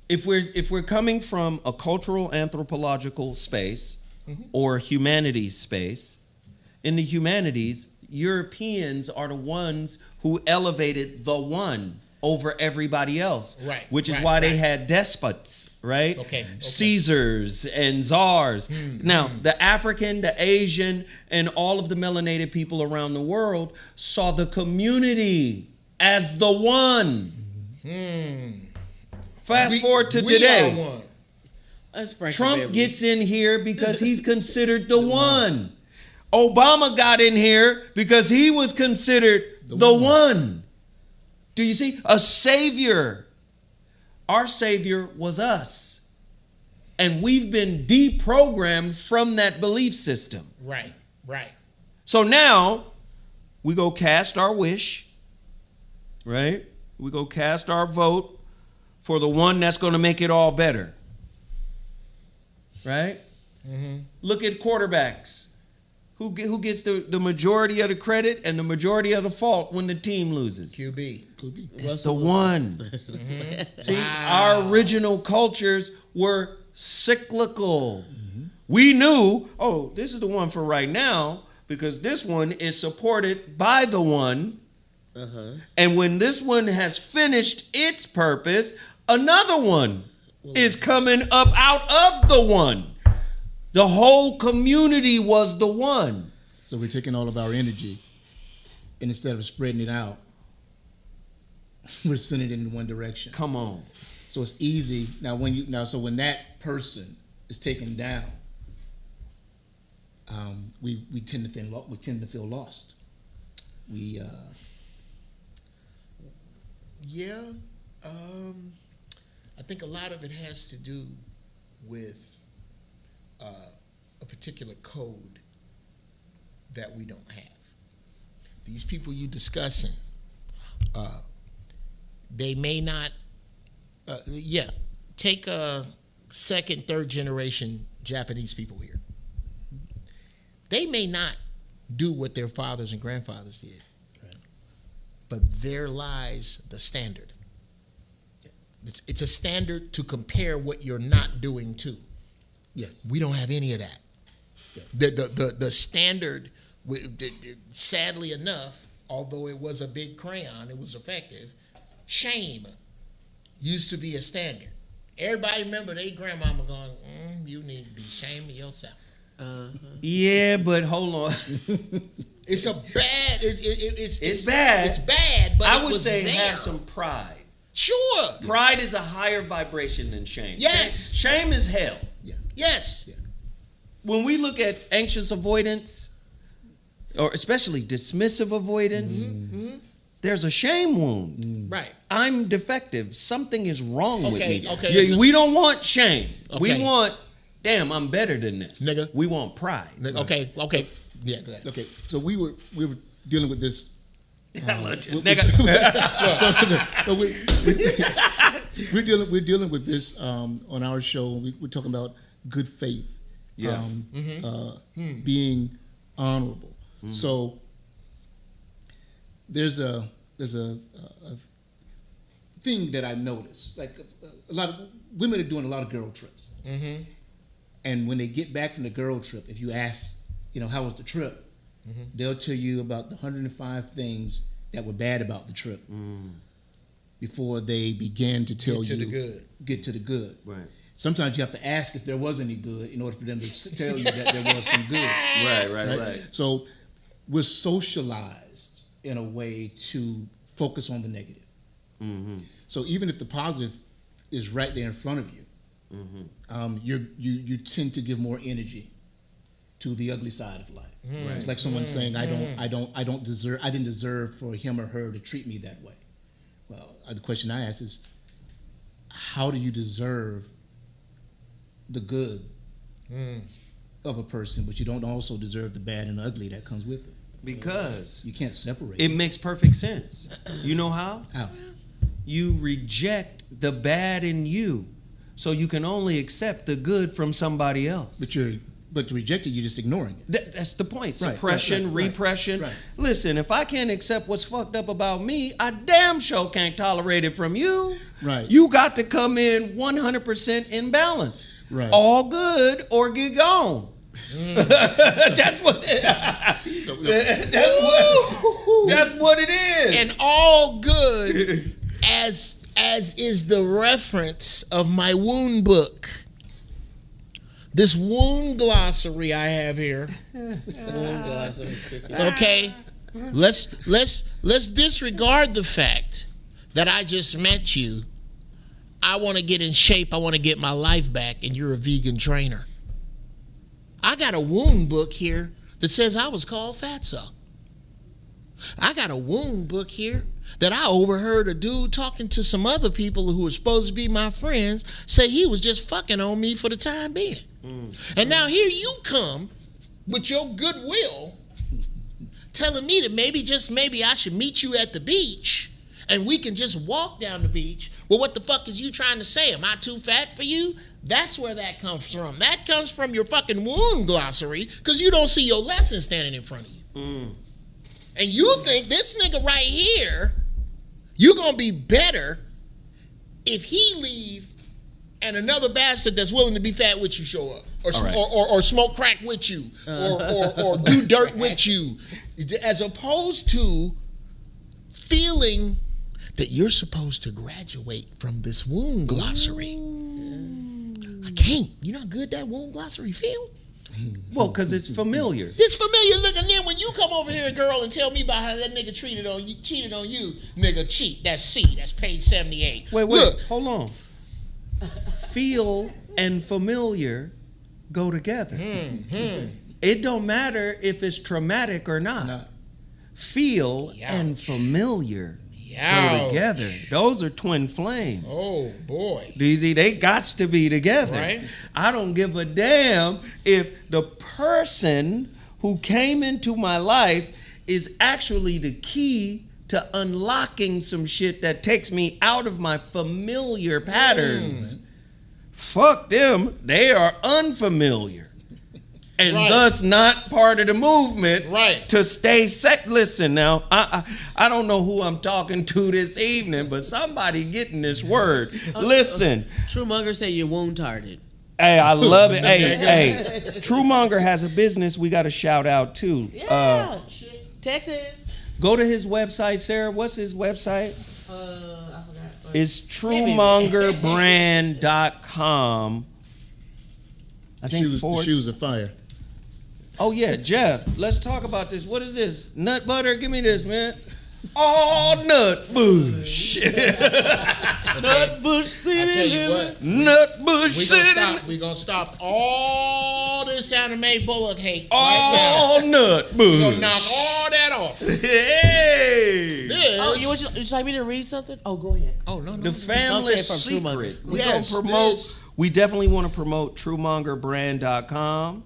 If we're coming from a cultural anthropological space or humanities space, in the humanities, Europeans are the ones who elevated the one over everybody else. Right, Which is right, why they right. had despots, right? Okay. Caesars and czars. Now, the African, the Asian, and all of the melanated people around the world saw the community as the one. Fast forward to we today. are one. That's Frank Trump Beverly. gets in here because he's considered the one. Obama got in here because he was considered the one. Do you see? A savior. Our savior was us. And we've been deprogrammed from that belief system. Right. So now we go cast our wish, right? We go cast our vote for the one that's going to make it all better. Right? Look at quarterbacks. Who gets the majority of the credit and the majority of the fault when the team loses? QB. It's the one. See, our original cultures were cyclical. We knew, oh, this is the one for right now because this one is supported by the one. And when this one has finished its purpose, another one is coming up out of the one. The whole community was the one. So we're taking all of our energy, and instead of spreading it out, we're sending it in one direction. Come on. So it's easy now. So when that person is taken down, we tend to feel lost. I think a lot of it has to do with a particular code that we don't have. These people you discussing, they may not, take a second, third generation Japanese people here. They may not do what their fathers and grandfathers did, but there lies the standard. It's a standard to compare what you're not doing to. Yes. We don't have any of that. The standard, sadly enough, although it was a big crayon, it was effective. Shame used to be a standard. Everybody remember their grandmama going, you need to be ashamed of yourself. Yeah, but hold on. It's a bad. It's bad. It's bad, but I it would was say there. have some pride. Sure. Pride is a higher vibration than shame. Yes. Shame is hell. Yes. When we look at anxious avoidance, or especially dismissive avoidance, there's a shame wound. Right. I'm defective. Something is wrong with me. Okay. Yeah, we don't want shame. Okay. We want, damn, I'm better than this. Nigga. We want pride. Okay. Yeah, go ahead. Okay, so we were dealing with this. Nigga. We're dealing with this on our show. We're talking about good faith, being honorable. So there's a thing that I noticed. Like a lot of women are doing a lot of girl trips, and when they get back from the girl trip, if you ask, how was the trip? They'll tell you about the 105 things that were bad about the trip before they begin to tell you. Get to the good. Right. Sometimes you have to ask if there was any good in order for them to tell you that there was some good. Right. So we're socialized in a way to focus on the negative. So even if the positive is right there in front of you, you tend to give more energy to the ugly side of life. It's like someone saying, I didn't deserve for him or her to treat me that way. Well, the question I ask is, how do you deserve the good of a person, but you don't also deserve the bad and ugly that comes with it? Because you can't separate it makes perfect sense. You know how? How? You reject the bad in you, so you can only accept the good from somebody else. But to reject it, you're just ignoring it. That's the point. Right, Suppression, right. repression. Listen, if I can't accept what's fucked up about me, I damn sure can't tolerate it from you. Right. You got to come in 100% imbalanced. Right. All good or get gone. That's what it is. And all good as is the reference of my wound book. This wound glossary I have here. Okay, let's disregard the fact that I just met you. I want to get in shape. I want to get my life back, and you're a vegan trainer. I got a wound book here that says I was called fatso. I got a wound book here that I overheard a dude talking to some other people who were supposed to be my friends say he was just fucking on me for the time being. And now here you come with your goodwill telling me that maybe I should meet you at the beach and we can just walk down the beach. Well, what the fuck is you trying to say? Am I too fat for you? That's where that comes from. That comes from your fucking wound glossary because you don't see your lesson standing in front of you. And you think this nigga right here, you're going to be better if he leave and another bastard that's willing to be fat with you show up, or smoke crack with you, or do dirt with you, as opposed to feeling that you're supposed to graduate from this wound glossary. I can't. You know how good that wound glossary feel? Well, because it's familiar. It's familiar. Look, and then when you come over here, girl, and tell me about how that nigga cheated on you, nigga, cheat. That's C. That's page 78. Wait, Look, hold on. Feel and familiar go together. It don't matter if it's traumatic or not. Feel and familiar go together. Those are twin flames. Oh boy. DZ, they gots to be together. Right. I don't give a damn if the person who came into my life is actually the key to unlocking some shit that takes me out of my familiar patterns. Fuck them. They are unfamiliar. And thus not part of the movement to stay set. Listen now, I don't know who I'm talking to this evening, but somebody getting this word. Listen. True Monger said you're wound-hearted. Hey, I love it. Hey, True Monger has a business we got to shout out too. Yeah, Texas. Go to his website, Sarah. What's his website? I forgot. It's truemongerbrand.com. I think Shoes of fire. Oh yeah, Jeff. Let's talk about this. What is this? Nut butter? Give me this, man. Oh, nut bush. Nut bush I tell you city. what. Nut bush city. We're gonna stop all this down to May Bullock hate. All right nut now. We're gonna bush. knock all that off. Hey. This, Oh, would you like me to read something? Oh, go ahead. oh no, The no. family Don't say it from secret. Truemonger. We Yes, gonna promote. this. We definitely want to promote TrueMongerBrand.com.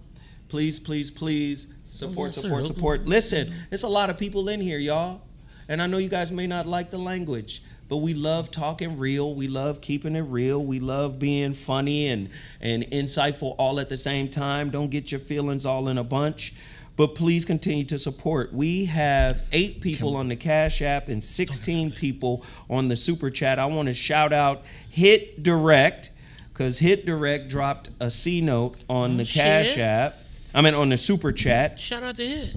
Please, please, please support, yes, support, sir. support. Listen, it's a lot of people in here, y'all, and I know you guys may not like the language, but we love talking real. We love keeping it real. We love being funny and insightful all at the same time. Don't get your feelings all in a bunch. But please continue to support. We have 8 people on the Cash App and 16 people on the Super Chat. I want to shout out Hit Direct, because Hit Direct dropped a C note on the Cash shit. App. I mean, on the Super Chat. Shout out to him.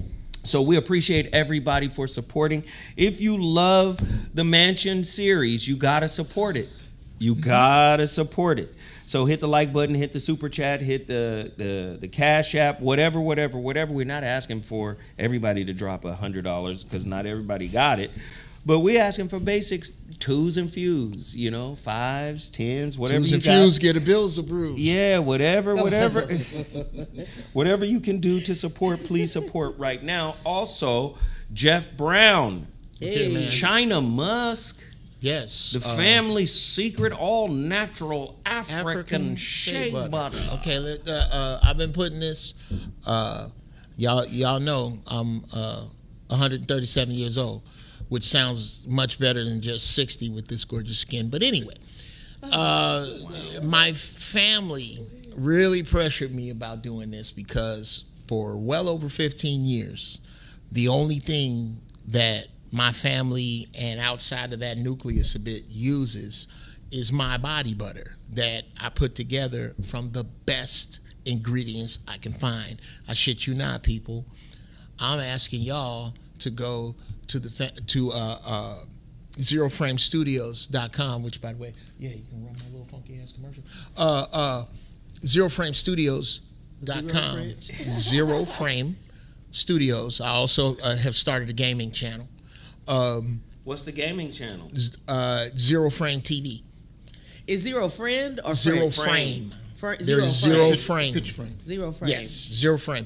So we appreciate everybody for supporting. If you love the Mansion series, you gotta support it. You gotta support it. So hit the like button, hit the Super Chat, hit the Cash App, whatever. We're not asking for everybody to drop $100 because not everybody got it. But we're asking for basics, 2s and fews, 5s, 10s, whatever Twos you and got. fews get a bills approved. Yeah, whatever. Whatever you can do to support, please support right now. Also, Jeff Brown, Okay, man. China Musk, Yes. the family secret, all natural African shea butter. Okay, I've been putting this. Y'all know I'm 137 years old, which sounds much better than just 60 with this gorgeous skin. But anyway, my family really pressured me about doing this because for well over 15 years, the only thing that my family and outside of that nucleus a bit uses is my body butter that I put together from the best ingredients I can find. I shit you not, people. I'm asking y'all to go to ZeroFrameStudios.com, which, by the way, yeah, you can run my little funky ass commercial. ZeroFrameStudios.com. Zero Frame Studios. I also have started a gaming channel. What's the gaming channel? Zero Frame TV. Is Zero friend or Zero friend? Frame. Zero There's frame. Zero Frame. Picture frame. Zero frame. Yes, Zero Frame.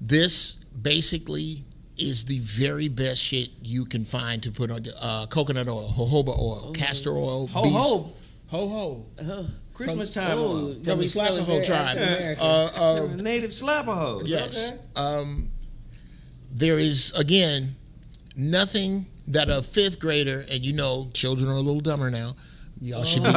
This basically is the very best shit you can find to put on coconut oil, jojoba oil, castor oil, Ho-ho. ho. Christmas time. Oh, From the Slapaho tribe. Native Slapahos. Yes. Okay. There is, again, nothing that a 5th grader, and children are a little dumber now. Y'all should be.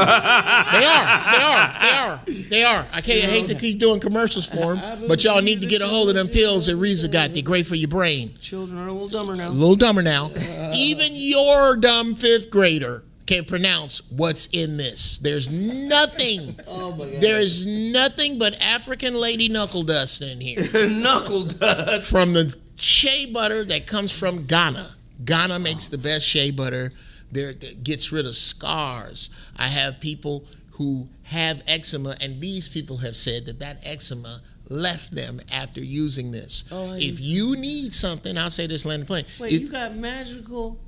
They are. I hate to keep doing commercials for them, but y'all need to get a hold of them pills that Reza got. They're great for your brain. Children are a little dumber now. A little dumber now. Even your dumb 5th grader can pronounce what's in this. There's nothing. Oh my God. There is nothing but African lady knuckle dust in here. Knuckle dust. From the shea butter that comes from Ghana. Ghana makes the best shea butter. That gets rid of scars. I have people who have eczema, and these people have said that eczema left them after using this. Oh, if you need something, I'll say this, Landon Plain. Wait, you got magical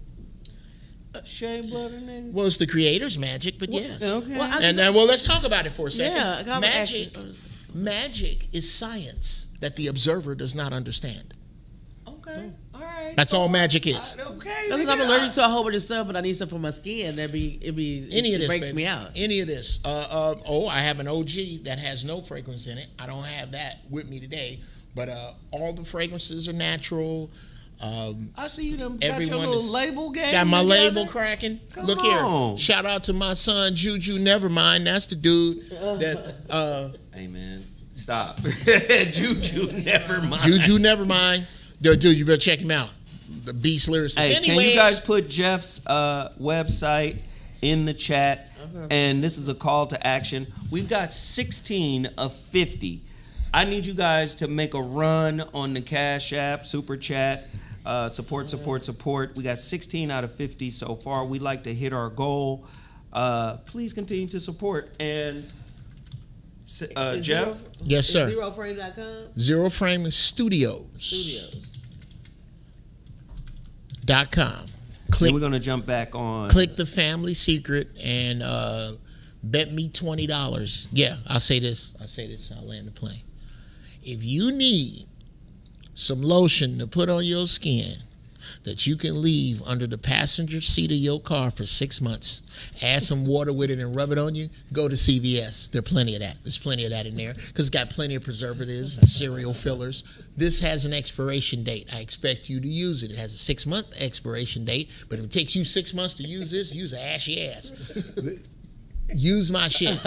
shea butter, nigga? Well, it's the creator's magic, but yes. Okay. Well, And let's talk about it for a second. Yeah, Magic is science that the observer does not understand. Okay. All right. That's all magic is. Okay. Because I'm allergic to a whole bunch of stuff, but I need stuff for my skin. It breaks me out. Any of this. I have an OG that has no fragrance in it. I don't have that with me today, but all the fragrances are natural. I see you done got your Everyone little is- label game. Got my together. label cracking. Come Look on. here. Shout out to my son Juju Nevermind. That's the dude that Hey man, stop. Juju, never mind. Juju Nevermind. Dude, you better check him out. The beast lyricist. Hey, Anyway, can you guys put Jeff's website in the chat? And this is a call to action. We've got 16 of 50. I need you guys to make a run on the Cash App, Super Chat, support. We got 16 out of 50 so far. We'd like to hit our goal. Please continue to support. And Jeff? Yes, sir. ZeroFrame.com. Zero Frame Studios.com. And we're going to jump back on. Click the family secret, and Bet me $20. Yeah, I'll say this. I'll land the plane. If you need some lotion to put on your skin that you can leave under the passenger seat of your car for 6 months, add some water with it and rub it on you, go to CVS. There's plenty of that. There's plenty of that in there because it's got plenty of preservatives and cereal fillers. This has an expiration date. I expect you to use it. It has a 6-month expiration date, but if it takes you 6 months to use this, use an ashy ass. Use my shit.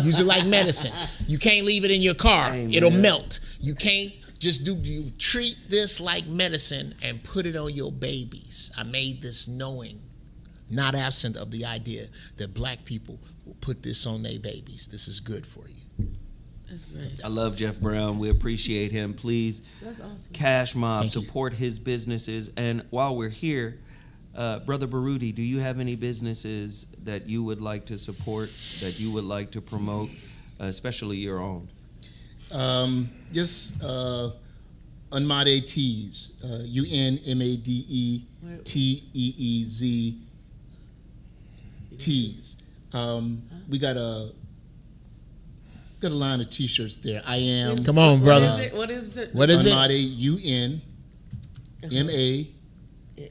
Use it like medicine. You can't leave it in your car. Amen. It'll melt. You can't you treat this like medicine and put it on your babies. I made this knowing, not absent of the idea that black people will put this on their babies. This is good for you. That's great. I love Jeff Brown. We appreciate him. Please, That's awesome. Cash Mob, Thank you. support his businesses. And while we're here, Brother Baruti, do you have any businesses that you would like to support, that you would like to promote, especially your own? Just Unmade Tees, UNMADETEEZ Tees. We got a line of T-shirts there. I am. Come on, brother. What is it? What is it? Unmade,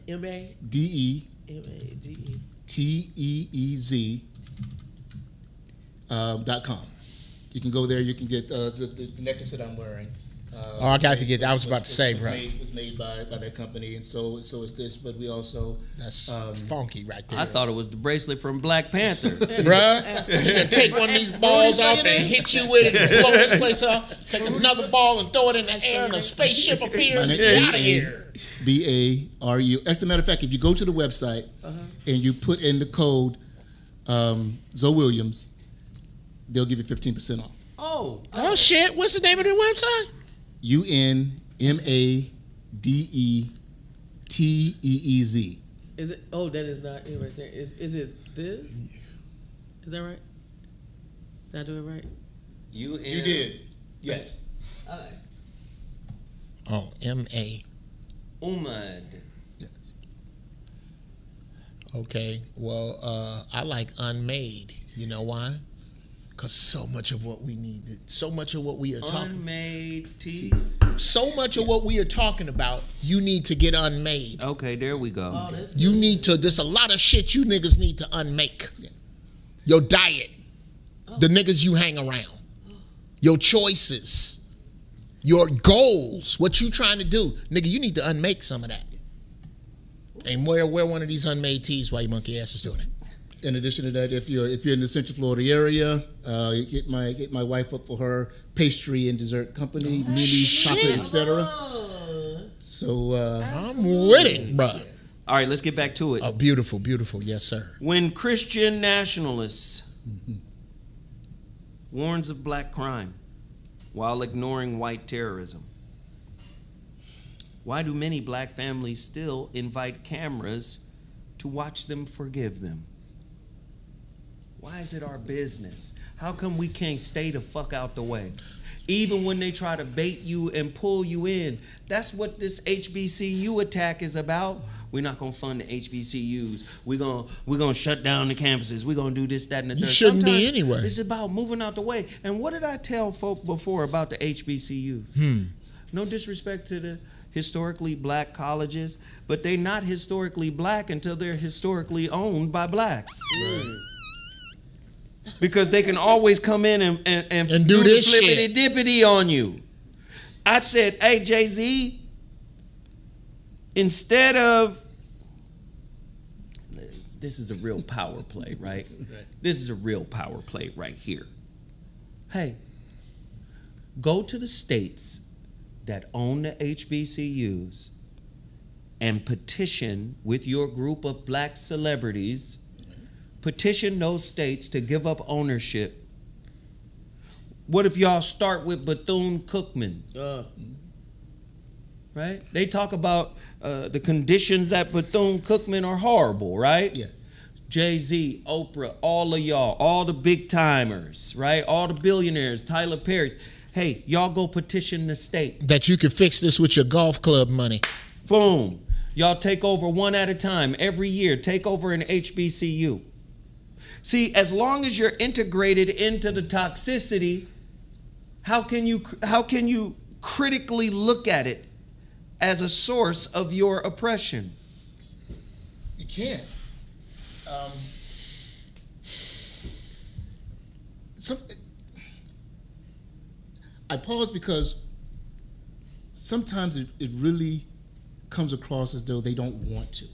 UNMADETEEZ .com. You can go there. You can get the necklace that I'm wearing. I got to get that. I was about to say, bro. Was made by that company, and so is this. But we also That's funky right there. I thought it was the bracelet from Black Panther. Bruh, you can take one of these balls off and hit you with it and blow this place up. Take another ball and throw it in the air and a spaceship appears. Get out of here. BARU. As a matter of fact, if you go to the website and you put in the code Zoe Williams, they'll give you 15% off. Oh shit! What's the name of the website? UNMADETEEZ. Is it? Oh, that is not it right there. Is it this? Is that right? Did I do it right? You did. Yes. Okay. Oh, M.A. Umad. Okay. Well, I like Unmade. You know why? Because so much of what we need, so much of what we are talking, Unmade tees. so much of what we are talking about, you need to get unmade. Okay, there we go. Oh, that's You need to. There's a lot of shit you niggas need to unmake. Your diet, the niggas you hang around, your choices, your goals, what you trying to do, nigga. You need to unmake some of that. And wear one of these unmade tees while your monkey ass is doing it. In addition to that, if you're in the Central Florida area, hit my wife up for her pastry and dessert company, Mimi's Chocolate, etc. So I'm with it, bruh. All right, let's get back to it. Oh, beautiful, beautiful. Yes, sir. When Christian nationalists warns of black crime while ignoring white terrorism, why do many black families still invite cameras to watch them forgive them? Why is it our business? How come we can't stay the fuck out the way? Even when they try to bait you and pull you in. That's what this HBCU attack is about. We're not gonna fund the HBCUs. We're gonna shut down the campuses. We're gonna do this, that, and the third. You shouldn't be Sometimes anyway. It's about moving out the way. And what did I tell folk before about the HBCUs? No disrespect to the historically black colleges, but they're not historically black until they're historically owned by blacks. right. Because they can always come in and do this the shit. flippity-dippity on you. I said, hey, Jay-Z, instead of, this is a real power play, right? This is a real power play right here. Hey, go to the states that own the HBCUs and petition with your group of black celebrities, petition those states to give up ownership. What if y'all start with Bethune-Cookman? Right? They talk about the conditions at Bethune-Cookman are horrible, right? Yeah. Jay-Z, Oprah, all of y'all, all the big timers, right? All the billionaires, Tyler Perry's. Hey, y'all go petition the state. That you can fix this with your golf club money. Boom. Y'all take over one at a time every year. Take over an HBCU. See, as long as you're integrated into the toxicity, how can you critically look at it as a source of your oppression? You can't. I pause because sometimes it really comes across as though they don't want to.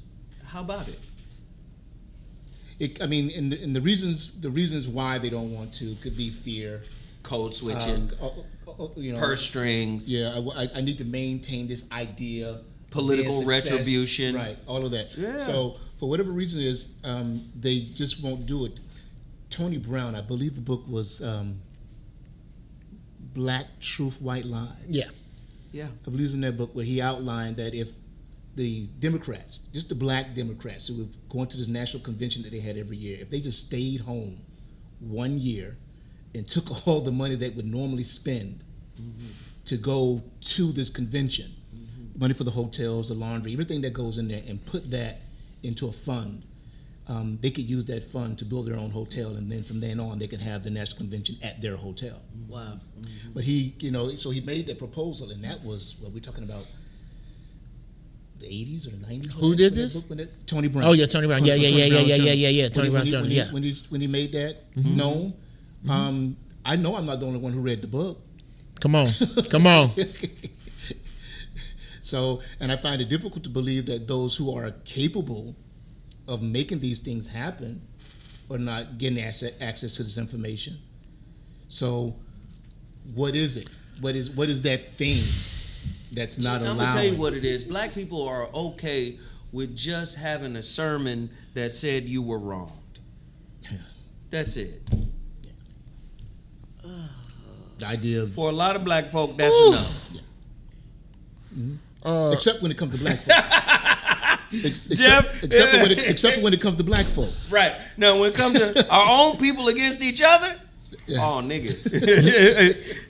How about it? And the reasons why they don't want to could be fear, Code switching, purse strings. Yeah, I need to maintain this idea. Political success, retribution. Right, all of that. Yeah. So for whatever reason it is, they just won't do it. Tony Brown, I believe the book was Black Truth, White Lies. Yeah. Yeah. I believe it was in that book where he outlined that if the Democrats, just the black Democrats who were going to this national convention that they had every year, if they just stayed home 1 year and took all the money they would normally spend to go to this convention, money for the hotels, the laundry, everything that goes in there, and put that into a fund, they could use that fund to build their own hotel, and then from then on they could have the national convention at their hotel. Wow. But he, so he made that proposal, and that was what we're talking about, the 80s or the 90s. Who did this? Tony Brown. Oh yeah, Tony Brown. Yeah. Tony Brown. When he made that known, I know I'm not the only one who read the book. Come on. So, and I find it difficult to believe that those who are capable of making these things happen are not getting access to this information. So, what is it? What is that thing that's not allowed? I'm gonna tell you what it is. Black people are okay with just having a sermon that said you were wronged. That's it. The idea of, For a lot of black folk, that's enough. except when it comes to black folk. Jeff? Except for when it comes to black folk. Right. Now, when it comes to our own people against each other, oh, nigga.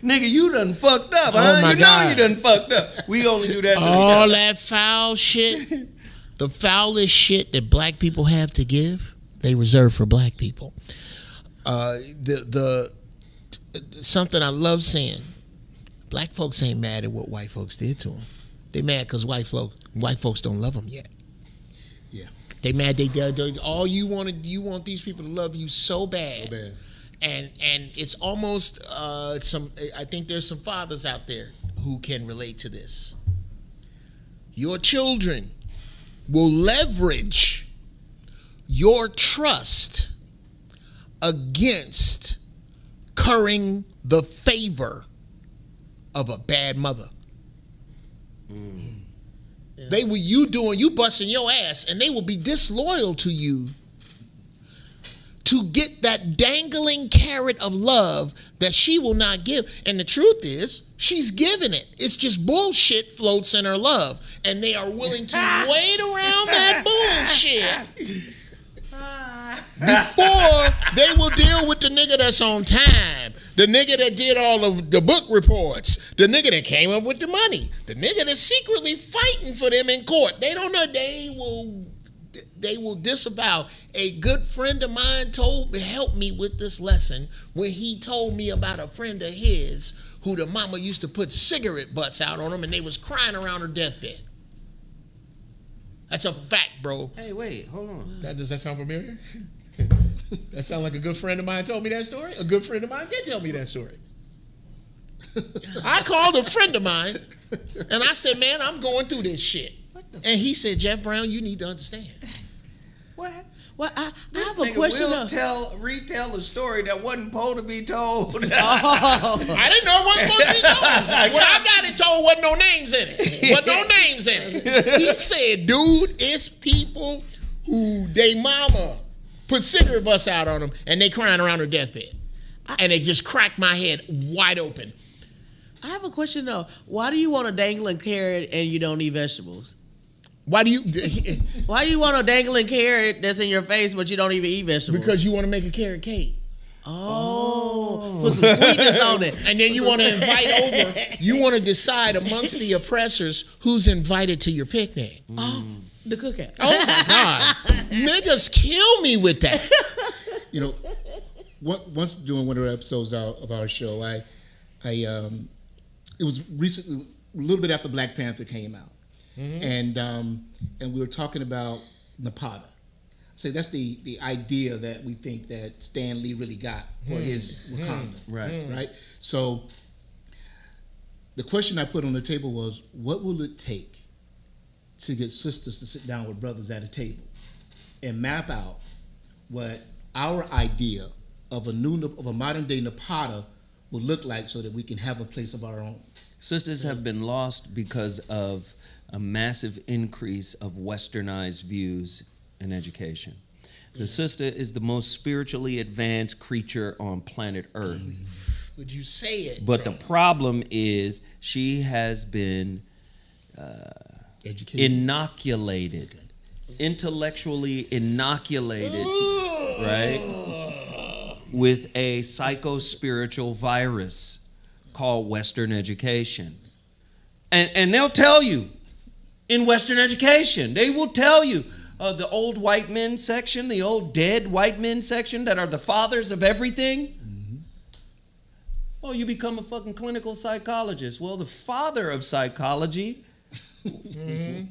Nigga, you done fucked up, huh? Oh, my you God. know you done fucked up. We only do that to each All other. that foul shit, the foulest shit that black people have to give, they reserve for black people. Something I love saying, black folks ain't mad at what white folks did to them. They mad because white folks don't love them yet. Yeah. They mad. They all you want these people to love you so bad. So bad. And it's almost I think there's some fathers out there who can relate to this. Your children will leverage your trust against currying the favor of a bad mother. They were you busting your ass, and they will be disloyal to you to get that dangling carrot of love that she will not give. And the truth is, she's giving it. It's just bullshit floats in her love. And they are willing to wait around that bullshit before they will deal with the nigga that's on time, the nigga that did all of the book reports, the nigga that came up with the money, the nigga that's secretly fighting for them in court. They don't know. They will disavow. A good friend of mine helped me with this lesson when he told me about a friend of his who the mama used to put cigarette butts out on him, and they was crying around her deathbed. That's a fact, bro. Hey, wait, hold on. Does that sound familiar? That sound like a good friend of mine told me that story? A good friend of mine did tell me that story. I called a friend of mine, and I said, man, I'm going through this shit. And he said, Jeff Brown, you need to understand. What? Well, I have a Nigga question. will retell a story that wasn't supposed to be told. Oh. I didn't know it wasn't supposed to be told. When I got it told, wasn't no names in it. Wasn't no names in it. He said, dude, it's people who they mama put cigarette butts out on them, and they crying around her deathbed. And it just cracked my head wide open. I have a question though. Why do you want a dangling carrot and you don't eat vegetables? Why do you? Why do you want a dangling carrot that's in your face but you don't even eat vegetables? Because you want to make a carrot cake. Put some sweetness on it. And then you want to invite over, you want to decide amongst the oppressors who's invited to your picnic. Oh, the cookout. Oh my God. Niggas kill me with that. You know, once doing one of the episodes of our show, it was recently, a little bit after Black Panther came out, and we were talking about Napata. So that's the idea that we think that Stan Lee really got for his Wakanda, right? So the question I put on the table was, what will it take to get sisters to sit down with brothers at a table and map out what our idea of a modern day Napata will look like, so that we can have a place of our own? Sisters have been lost because of a massive increase of westernized views in education. The sister is the most spiritually advanced creature on planet Earth. Would you say it? But the problem is she has been inoculated, intellectually inoculated, right, with a psycho-spiritual virus called Western education. And they'll tell you, in Western education, they will tell you, the old white men section, the old dead white men section that are the fathers of everything. Oh, you become a fucking clinical psychologist. Well, the father of psychology,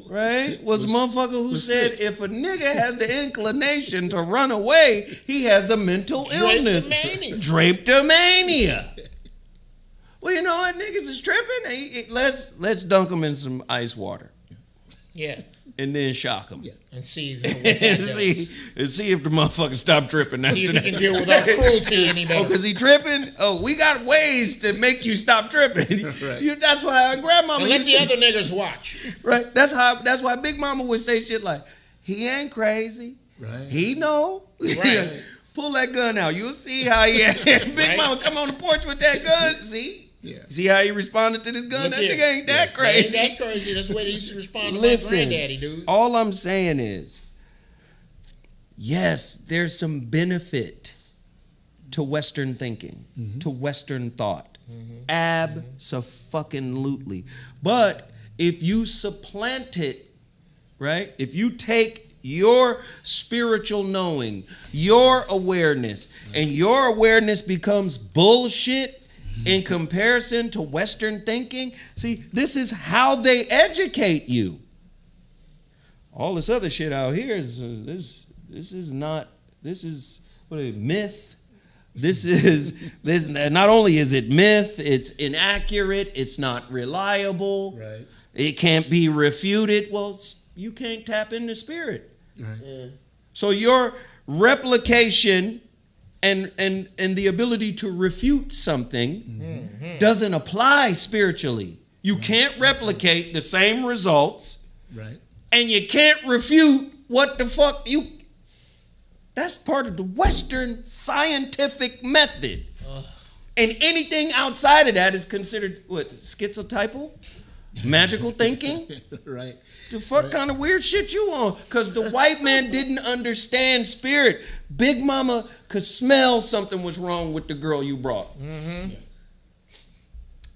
right, was a motherfucker who said if a nigga has the inclination to run away, he has a mental illness. Drapetomania. Well, you know what? Niggas is tripping. Let's dunk them in some ice water. Yeah. And then shock them. Yeah. And see what that does. see if the motherfucker stop tripping. See if he can deal with our cruelty any better. Oh, because he tripping? Oh, we got ways to make you stop tripping. Right. That's why our grandmama and let the other niggas watch. Right. That's why Big Mama would say shit like, he ain't crazy. Right. He know. Right. Pull that gun out. You'll see how he Big Mama come on the porch with that gun. See? Yeah. See how he responded to this gun? That nigga ain't that crazy. Ain't that crazy. That's the way they used to respond to my granddaddy, dude. All I'm saying is, yes, there's some benefit to Western thinking, to Western thought. Abso-fucking-lutely. But if you supplant it, right? If you take your spiritual knowing, your awareness, and your awareness becomes bullshit in comparison to Western thinking, see, this is how they educate you. All this other shit out here is this is what a myth. This not only is it myth, it's inaccurate, it's not reliable. Right. It can't be refuted. Well, you can't tap into spirit. Right. Yeah. So your replication and the ability to refute something doesn't apply spiritually. You can't replicate the same results. Right. And you can't refute what the fuck you. That's part of the Western scientific method. And anything outside of that is considered what, schizotypal? Magical thinking? Right. The fuck kind of weird shit you on? Because the white man didn't understand spirit. Big Mama could smell something was wrong with the girl you brought.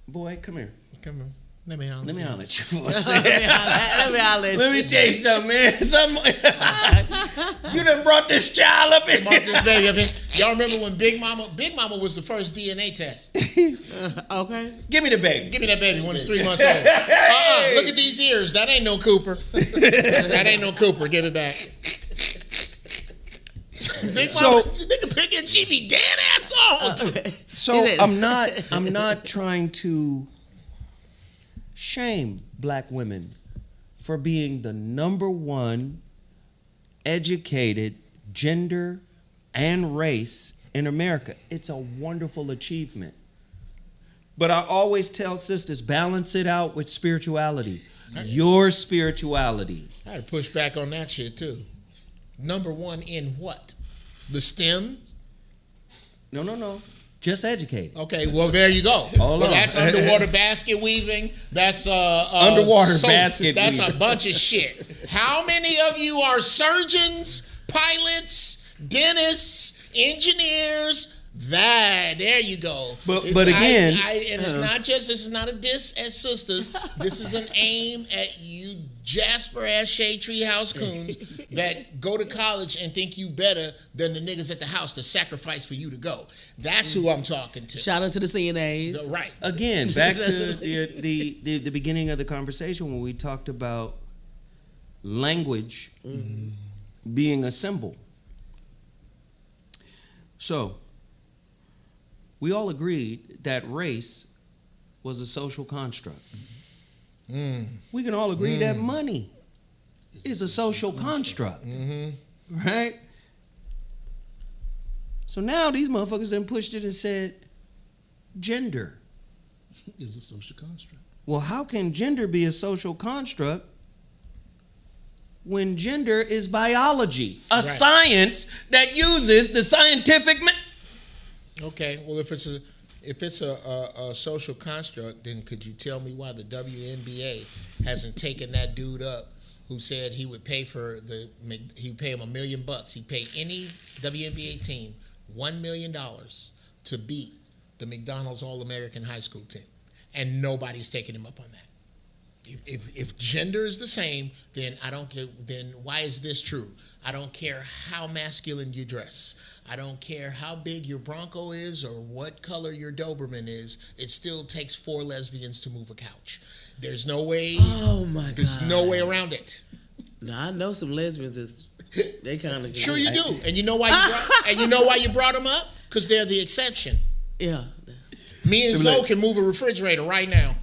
Boy, come here. Come here. Let me holler. Let me holler at you. Let me tell you something, man. You done brought this child up in here. This baby up here. Y'all remember when Big Mama was the first DNA test? Okay. Give me the baby. Give me that baby when it's 3 months old. Look at these ears. That ain't no Cooper. That ain't no Cooper. Give it back. Big Mama, nigga picking, she be dead ass on. So I'm not trying to shame black women for being the #1 educated gender and race in America. It's a wonderful achievement. But I always tell sisters, balance it out with spirituality. Your spirituality. I had to push back on that shit too. #1 in what? The STEM? No. Just educated. Okay, well there you go. Well, that's underwater basket weaving. That's underwater basket. That's weaving. A bunch of shit. How many of you are surgeons, pilots, dentists, engineers? There you go. But again, and it's not just. This is not a diss at sisters. This is an aim at you Jasper ass shade tree house coons that go to college and think you better than the niggas at the house to sacrifice for you to go. That's who I'm talking to. Shout out to the CNAs. Right. Again, back to the beginning of the conversation when we talked about language being a symbol. So, we all agreed that race was a social construct. We can all agree that money is a social construct, right? So now these motherfuckers then pushed it and said, gender Is a social construct. Well, how can gender be a social construct when gender is biology, a science that uses the scientific Okay, well, if it's a social construct, then could you tell me why the WNBA hasn't taken that dude up who said he would pay for he'd pay him $1 million? He'd pay any WNBA team $1 million to beat the McDonald's All-American high school team, and nobody's taking him up on that. If gender is the same, then I don't care. Then why is this true? I don't care how masculine you dress. I don't care how big your Bronco is or what color your Doberman is. It still takes 4 lesbians to move a couch. There's no way. Oh my God. There's no way around it. Now I know some lesbians that they kind of Sure you do, and you know why you brought them up? Because they're the exception. Yeah. Me and Zoe can move a refrigerator right now.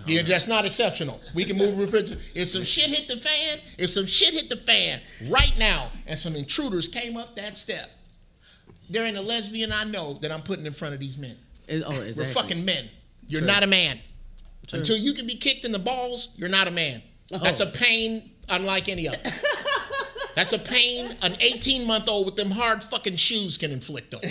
Yeah, that's not exceptional. We can move a refrigerator. If some shit hit the fan right now and some intruders came up that step, there ain't a lesbian I know that I'm putting in front of these men. Exactly. We're fucking men. You're not a man. Until you can be kicked in the balls, you're not a man. That's a pain unlike any other. That's a pain an 18-month-old with them hard fucking shoes can inflict on you.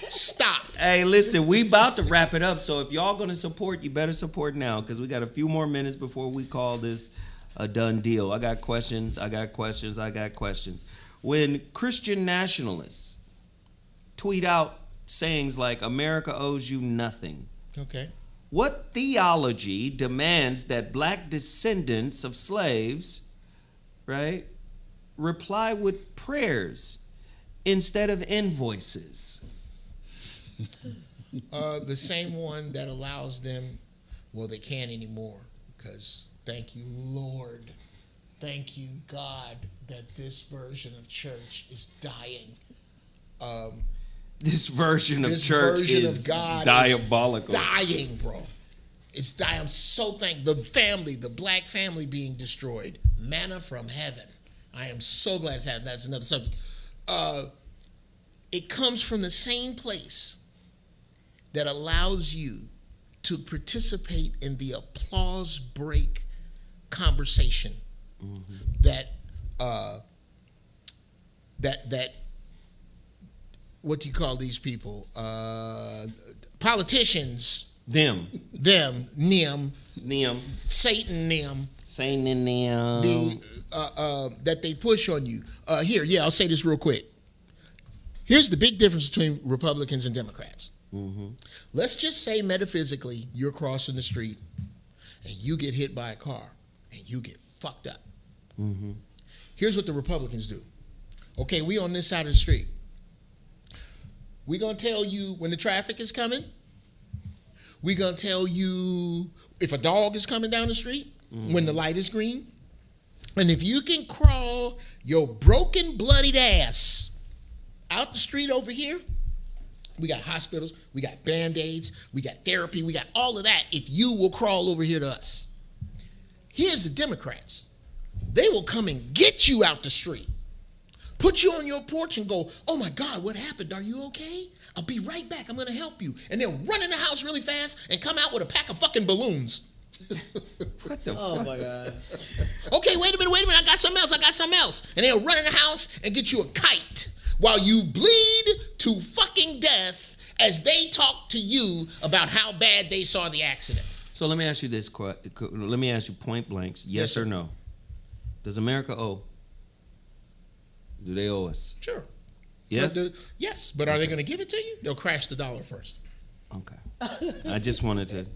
Stop. Hey, listen, we about to wrap it up, so if y'all gonna support, you better support now, because we got a few more minutes before we call this a done deal. I got questions. When Christian nationalists tweet out sayings like, America owes you nothing, Okay. what theology demands that black descendants of slaves, right, reply with prayers instead of invoices? The same one that allows them, well, they can't anymore, because thank you, Lord. Thank you, God, that this version of church is dying. This version of This church version is of God diabolical. is dying, bro. It's dying. I'm so thankful. The black family being destroyed. Manna from heaven. I am so glad it's happened. That's another subject. It comes from the same place that allows you to participate in the applause break conversation that what do you call these people? Politicians. Them. Nim. Satan them. That they push on you. I'll say this real quick. Here's the big difference between Republicans and Democrats. Let's just say metaphysically you're crossing the street and you get hit by a car and you get fucked up. Here's what the Republicans do. Okay, we on this side of the street. We're going to tell you when the traffic is coming. We're going to tell you if a dog is coming down the street, when the light is green. And if you can crawl your broken, bloodied ass out the street over here, we got hospitals, we got Band-Aids, we got therapy, we got all of that if you will crawl over here to us. Here's the Democrats. They will come and get you out the street. Put you on your porch and go, oh my God, what happened? Are you okay? I'll be right back. I'm going to help you. And they'll run in the house really fast and come out with a pack of fucking balloons. Oh my God. Okay, wait a minute. I got something else. And they'll run in the house and get you a kite while you bleed to fucking death as they talk to you about how bad they saw the accidents. So let me ask you this. Let me ask you point blanks. Yes or no? Does America owe? Do they owe us? Sure. Yes? Yes, but are they going to give it to you? They'll crash the dollar first. Okay. I just wanted to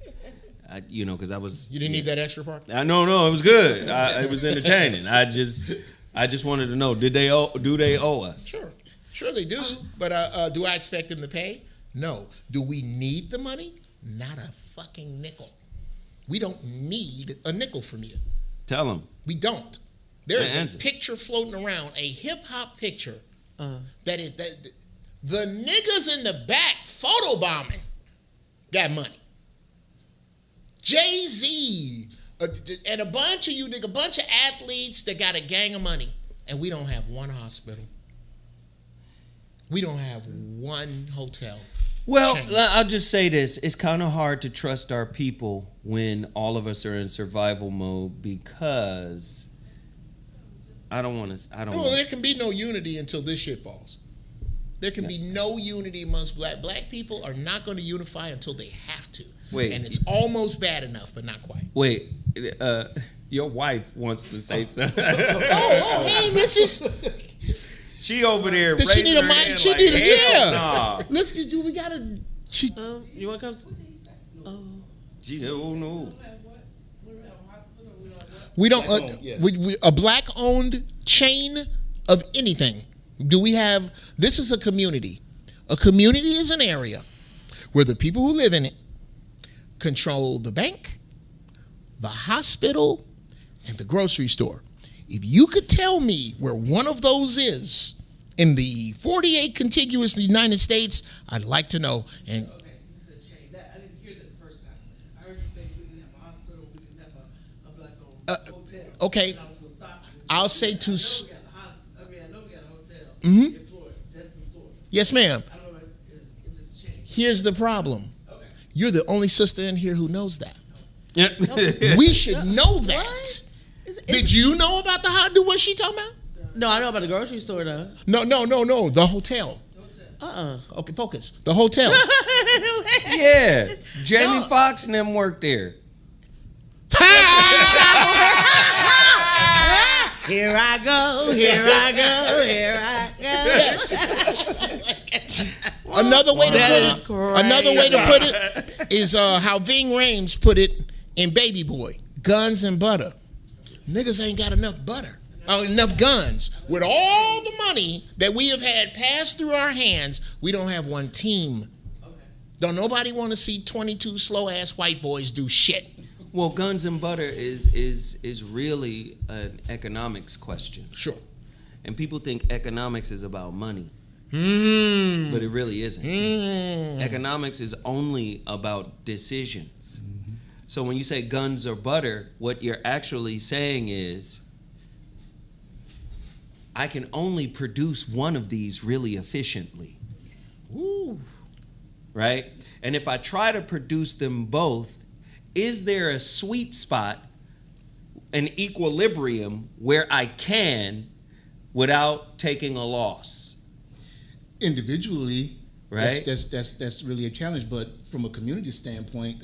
because I was. You didn't need that extra part? No, it was good. It was entertaining. I just wanted to know, do they owe us? Sure they do. But do I expect them to pay? No. Do we need the money? Not a fucking nickel. We don't need a nickel from you. Tell them. We don't. There is a picture floating around, a hip hop picture that is that the niggas in the back photobombing got money. Jay-Z and a bunch of you nigga, a bunch of athletes that got a gang of money, and we don't have one hospital. We don't have one hotel. Well, I'll just say this. It's kind of hard to trust our people when all of us are in survival mode because I don't want to. Well, there can be no unity until this shit falls. There can be no unity amongst black people are not going to unify until they have to. Wait. And it's almost bad enough, but not quite. Wait, your wife wants to say something. Oh, hey, Mrs. She over there. Does she need a mic? She need a Nah. Listen, we gotta. You want to come? Oh. She said, "Oh no." We don't. We a black-owned chain of anything. Do we have? This is a community. A community is an area where the people who live in it control the bank, the hospital, and the grocery store. If you could tell me where one of those is in the 48 contiguous United States, I'd like to know. And okay, you said chain. I didn't hear that the first time. I heard you say we didn't have a hospital, we didn't have a black-owned hotel. Okay, I'll say to. I know we got a hotel in Florida, Destin, Florida. Yes, ma'am. I don't know if it's a chain. Here's the problem. Okay. You're the only sister in here who knows that. Yeah. We should know that. What? Did you know about what she talking about? No, I know about the grocery store though. No. The hotel. Okay, focus. The hotel. Yeah. Jamie Foxx and them work there. Here I go, here I go, here I go. Yes. Another way to That put is it. Another way to crazy. put it is how Ving Rhames put it in Baby Boy: guns and butter. Niggas ain't got enough butter. Enough guns. With all the money that we have had pass through our hands, we don't have one team. Okay. Don't nobody want to see 22 slow-ass white boys do shit. Well, guns and butter is really an economics question. Sure. And people think economics is about money. But it really isn't. Economics is only about decisions. So when you say guns or butter, what you're actually saying is, I can only produce one of these really efficiently. Ooh. Right? And if I try to produce them both, is there a sweet spot, an equilibrium where I can without taking a loss? Individually, Right. that's really a challenge. But from a community standpoint,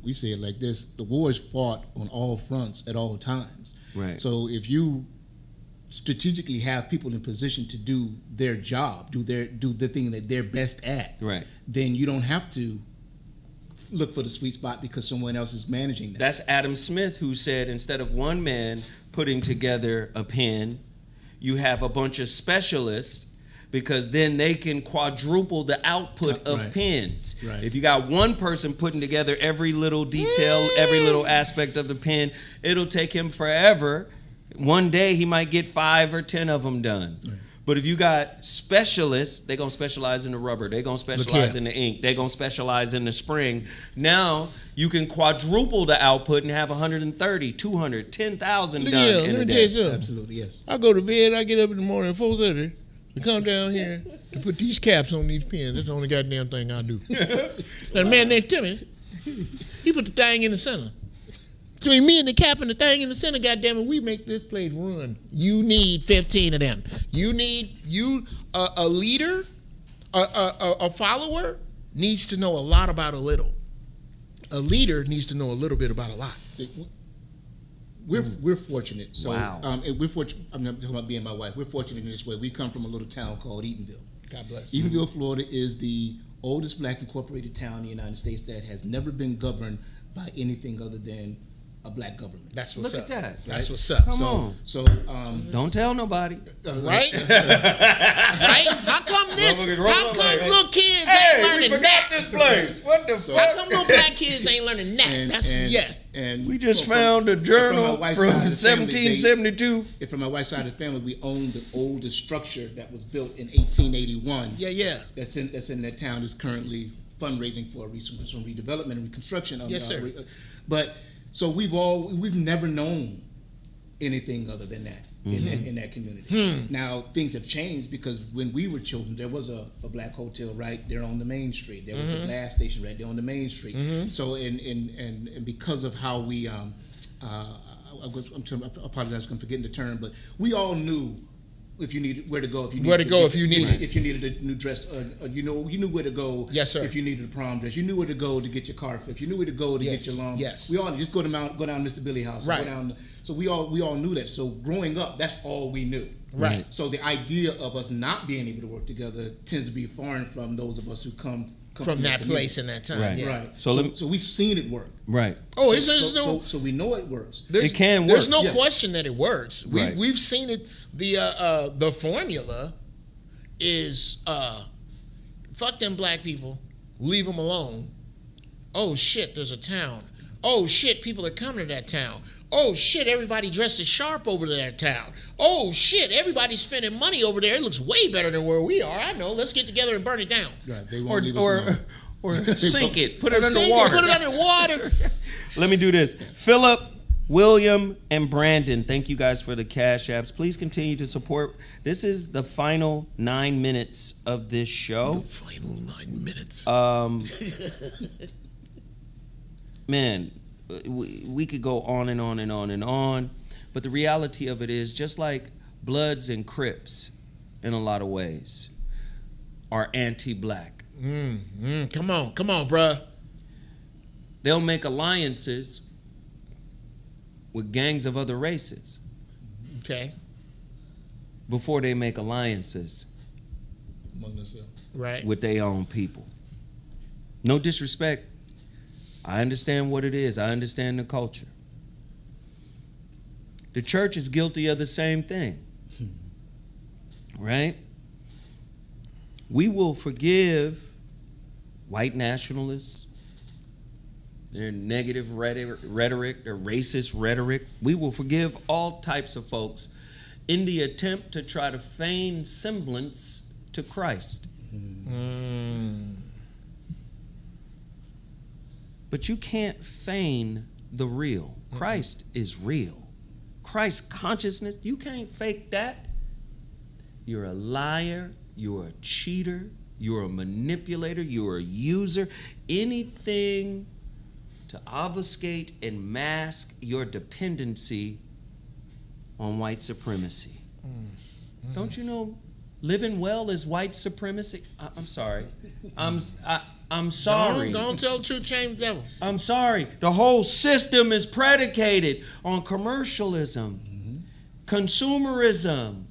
we say it like this: the war is fought on all fronts at all times. Right. So if you strategically have people in position to do their job, do the thing that they're best at, Right. then you don't have to look for the sweet spot because someone else is managing that. That's Adam Smith, who said instead of one man putting together a pen, you have a bunch of specialists, because then they can quadruple the output of Right. pens. Right. If you got one person putting together every little detail, every little aspect of the pen, it'll take him forever. One day he might get 5 or 10 of them done. Right. But if you got specialists, they're going to specialize in the rubber. They're going to specialize in the ink. They're going to specialize in the spring. Now you can quadruple the output and have 130, 200, 10,000 done in a let me tell day. you something. Absolutely, yes. I go to bed, I get up in the morning at 4:30 to come down here to put these caps on these pens. That's the only goddamn thing I do. Now, the man named Timmy, he put the thing in the center. Between me and the cap and the thing in the center, goddamn it, we make this place run. You need 15 of them. You need a leader, a follower needs to know a lot about a little. A leader needs to know a little bit about a lot. We're fortunate. So Wow. we're fortunate. I'm not talking about being my wife. We're fortunate in this way. We come from a little town called Eatonville. God bless. Eatonville, Florida is the oldest black incorporated town in the United States that has never been governed by anything other than a black government. That's what's Look up. at that. That's what's up. Come on. So, Don't tell nobody. Right? Right? How come this? How come little kids ain't learning that? this place. What the How come little black kids ain't learning that? and We just from- found a from journal my wife's from side of the family, 1772. From my wife's side of the family, we own the oldest structure that was built in 1881. Yeah. That's in that town is currently fundraising for some redevelopment and reconstruction. Yes, sir. But so we've never known anything other than that in that community. Now things have changed because when we were children, there was a black hotel right there on the main street. There was a gas station right there on the main street. So and because of how we I apologize for forgetting the term, but we all knew if you needed where to go, if you needed a new dress, you knew where to go. Yes, sir. If you needed a prom dress, you knew where to go to get your car fixed. You knew where to go to get your lawn. Yes. We all just go down Mr. Billy house. Right. Go down. So we all knew that. So growing up, that's all we knew. Right. So the idea of us not being able to work together tends to be foreign from those of us who come From that place in that time. Right. Yeah. Right. So So we've seen it work. Right. Oh, So we know it works. It can There's work. no question that it works. Right. We've seen it. The formula is fuck them black people, leave them alone. Oh shit, there's a town. Oh shit, people are coming to that town. Oh shit, everybody dresses sharp over to that town. Oh shit, everybody's spending money over there. It looks way better than where we are. I know. Let's get together and burn it down. Right. They won't leave us alone. Or sink it. Put it Sink it, underwater. Put it underwater. Let me do this. Philip, William, and Brandon, thank you guys for the cash apps. Please continue to support. This is the final 9 minutes of this show. Final 9 minutes. Man, we could go on and on and on and on, but the reality of it is just like Bloods and Crips in a lot of ways are anti-black. Come on, bruh. They'll make alliances with gangs of other races Okay. before they make alliances Among themselves. Right. with their own people. No disrespect. I understand what it is. I understand the culture. The church is guilty of the same thing. Right? We will forgive white nationalists, their negative rhetoric, their racist rhetoric. We will forgive all types of folks in the attempt to try to feign semblance to Christ. But you can't feign the real. Christ is real. Christ consciousness, you can't fake that. You're a liar, you're a cheater, you're a manipulator, you're a user. Anything to obfuscate and mask your dependency on white supremacy. Don't you know living well is white supremacy? I'm sorry. I'm sorry. Don't tell the truth, shame the devil. I'm sorry. The whole system is predicated on commercialism, consumerism.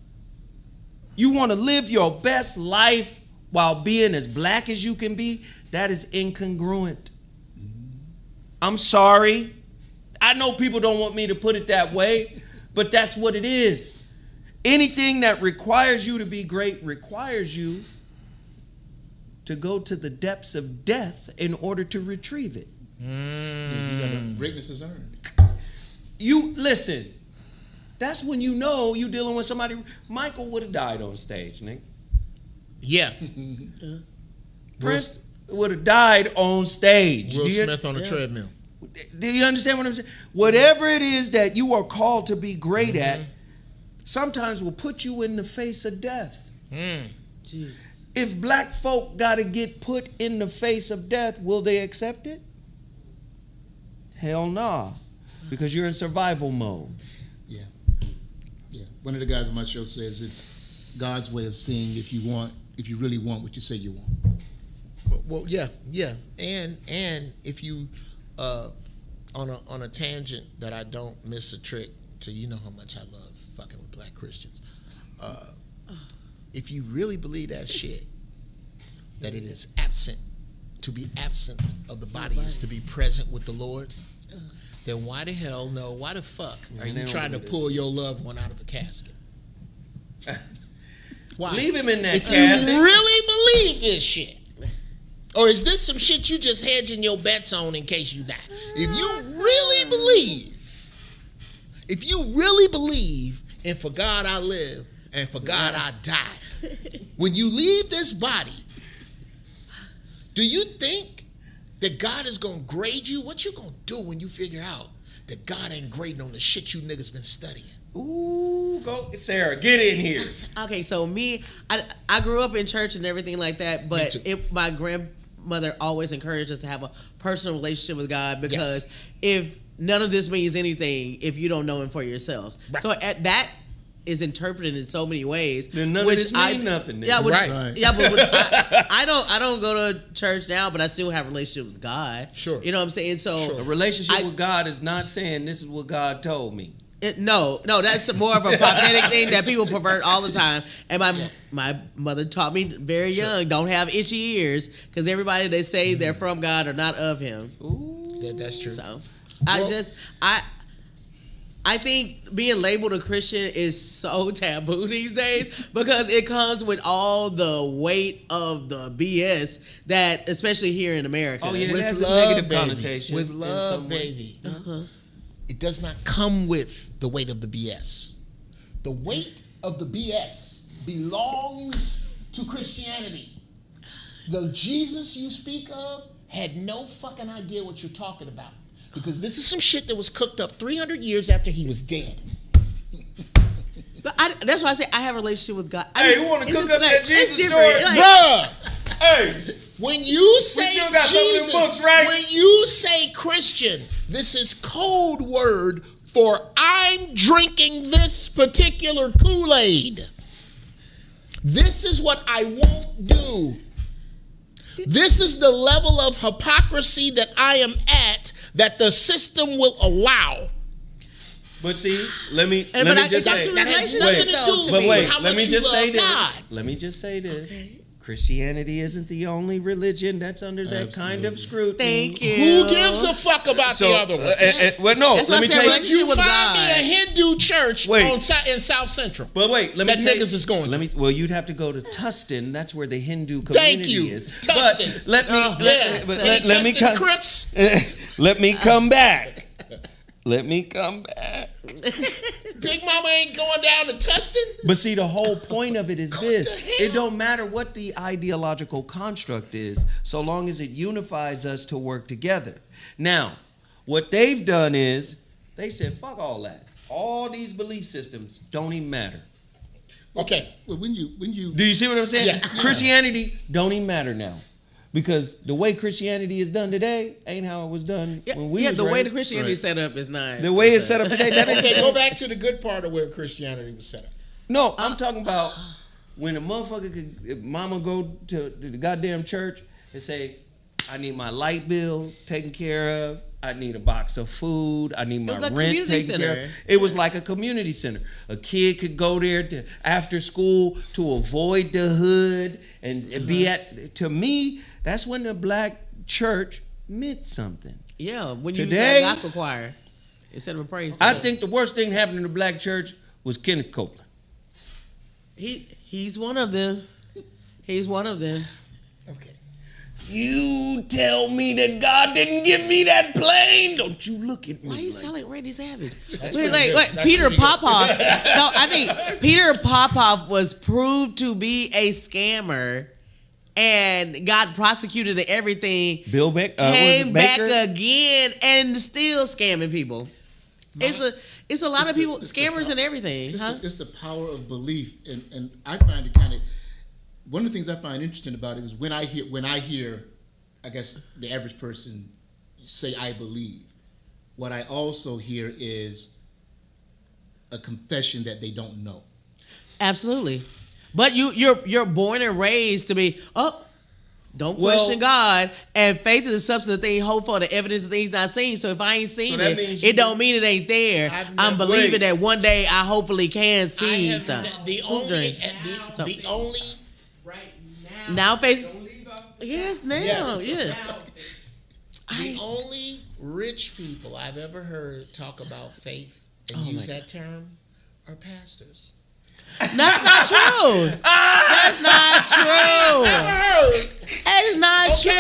You want to live your best life while being as black as you can be? That is incongruent. I'm sorry. I know people don't want me to put it that way, but that's what it is. Anything that requires you to be great requires you to go to the depths of death in order to retrieve it. Greatness is earned. You listen. That's when you know you're dealing with somebody. Michael would have died on stage, Nick. Yeah. Prince would have died on stage. Will Smith on the treadmill. Do you understand what I'm saying? Whatever it is that you are called to be great at, sometimes will put you in the face of death. If black folk got to get put in the face of death, will they accept it? Hell nah, because you're in survival mode. Yeah. One of the guys on my show says it's God's way of seeing if you really want what you say you want. Well, yeah, and if you on a tangent that I don't miss a trick to, you know how much I love fucking with black Christians. If you really believe that shit, that it is absent to be absent of the body is to be present with the Lord, then why the hell, why the fuck are you trying to pull your loved one out of a casket? Why? Leave him in that if casket. you really believe this shit. Or is this some shit you just hedging your bets on in case you die? If you really believe in for God I live and for God I die, when you leave this body, do you think that God is going to grade you? What you going to do when you figure out that God ain't grading on the shit you niggas been studying? Ooh, go, Sarah, get in here. Okay, so I grew up in church and everything like that, but my grandmother always encouraged us to have a personal relationship with God because if none of this means anything if you don't know Him for yourselves. Right. So that is interpreted in so many ways. Then none of this means nothing. Then. Yeah, Right. Yeah, but I don't go to church now, but I still have a relationship with God. Sure. You know what I'm saying? So A relationship with God is not saying this is what God told me. No, that's more of a prophetic thing that people pervert all the time. And my mother taught me very young, don't have itchy ears, because everybody they say they're from God are not of Him. Ooh. That's true. So I think being labeled a Christian is so taboo these days because it comes with all the weight of the BS that, especially here in America. Oh, yeah, With it has love, a negative baby. connotation. With love, baby. It does not come with the weight of the BS. The weight of the BS belongs to Christianity. The Jesus you speak of had no fucking idea what you're talking about. Because this is some shit that was cooked up 300 years after he was dead. But that's why I say I have a relationship with God. Hey, you want to cook up that Jesus story? Bruh! Hey! When you say still got Jesus, some of them books, right? when you say Christian, this is code word for I'm drinking this particular Kool-Aid. This is what I won't do. This is the level of hypocrisy that I am at that the system will allow. But see, let me just say. That has nothing to do with how much you love God. Let me just say this. Okay. Christianity isn't the only religion that's under that kind of scrutiny. Thank you. Who gives a fuck about the other ones? Well, no, let me tell you. But you find me a Hindu church in South Central. But wait, let me that tell niggas is going to. Well, you'd have to go to Tustin. That's where the Hindu community is. Tustin. But let me come. Crips? Let me come back. Let me come back. Big Mama ain't going down to Tustin. But see, the whole point of it is this. It don't matter what the ideological construct is, so long as it unifies us to work together. Now, what they've done is, they said, fuck all that. All these belief systems don't even matter. Okay. Well, when you Do you see what I'm saying? Yeah. Christianity don't even matter now. Because the way Christianity is done today ain't how it was done when we was the way raised. the Christianity is set up is not. The way it's set up today, that ain't Okay, go back to the good part of where Christianity was set up. No, I'm talking about when a motherfucker could, mama go to the goddamn church and say, I need my light bill taken care of. I need a box of food. I need my rent taken care of. It was like a community center. A kid could go there after school to avoid the hood and be at, to me, that's when the black church meant something. Yeah, when you Today, use that gospel choir instead of a praise. I think the worst thing happened in the black church was Kenneth Copeland. He's one of them. He's one of them. Okay. You tell me that God didn't give me that plane? Don't you look at me. Why do you sound like Randy Savage? That's Peter Popoff. No, I think Peter Popoff was proved to be a scammer and got prosecuted and everything. Bill Beck came back again and still scamming people. It's a lot of people, scammers and everything. It's the power of belief, and I find it kind of, one of the things I find interesting about it is when I hear, I guess the average person say I believe, what I also hear is a confession that they don't know. Absolutely. But you're born and raised to be, don't question God, and faith is the substance of things hoped for, the evidence of things not seen. So if I ain't seen it don't mean it ain't there. I'm believing that one day I hopefully can see something. The only Now faith. Yes, now. Yes. Yeah. The only rich people I've ever heard talk about faith and use that term are pastors. That's not true. That's not true. That's not true.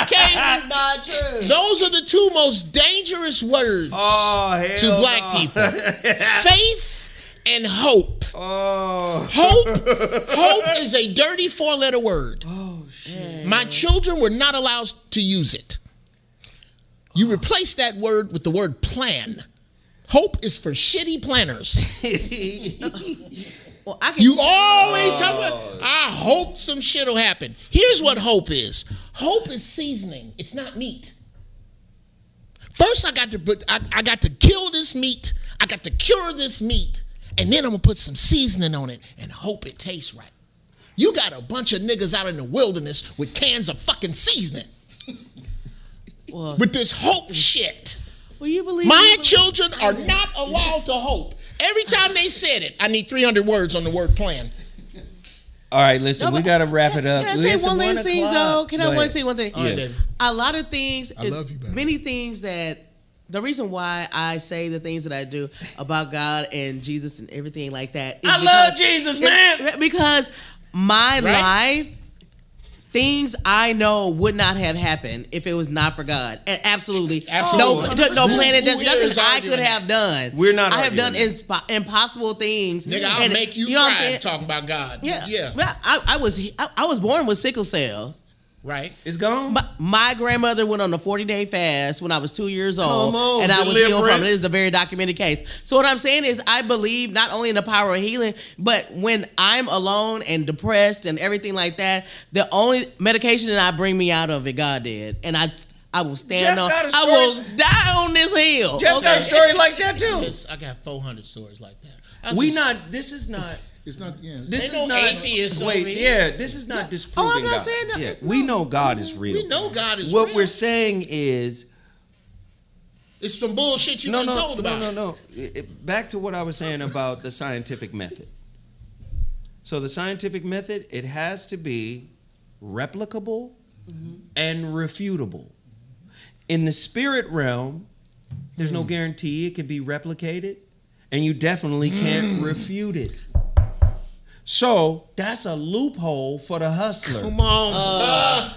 Okay? Not true. Those are the two most dangerous words to black people. Faith and hope. Hope is a dirty 4-letter word. Oh, shit. My children were not allowed to use it. You replace that word with the word plan. Hope is for shitty planners. Well, I can You always talk about, I hope some shit will happen. Here's what hope is. Hope is seasoning. It's not meat. First, I got to kill this meat. I got to cure this meat. And then I'm going to put some seasoning on it and hope it tastes right. You got a bunch of niggas out in the wilderness with cans of fucking seasoning. With this hope shit. Well, you believe My children are not allowed to hope. Every time they said it, I need 300 words on the word plan. All right, listen, we got to wrap it up. Can I say Listen, one last thing, though? Can I want say one thing? Yes. A lot of things, I love you, baby. many things that, the reason why I say the things that I do about God and Jesus and everything like that is I love Jesus, man. Because my life, things I know would not have happened if it was not for God. And absolutely. No planet, there's nothing I could have done. We're not I have done arguing impossible things. Nigga, I'll And make you know what I'm cry saying? talking about God. Yeah. Well, I was born with sickle cell. Right. It's gone? My grandmother went on a 40-day fast when I was 2 years old, Come on, and I was healed from deliverance. it. This is a very documented case. So what I'm saying is I believe not only in the power of healing, but when I'm alone and depressed and everything like that, the only medication that I bring me out of it, God did. And I will stand Jeff on, got a I story. will die on this hill. Jeff got a story like that, too. I got 400 stories like that. This is not... It's not. Yeah. This Ain't is no not atheists over here. Yeah, this is not disproving I'm not God. saying that. Yeah, No. we know God is real. We know God is What real. we're saying is It's some bullshit you've been told about. No. Back to what I was saying about the scientific method. So the scientific method, it has to be replicable and refutable. In the spirit realm, there's no guarantee it can be replicated, and you definitely can't refute it. So that's a loophole for the hustler. Come on.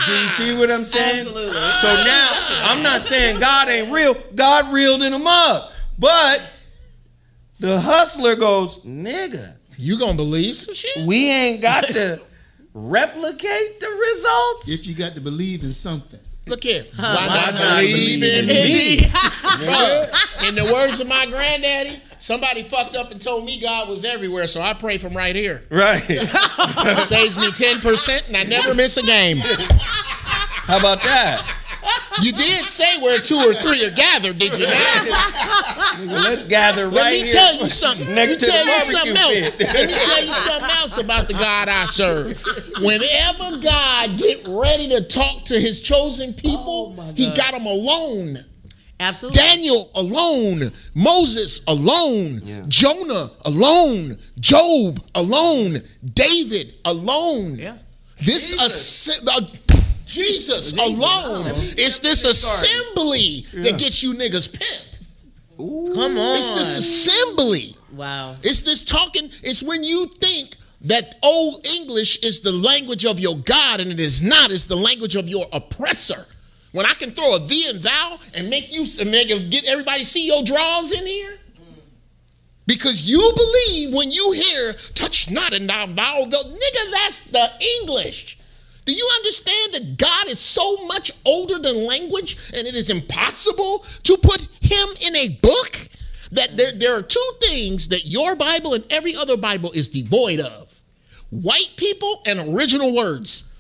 Do you see what I'm saying? Absolutely. So now, I'm not saying God ain't real. God reeled him up. But the hustler goes, nigga, You gonna believe some shit? we ain't got to replicate the results. If you got to believe in something. Look here. Why not believe in me? Bruh, in the words of my granddaddy, somebody fucked up and told me God was everywhere, so I pray from right here. Right. Saves me 10% and I never miss a game. How about that? You did say where 2 or 3 are gathered, did you not? Nigga, let's gather right Let me here. tell you something. Next Let me to the tell you barbecue something else. pit. Let me tell you something else about the God I serve. Whenever God get ready to talk to his chosen people, he got them alone. Absolutely. Daniel alone, Moses alone, Yeah. Jonah alone, Job alone, David alone. Yeah. Jesus alone. It's this assembly that gets you niggas pimped. Come on. It's this assembly. Wow. It's this talking. It's when you think that old English is the language of your God, and it is not. It's the language of your oppressor. When I can throw a thee and thou and make get everybody see your draws in here. Because you believe when you hear touch not and thou, nigga, that's the English. Do you understand that God is so much older than language and it is impossible to put him in a book? That there are 2 things that your Bible and every other Bible is devoid of. White people and original words.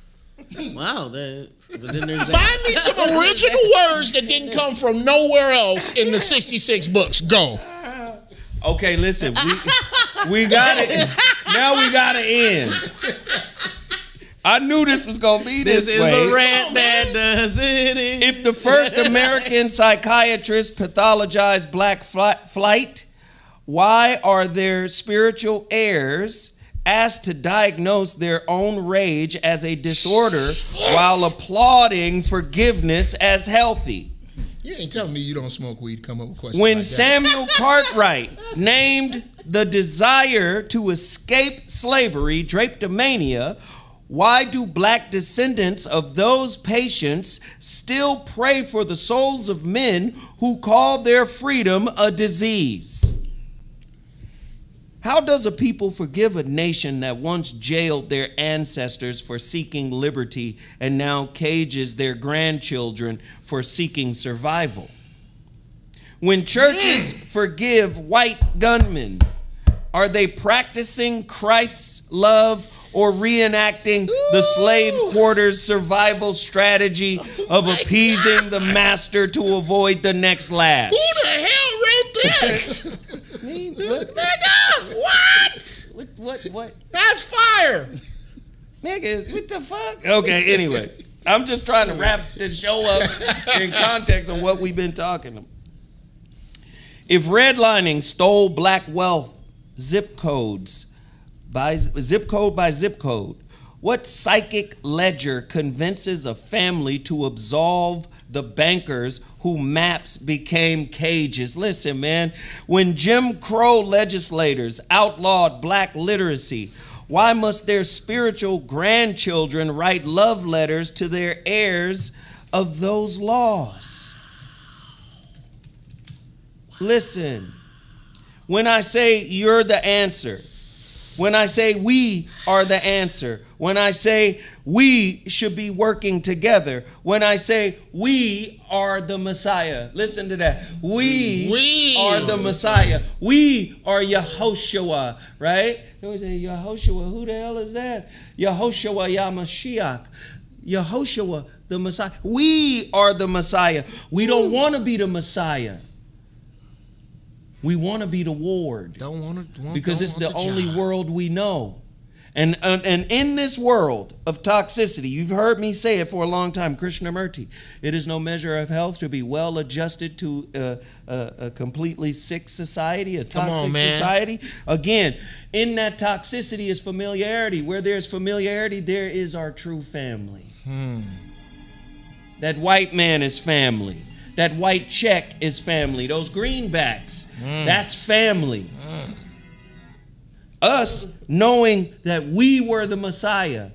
Wow. But then there's Find me some original words that didn't come from nowhere else in the 66 books. Go. Okay, listen. We got it. Now we got to end. I knew this was going to be this This is way. the rant that does it. If the first American psychiatrist pathologized black flight, why are there spiritual heirs asked to diagnose their own rage as a disorder while applauding forgiveness as healthy. You ain't telling me you don't smoke weed. Come up with questions When like that. Samuel Cartwright named the desire to escape slavery drapetomania, why do black descendants of those patients still pray for the souls of men who call their freedom a disease? How does a people forgive a nation that once jailed their ancestors for seeking liberty and now cages their grandchildren for seeking survival? When churches forgive white gunmen, are they practicing Christ's love or reenacting the slave quarters survival strategy of appeasing the master to avoid the next lash? Who the hell wrote this? Nigga, What? that's fire. Nigga, what the fuck? Okay, anyway. I'm just trying to wrap this show up in context on what we've been talking about. If redlining stole black wealth zip code by zip code, what psychic ledger convinces a family to absolve the bankers who maps became cages? Listen, man, when Jim Crow legislators outlawed black literacy, why must their spiritual grandchildren write love letters to their heirs of those laws? Listen, when I say you're the answer, when I say we are the answer, when I say we should be working together, when I say we are the Messiah, listen to that. We are the Messiah. We are Yehoshua, right? They always say, Yehoshua, who the hell is that? Yehoshua Yamashiach. Yehoshua, the Messiah. We are the Messiah. We don't want to be the Messiah. We want to be the ward. Because it's the only world we know. And in this world of toxicity, you've heard me say it for a long time, Krishnamurti, it is no measure of health to be well adjusted to a completely sick society, a toxic society. Again, in that toxicity is familiarity. Where there's familiarity, there is our true family. That white man is family. That white check is family. Those greenbacks, that's family. Us knowing that we were the Messiah.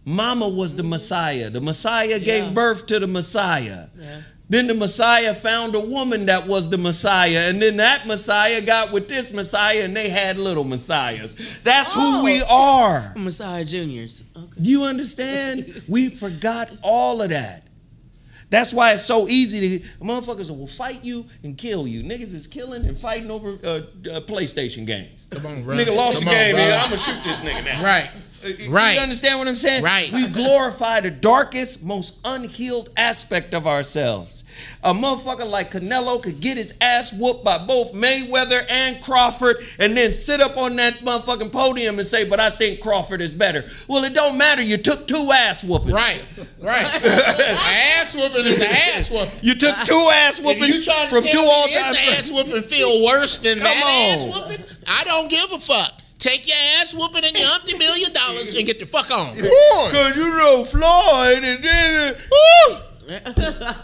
Mama was the Messiah. The Messiah gave birth to the Messiah. Yeah. Then the Messiah found a woman that was the Messiah. And then that Messiah got with this Messiah and they had little Messiahs. That's who we are. Messiah Juniors. Okay. You understand? We forgot all of that. That's why it's so easy to, motherfuckers will fight you and kill you. Niggas is killing and fighting over PlayStation games. Come on, bro. Nigga lost Come the game, on, bro. I'm gonna shoot this nigga now. Right. Right. You understand what I'm saying? Right. We glorify the darkest, most unhealed aspect of ourselves. A motherfucker like Canelo could get his ass whooped by both Mayweather and Crawford and then sit up on that motherfucking podium and say, but I think Crawford is better. Well, it don't matter. You took 2 ass whoopings. Right. An ass whooping is an ass whooping. You took 2 ass If whoopings you trying to from 2 tell me all-time this friends. ass whooping feel worse than Come that ass on. whooping, I don't give a fuck. Take your ass whooping and your $1 million and get the fuck on. Cause you know Floyd and then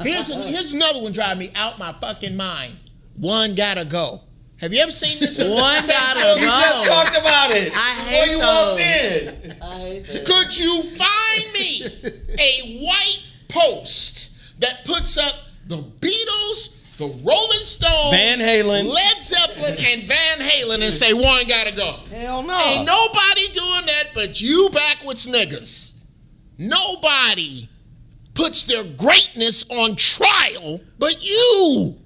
Here's another one driving me out my fucking mind. One gotta go. Have you ever seen this? One gotta you just go. talked about it. I before hate you those. walked in. I hate that. Could you find me a white post that puts up the Beatles, the Rolling Stones, Van Halen. Led Zeppelin, and Van Halen and say one gotta go? Hell no. Ain't nobody doing that but you backwards niggas. Nobody puts their greatness on trial but you.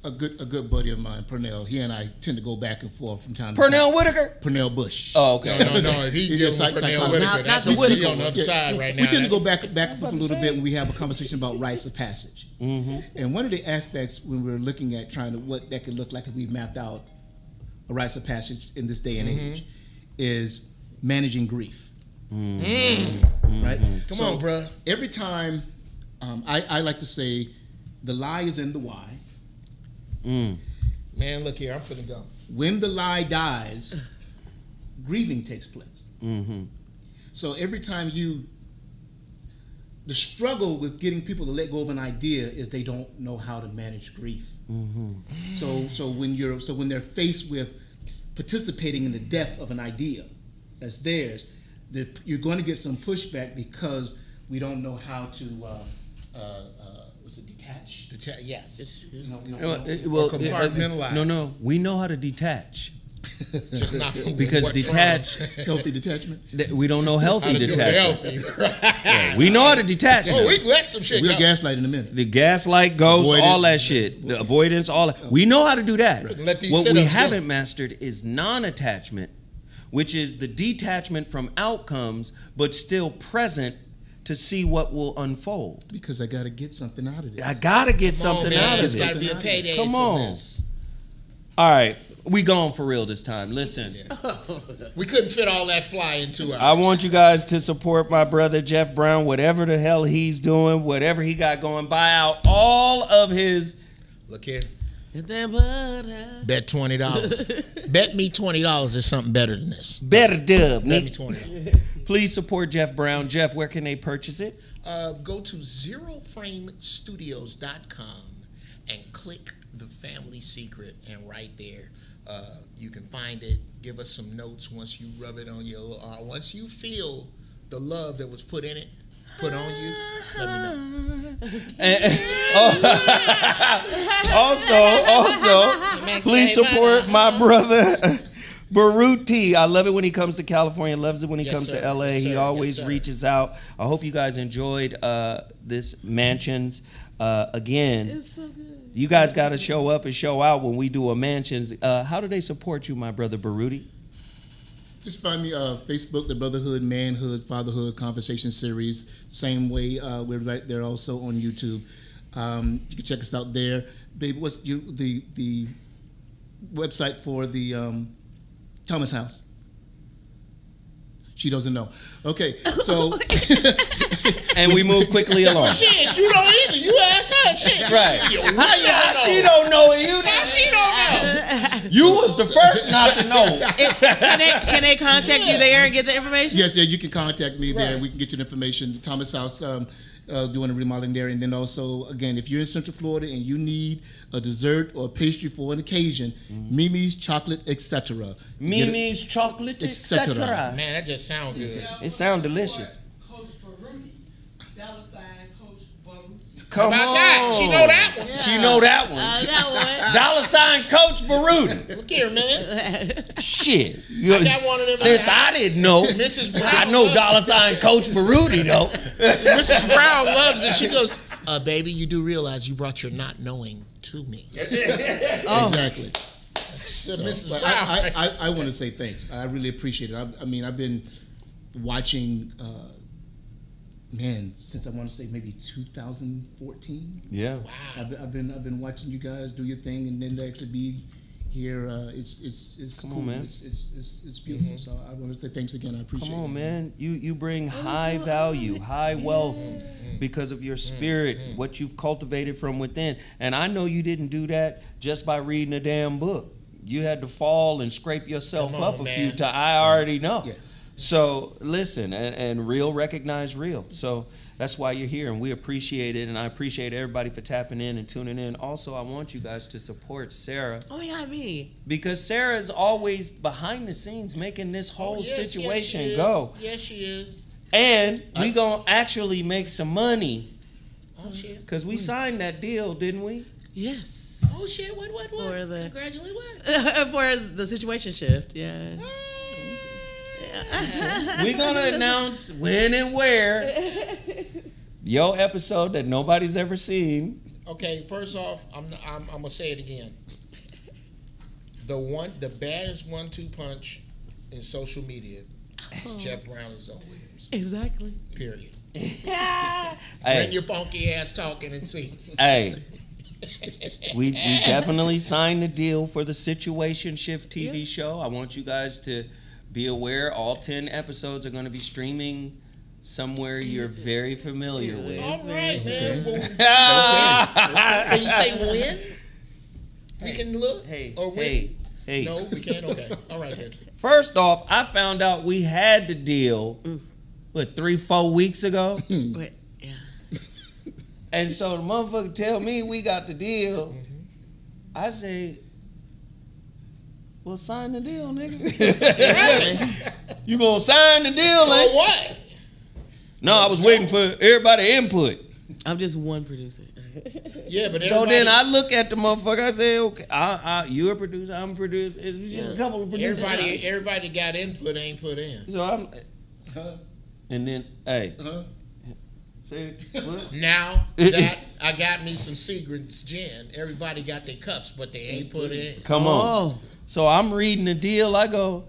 A good buddy of mine, Pernell, he and I tend to go back and forth from time to Pernell time. Whitaker? Pernell Bush. Oh, okay. No. He He's just just like Pernell psychologist. Whitaker. Not That's the what he Whitaker. on the other side right now. We tend to go That's- back and forth a little bit when we have a conversation about rites of passage. Mm-hmm. And one of the aspects when we're looking at trying to what that could look like if we mapped out a rites of passage in this day and age is managing grief. Right? Come on, bruh. Every time, I like to say, the lie is in the why. Man, look here. I'm finna go. When the lie dies, grieving takes place. Mm-hmm. So every time the struggle with getting people to let go of an idea is they don't know how to manage grief. Mm-hmm. So when they're faced with participating in the death of an idea that's theirs, you're going to get some pushback because we don't know how to detach. Yes. Compartmentalize. No, we know how to detach. Just not from because detach, healthy detachment. We don't know healthy detachment. Healthy. Yeah, we know how to detach. Oh, we can let some shit We'll go. gaslight in a minute. The gaslight, ghost, all that shit, the avoidance, all that. We know how to do that. Let these What we sit-ups haven't go. mastered is non-attachment, which is the detachment from outcomes, but still present to see what will unfold. Because I got to get something out of it. I gotta get something out of It's got to it. be a payday. Come from on. This. All right, we going for real this time. Listen. We couldn't fit all that fly in 2 hours. I want you guys to support my brother Jeff Brown, whatever the hell he's doing, whatever he got going. Buy out all of his. Look here. Get that butter. Bet $20. Bet me $20 is something better than this. Better dub. Bet me Nick. $20. Please support Jeff Brown. Jeff, where can they purchase it? Go to zeroframestudios.com and click the family secret, and right there you can find it. Give us some notes once you rub it on your once you feel the love that was put on you, let me know. Also, please support my brother Baruti. I love it when he comes to California. Loves it when he comes to LA. Yes, he sir. always Yes, sir. reaches out. I hope you guys enjoyed this Mansions. Again, It's so good. you guys got to show up and show out when we do a Mansions. How do they support you, my brother Baruti? Just find me Facebook, the Brotherhood, Manhood, Fatherhood Conversation Series. Same way, we're right there also on YouTube. You can check us out there. Baby, what's the website for the Thomas House? She doesn't know. Okay, so And we move quickly along. Shit, you don't either. You asked her. Shit. Right. You She don't know you. How she don't know? You was the first not to know. Can they contact you there and get the information? yes, yeah, you can contact me there, Right. and we can get you the information. The Thomas House doing a remodeling there, and then also again, if you're in Central Florida and you need a dessert or a pastry for an occasion, Mimi's Chocolate, etc. Mimi's chocolate, etc. etc. Man, that just sounds good. It sounds delicious. Coach Baruti, $ Coach Baruti. Come How about on. that? She know that one. She know that one. That $Coach Baruti. Look here, man. Shit. I got one of them. Since I didn't know, Mrs. Brown I know loves- Coach Baruti though. Mrs. Brown loves it. She goes, baby, you do realize you brought your not knowing to me. Exactly. So, Mrs. But Brown. I want to say thanks. I really appreciate it. I mean, I've been watching, since I want to say maybe 2014. Yeah. I've been watching you guys do your thing, and then to actually be here, it's Come cool. on, man. It's beautiful. So I want to say thanks again. I appreciate Come on, it. man. You bring high value, high wealth because of your spirit, what you've cultivated from within. And I know you didn't do that just by reading a damn book. You had to fall and scrape yourself Come on, up a man. few times. I already know. Yeah. So listen, and real recognize real. So that's why you're here, and we appreciate it. And I appreciate everybody for tapping in and tuning in. Also, I want you guys to support Sarah Oh yeah, me. because Sarah is always behind the scenes making this whole situation yes, she go. is. Yes, she is. And we gonna actually make some money Oh, shit. because we signed that deal, didn't we? Yes. Oh, shit. What? For the- Congratulate what? For the situation shift, yeah. We're gonna announce when and where your episode that nobody's ever seen. Okay, first off, I'm gonna say it again. The baddest 1-2 punch in social media is Jeff Brown and Zoe Williams. Exactly. Period. Hey, Bring your funky ass talking and see. hey. We definitely signed the deal for the Situation Shift TV show. I want you guys to be aware all 10 episodes are going to be streaming somewhere you're very familiar with. All right, man. Well, Ah! can you say when? We can look Hey, or when? hey, Hey. No, we can't. Okay, all right then. First off, I found out we had the deal, 3-4 weeks ago, But, yeah. and so the motherfucker tell me we got the deal. I say, well, sign the deal, nigga. You gonna sign the deal? For Ain't? what? No, I was waiting for everybody input. I'm just one producer. Yeah, but So everybody, then I look at the motherfucker. I say, okay, you're a producer. I'm a producer. It's just a couple of producers. everybody that got input ain't put in. So I'm, Huh? and then hey, Huh? say what? Now that I got me some Seagram's gin, everybody got their cups, but they ain't put in. Come on. So I'm reading the deal. I go,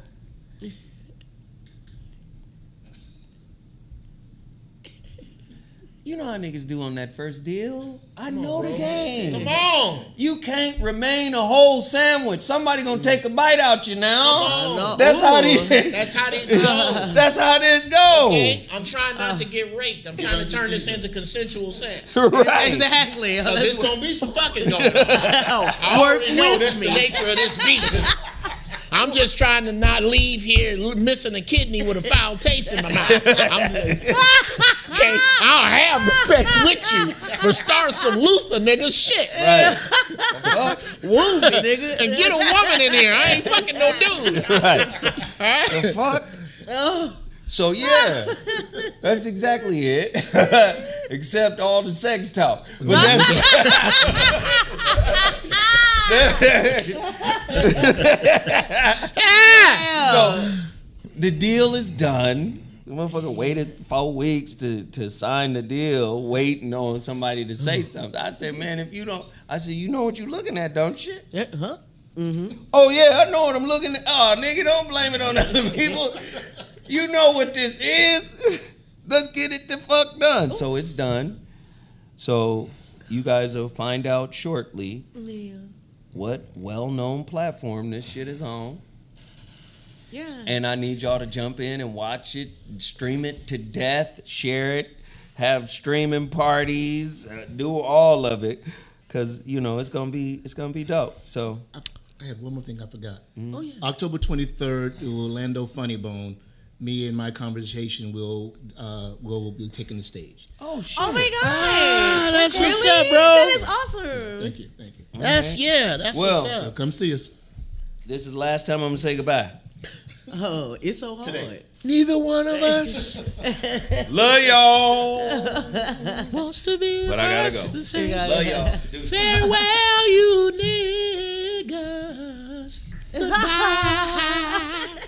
you know how niggas do on that first deal? I know the game. Come on. You can't remain a whole sandwich. Somebody gonna take a bite out you now. Come on. That's how this. That's how this go. That's how this go. Okay? I'm trying not to get raped. I'm trying to turn this into consensual sex. Right. Exactly. Because there's going to be some fucking going on. I Work already know with that's me. the nature of this beast. I'm just trying to not leave here missing a kidney with a foul taste in my mouth. Okay, I'll have the sex with you, but start some Luther, nigga. Shit. Right. Woo me, nigga. And get a woman in here. I ain't fucking no dude. Right. All right? The fuck? Oh. So yeah, that's exactly it. Except all the sex talk. But so the deal is done. The motherfucker waited 4 weeks to sign the deal, waiting on somebody to say something. I said, man, if you don't, I said, you know what you're looking at, don't you? Yeah, huh? Oh yeah, I know what I'm looking at. Oh nigga, don't blame it on other people. You know what this is. Let's get it the fuck done. So it's done. So you guys will find out shortly what well-known platform this shit is on. Yeah. And I need y'all to jump in and watch it, stream it to death, share it, have streaming parties, do all of it, cause you know it's gonna be dope. So I have one more thing I forgot. Oh, yeah. October 23rd, Orlando Funny Bone. Me and my conversation will be taking the stage. oh shit, Oh my God. That's really? what's up, bro. That is awesome. Thank you. That's Well, what's So up. come see us. this is the last time I'm gonna say goodbye. Oh, it's so hard. Today. Neither one of us Love y'all, wants to be but I gotta first go. to say Love y'all. farewell, you niggas. Goodbye.